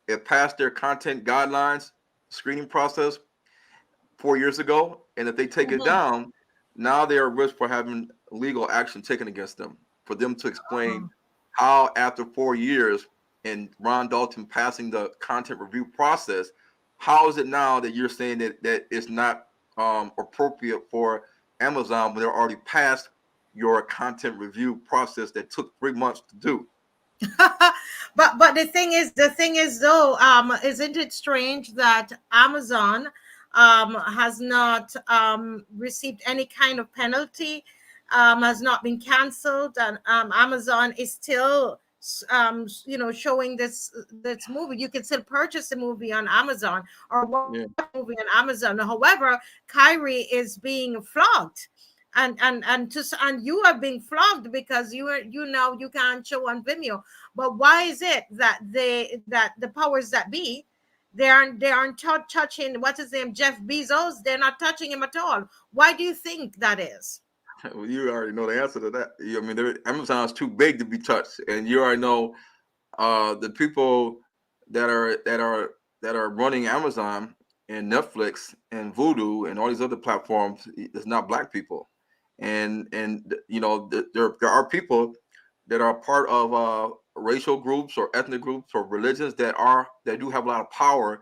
it passed their content guidelines screening process 4 years ago, and if they take it Mhm. down, now they are at risk for having legal action taken against them for them to explain how after 4 years and Ron Dalton passing the content review process, how is it now that you're saying that it's not appropriate for Amazon when they're already past your content review process that took 3 months to do? But the thing is though, isn't it strange that Amazon has not received any kind of penalty, has not been canceled, and Amazon is still showing this movie. You can still purchase the movie on Amazon or watch Yeah. the movie on Amazon. However, Kyrie is being flogged, and you are being flogged because you can't show on Vimeo. But why is it that the powers that be, they aren't touching, what's his name, Jeff Bezos? They're not touching him at all. Why do you think that is? Well, you already know the answer to that. I mean, Amazon's too big to be touched, and you already know the people that are running Amazon and Netflix and Vudu and all these other platforms. It's not black people, and there are people that are part of racial groups or ethnic groups or religions that do have a lot of power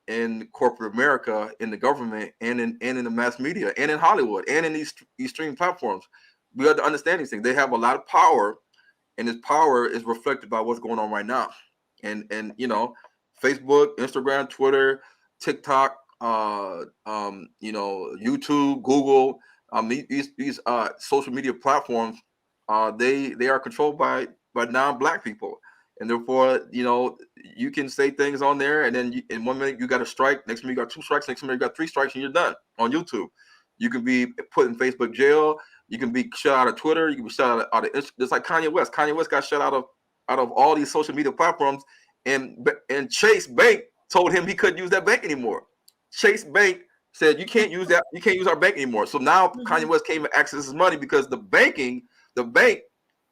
in corporate America, in the government, and in the mass media, and in Hollywood, and in these streaming platforms. We have to understand these things. They have a lot of power, and this power is reflected by what's going on right now. And Facebook, Instagram, Twitter, TikTok, YouTube, Google, these social media platforms, they are controlled by non-black people, and therefore you can say things on there, and then in 1 minute you got a strike, next minute you got 2 strikes, next minute you got 3 strikes, and you're done on YouTube. You can be put in Facebook jail. You can be shut out of Twitter. You can be shut out of just like Kanye West. Kanye West got shut out of all these social media platforms, and Chase Bank told him he couldn't use that bank anymore. Chase Bank said you can't use that. You can't use our bank anymore. So now Kanye West came and access his money because the bank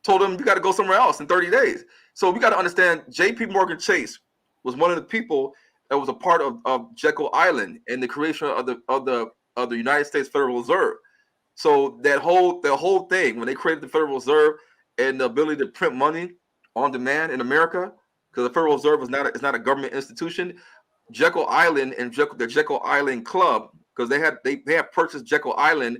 told him you got to go somewhere else in 30 days. So we got to understand J.P. Morgan Chase was one of the people that was a part of Jekyll Island and the creation of the United States Federal Reserve. So the whole thing, when they created the Federal Reserve and the ability to print money on demand in America, because the Federal Reserve is not a government institution. Jekyll Island and the Jekyll Island Club, because they had purchased Jekyll Island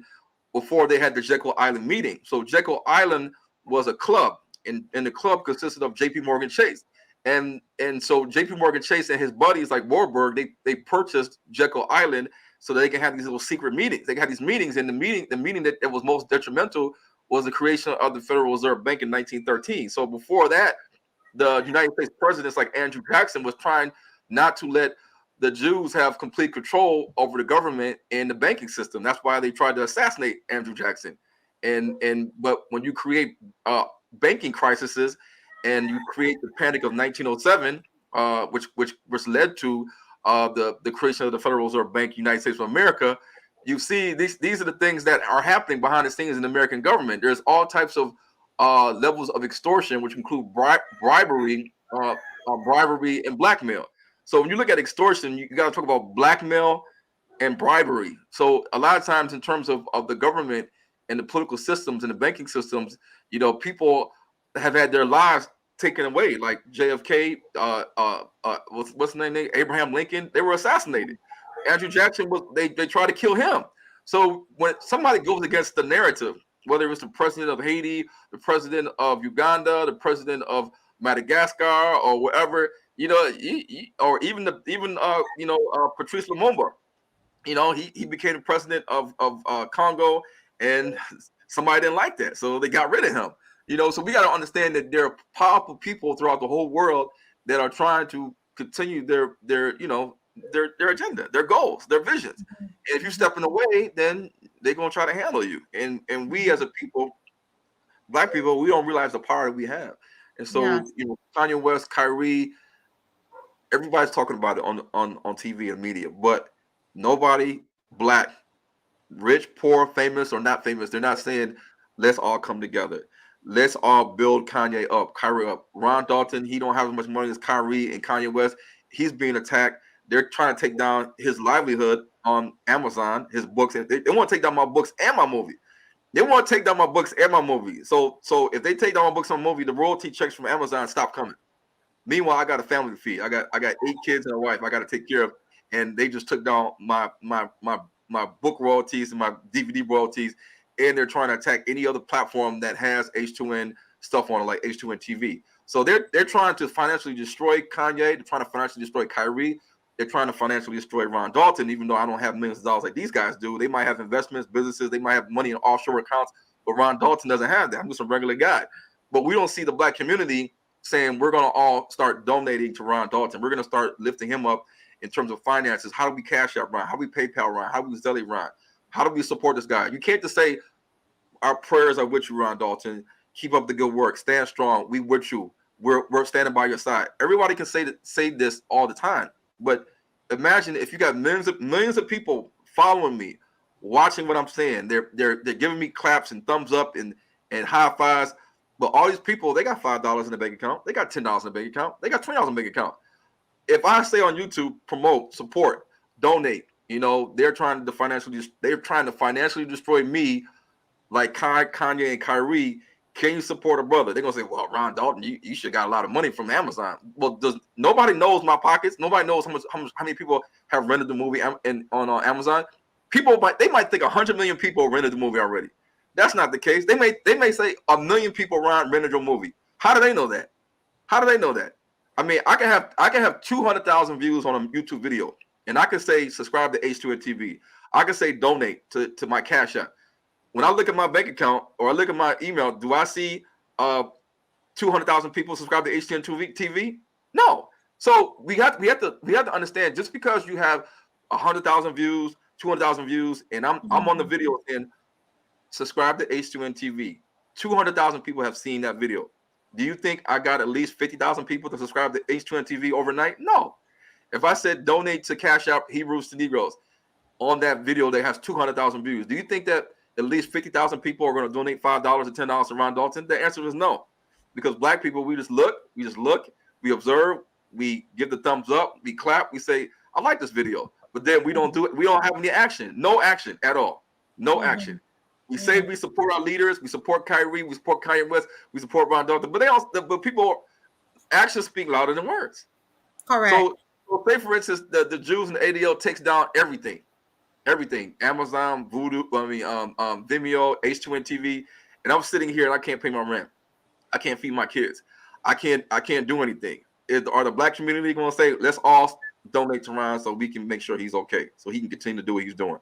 before they had the Jekyll Island meeting. So Jekyll Island was a club, and the club consisted of J.P. Morgan Chase, and so J.P. Morgan Chase and his buddies like Warburg, they purchased Jekyll Island so they can have these little secret meetings. They had these meetings, and the meeting that was most detrimental was the creation of the Federal Reserve Bank in 1913. So before that, the United States presidents like Andrew Jackson was trying not to let the Jews have complete control over the government and the banking system. That's why they tried to assassinate Andrew Jackson. But when you create banking crises and you create the Panic of 1907, which led to the creation of the Federal Reserve Bank, United States of America, you see these are the things that are happening behind the scenes in the American government. There's all types of levels of extortion, which include bribery, and blackmail. So when you look at extortion, you got to talk about blackmail and bribery. So a lot of times, in terms of the government and the political systems and the banking systems, people have had their lives taken away, like JFK, what's the name? Abraham Lincoln. They were assassinated. Andrew Jackson they tried to kill him. So when somebody goes against the narrative, whether it's the president of Haiti, the president of Uganda, the president of Madagascar, or whatever, or even Patrice Lumumba, he became the president of Congo, and somebody didn't like that, so they got rid of him. So we got to understand that there are powerful people throughout the whole world that are trying to continue their agenda, their goals, their visions. And if you're stepping away, then they're gonna try to handle you. And we as a people, black people, we don't realize the power that we have. And so, Yes. Kanye West, Kyrie, everybody's talking about it on TV and media, but nobody black rich, poor, famous, or not famous. They're not saying, let's all come together. Let's all build Kanye up, Kyrie up. Ron Dalton, he don't have as much money as Kyrie and Kanye West. He's being attacked. They're trying to take down his livelihood on Amazon, his books. They want to take down my books and my movie. They want to take down my books and my movie. So if they take down my books and my movie, the royalty checks from Amazon stop coming. Meanwhile, I got a family to feed. I got 8 kids and a wife I got to take care of, and they just took down my book royalties and my DVD royalties, and they're trying to attack any other platform that has H2N stuff on it, like H2N TV. So they're trying to financially destroy Kanye. They're trying to financially destroy Kyrie. They're trying to financially destroy Ron Dalton, even though I don't have millions of dollars like these guys do. They might have investments, businesses. They might have money in offshore accounts, but Ron Dalton doesn't have that. I'm just a regular guy. But we don't see the black community saying we're going to all start donating to Ron Dalton. We're going to start lifting him up in terms of finances. How do we cash out Ron? How do we PayPal Ron? How do we Zelle Ron? How do we support this guy? You can't just say our prayers are with you, Ron Dalton. Keep up the good work. Stand strong. We with you. We're standing by your side. Everybody can say this all the time, but imagine if you got millions of people following me, watching what I'm saying. They're giving me claps and thumbs up and high fives. But all these people, they got $5 in the bank account. They got $10 in the bank account. They got $20 in the bank account. If I say on YouTube, promote, support, donate, they're trying to financially destroy me, like Kanye and Kyrie. Can you support a brother? They're gonna say, well, Ron Dalton, you should got a lot of money from Amazon. Well, nobody knows my pockets. Nobody knows how many people have rented the movie on Amazon. They might think 100 million people rented the movie already. That's not the case. They may say 1 million people rented your movie. How do they know that? I mean, I can have 200,000 views on a YouTube video, and I can say subscribe to H2N TV. I can say donate to my Cash App. When I look at my bank account or I look at my email, do I see 200,000 people subscribe to H2N TV? No. So we have to understand, just because you have 100,000 views, 200,000 views, and I'm on the video and subscribe to H2N TV. 200,000 people have seen that video. Do you think I got at least 50,000 people to subscribe to H2N TV overnight? No. If I said donate to Cash App Hebrews to Negroes on that video that has 200,000 views, do you think that at least 50,000 people are going to donate $5 or $10 to Ron Dalton? The answer is no. Because black people, we just look, we observe, we give the thumbs up, we clap, we say, I like this video. But then we don't do it. We don't have any action. No action at all. No action. We say we support our leaders, we support Kyrie, we support Kanye West, we support Ron Dalton, but people, actions speak louder than words. Correct. So say for instance, the Jews and the ADL takes down everything, Amazon, Vimeo, H2N TV, and I'm sitting here and I can't pay my rent, I can't feed my kids, I can't do anything. Are the black community going to say, let's all donate to Ron so we can make sure he's okay, so he can continue to do what he's doing?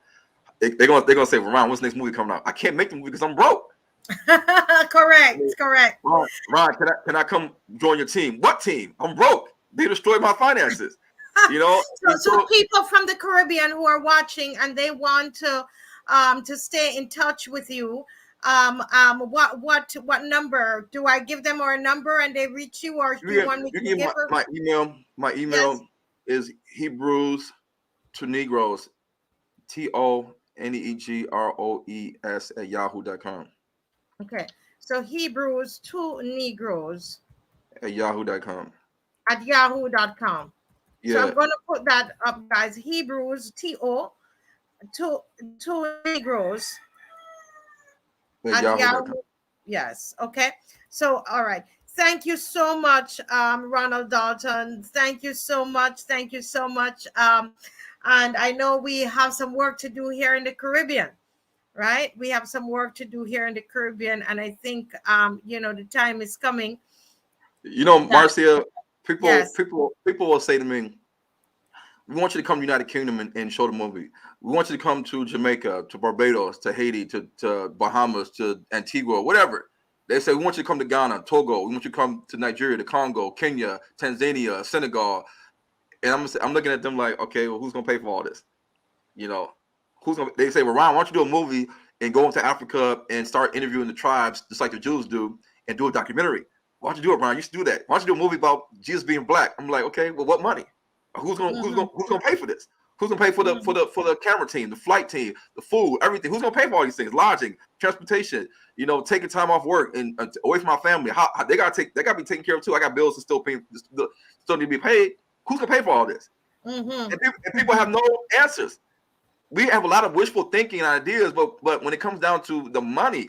They're gonna say, well, Ron, what's the next movie coming out? I can't make the movie because I'm broke. Correct. Ron, can I come join your team? What team? I'm broke. They destroyed my finances. So people from the Caribbean who are watching and they want to stay in touch with you, what number do I give them, or a number and they reach you, or do you want me to give my email? My email is Hebrews to Negroes, TONEGROES @yahoo.com. Okay, so Hebrews to Negroes @yahoo.com. @yahoo.com. Yeah. So I'm going to put that up, guys. Hebrews to Negroes @yahoo.com. Yes. Okay. So all right. Thank you so much, Ronald Dalton. Thank you so much. And I know we have some work to do here in the Caribbean, right? We have some work to do here in the Caribbean. And I think, the time is coming. Marcia, people will say to me, we want you to come to the United Kingdom and show the movie. We want you to come to Jamaica, to Barbados, to Haiti, to Bahamas, to Antigua, whatever. They say, we want you to come to Ghana, Togo. We want you to come to Nigeria, to Congo, Kenya, Tanzania, Senegal. And I'm looking at them like, okay, well, who's going to pay for all this? They say, well, Ron, why don't you do a movie and go into Africa and start interviewing the tribes just like the Jews do and do a documentary? Why don't you do it, Ron? You should do that. Why don't you do a movie about Jesus being black? I'm like, okay, well, what money? Who's going to pay for this? Who's gonna pay for the camera team, the flight team, the food, everything? Who's gonna pay for all these things? Lodging, transportation, taking time off work and away from my family. How they gotta be taken care of too. I got bills to still pay, still need to be paid. Who's gonna pay for all this? And people have no answers. We have a lot of wishful thinking and ideas, but when it comes down to the money,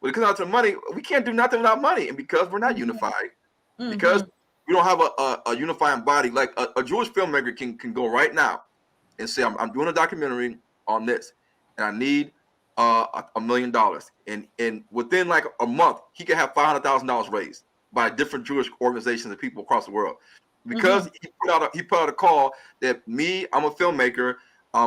we can't do nothing without money. And because we're not unified, because we don't have a unifying body, like a Jewish filmmaker can go right now and say, I'm doing a documentary on this, and I need $1 million. And within like a month, he can have $500,000 raised by different Jewish organizations and people across the world. Because he put out a call that I'm a filmmaker,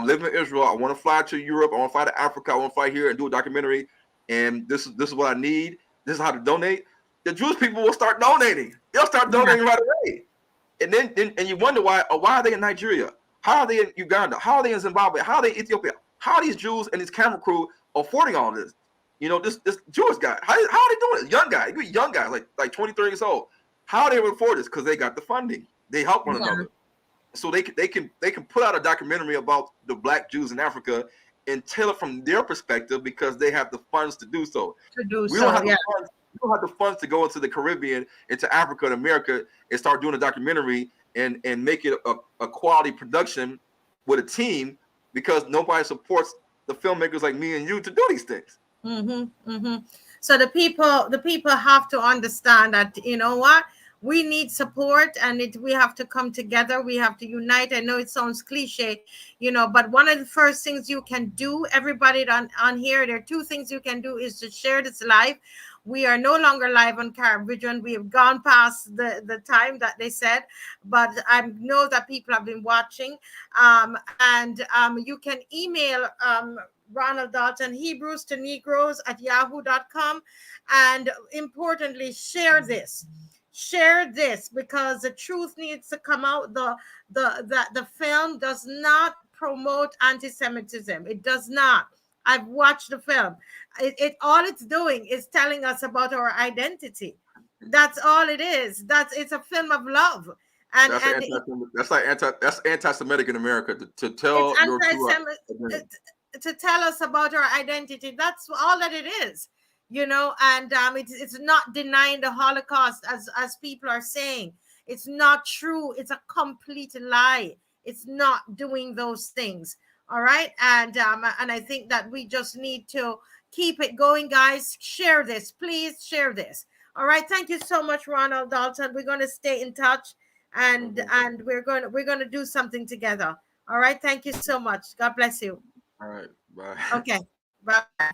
living in Israel. I want to fly to Europe. I want to fly to Africa. I want to fly here and do a documentary. And this is what I need. This is how to donate. The Jewish people will start donating. They'll start donating right away. And then you wonder why are they in Nigeria? How are they in Uganda? How are they in Zimbabwe? How are they in Ethiopia? How are these Jews and this camera crew affording all this? This Jewish guy. How are they doing it? Young guy, like 23 years old. How are they able to afford this? Because they got the funding. They help one another. So they can put out a documentary about the Black Jews in Africa and tell it from their perspective because they have the funds to do so. We don't have the funds to go into the Caribbean, into Africa and America and start doing a documentary and make it a quality production with a team because nobody supports the filmmakers like me and you to do these things. So the people have to understand that, we need support and we have to come together. We have to unite. I know it sounds cliche, but one of the first things you can do, everybody on here, there are two things you can do is to share this live. We are no longer live on Caribbean. We have gone past the time that they said, but I know that people have been watching. You can email Ronald Dalton, Hebrews to Negroes @yahoo.com. And importantly, share this because the truth needs to come out. The film does not promote anti-Semitism. It does not. I've watched the film. All it's doing is telling us about our identity. That's all it is. It's a film of love. And that's anti-Semitic in America to tell your to tell us about our identity. That's all that it is. And it's not denying the Holocaust as people are saying. It's not true. It's a complete lie. It's not doing those things. All right. And I think that we just need to keep it going, guys. Share this. Please share this. All right. Thank you so much, Ronald Dalton. We're going to stay in touch and we're going to do something together. All right. Thank you so much. God bless you. All right. Bye. Okay. Bye.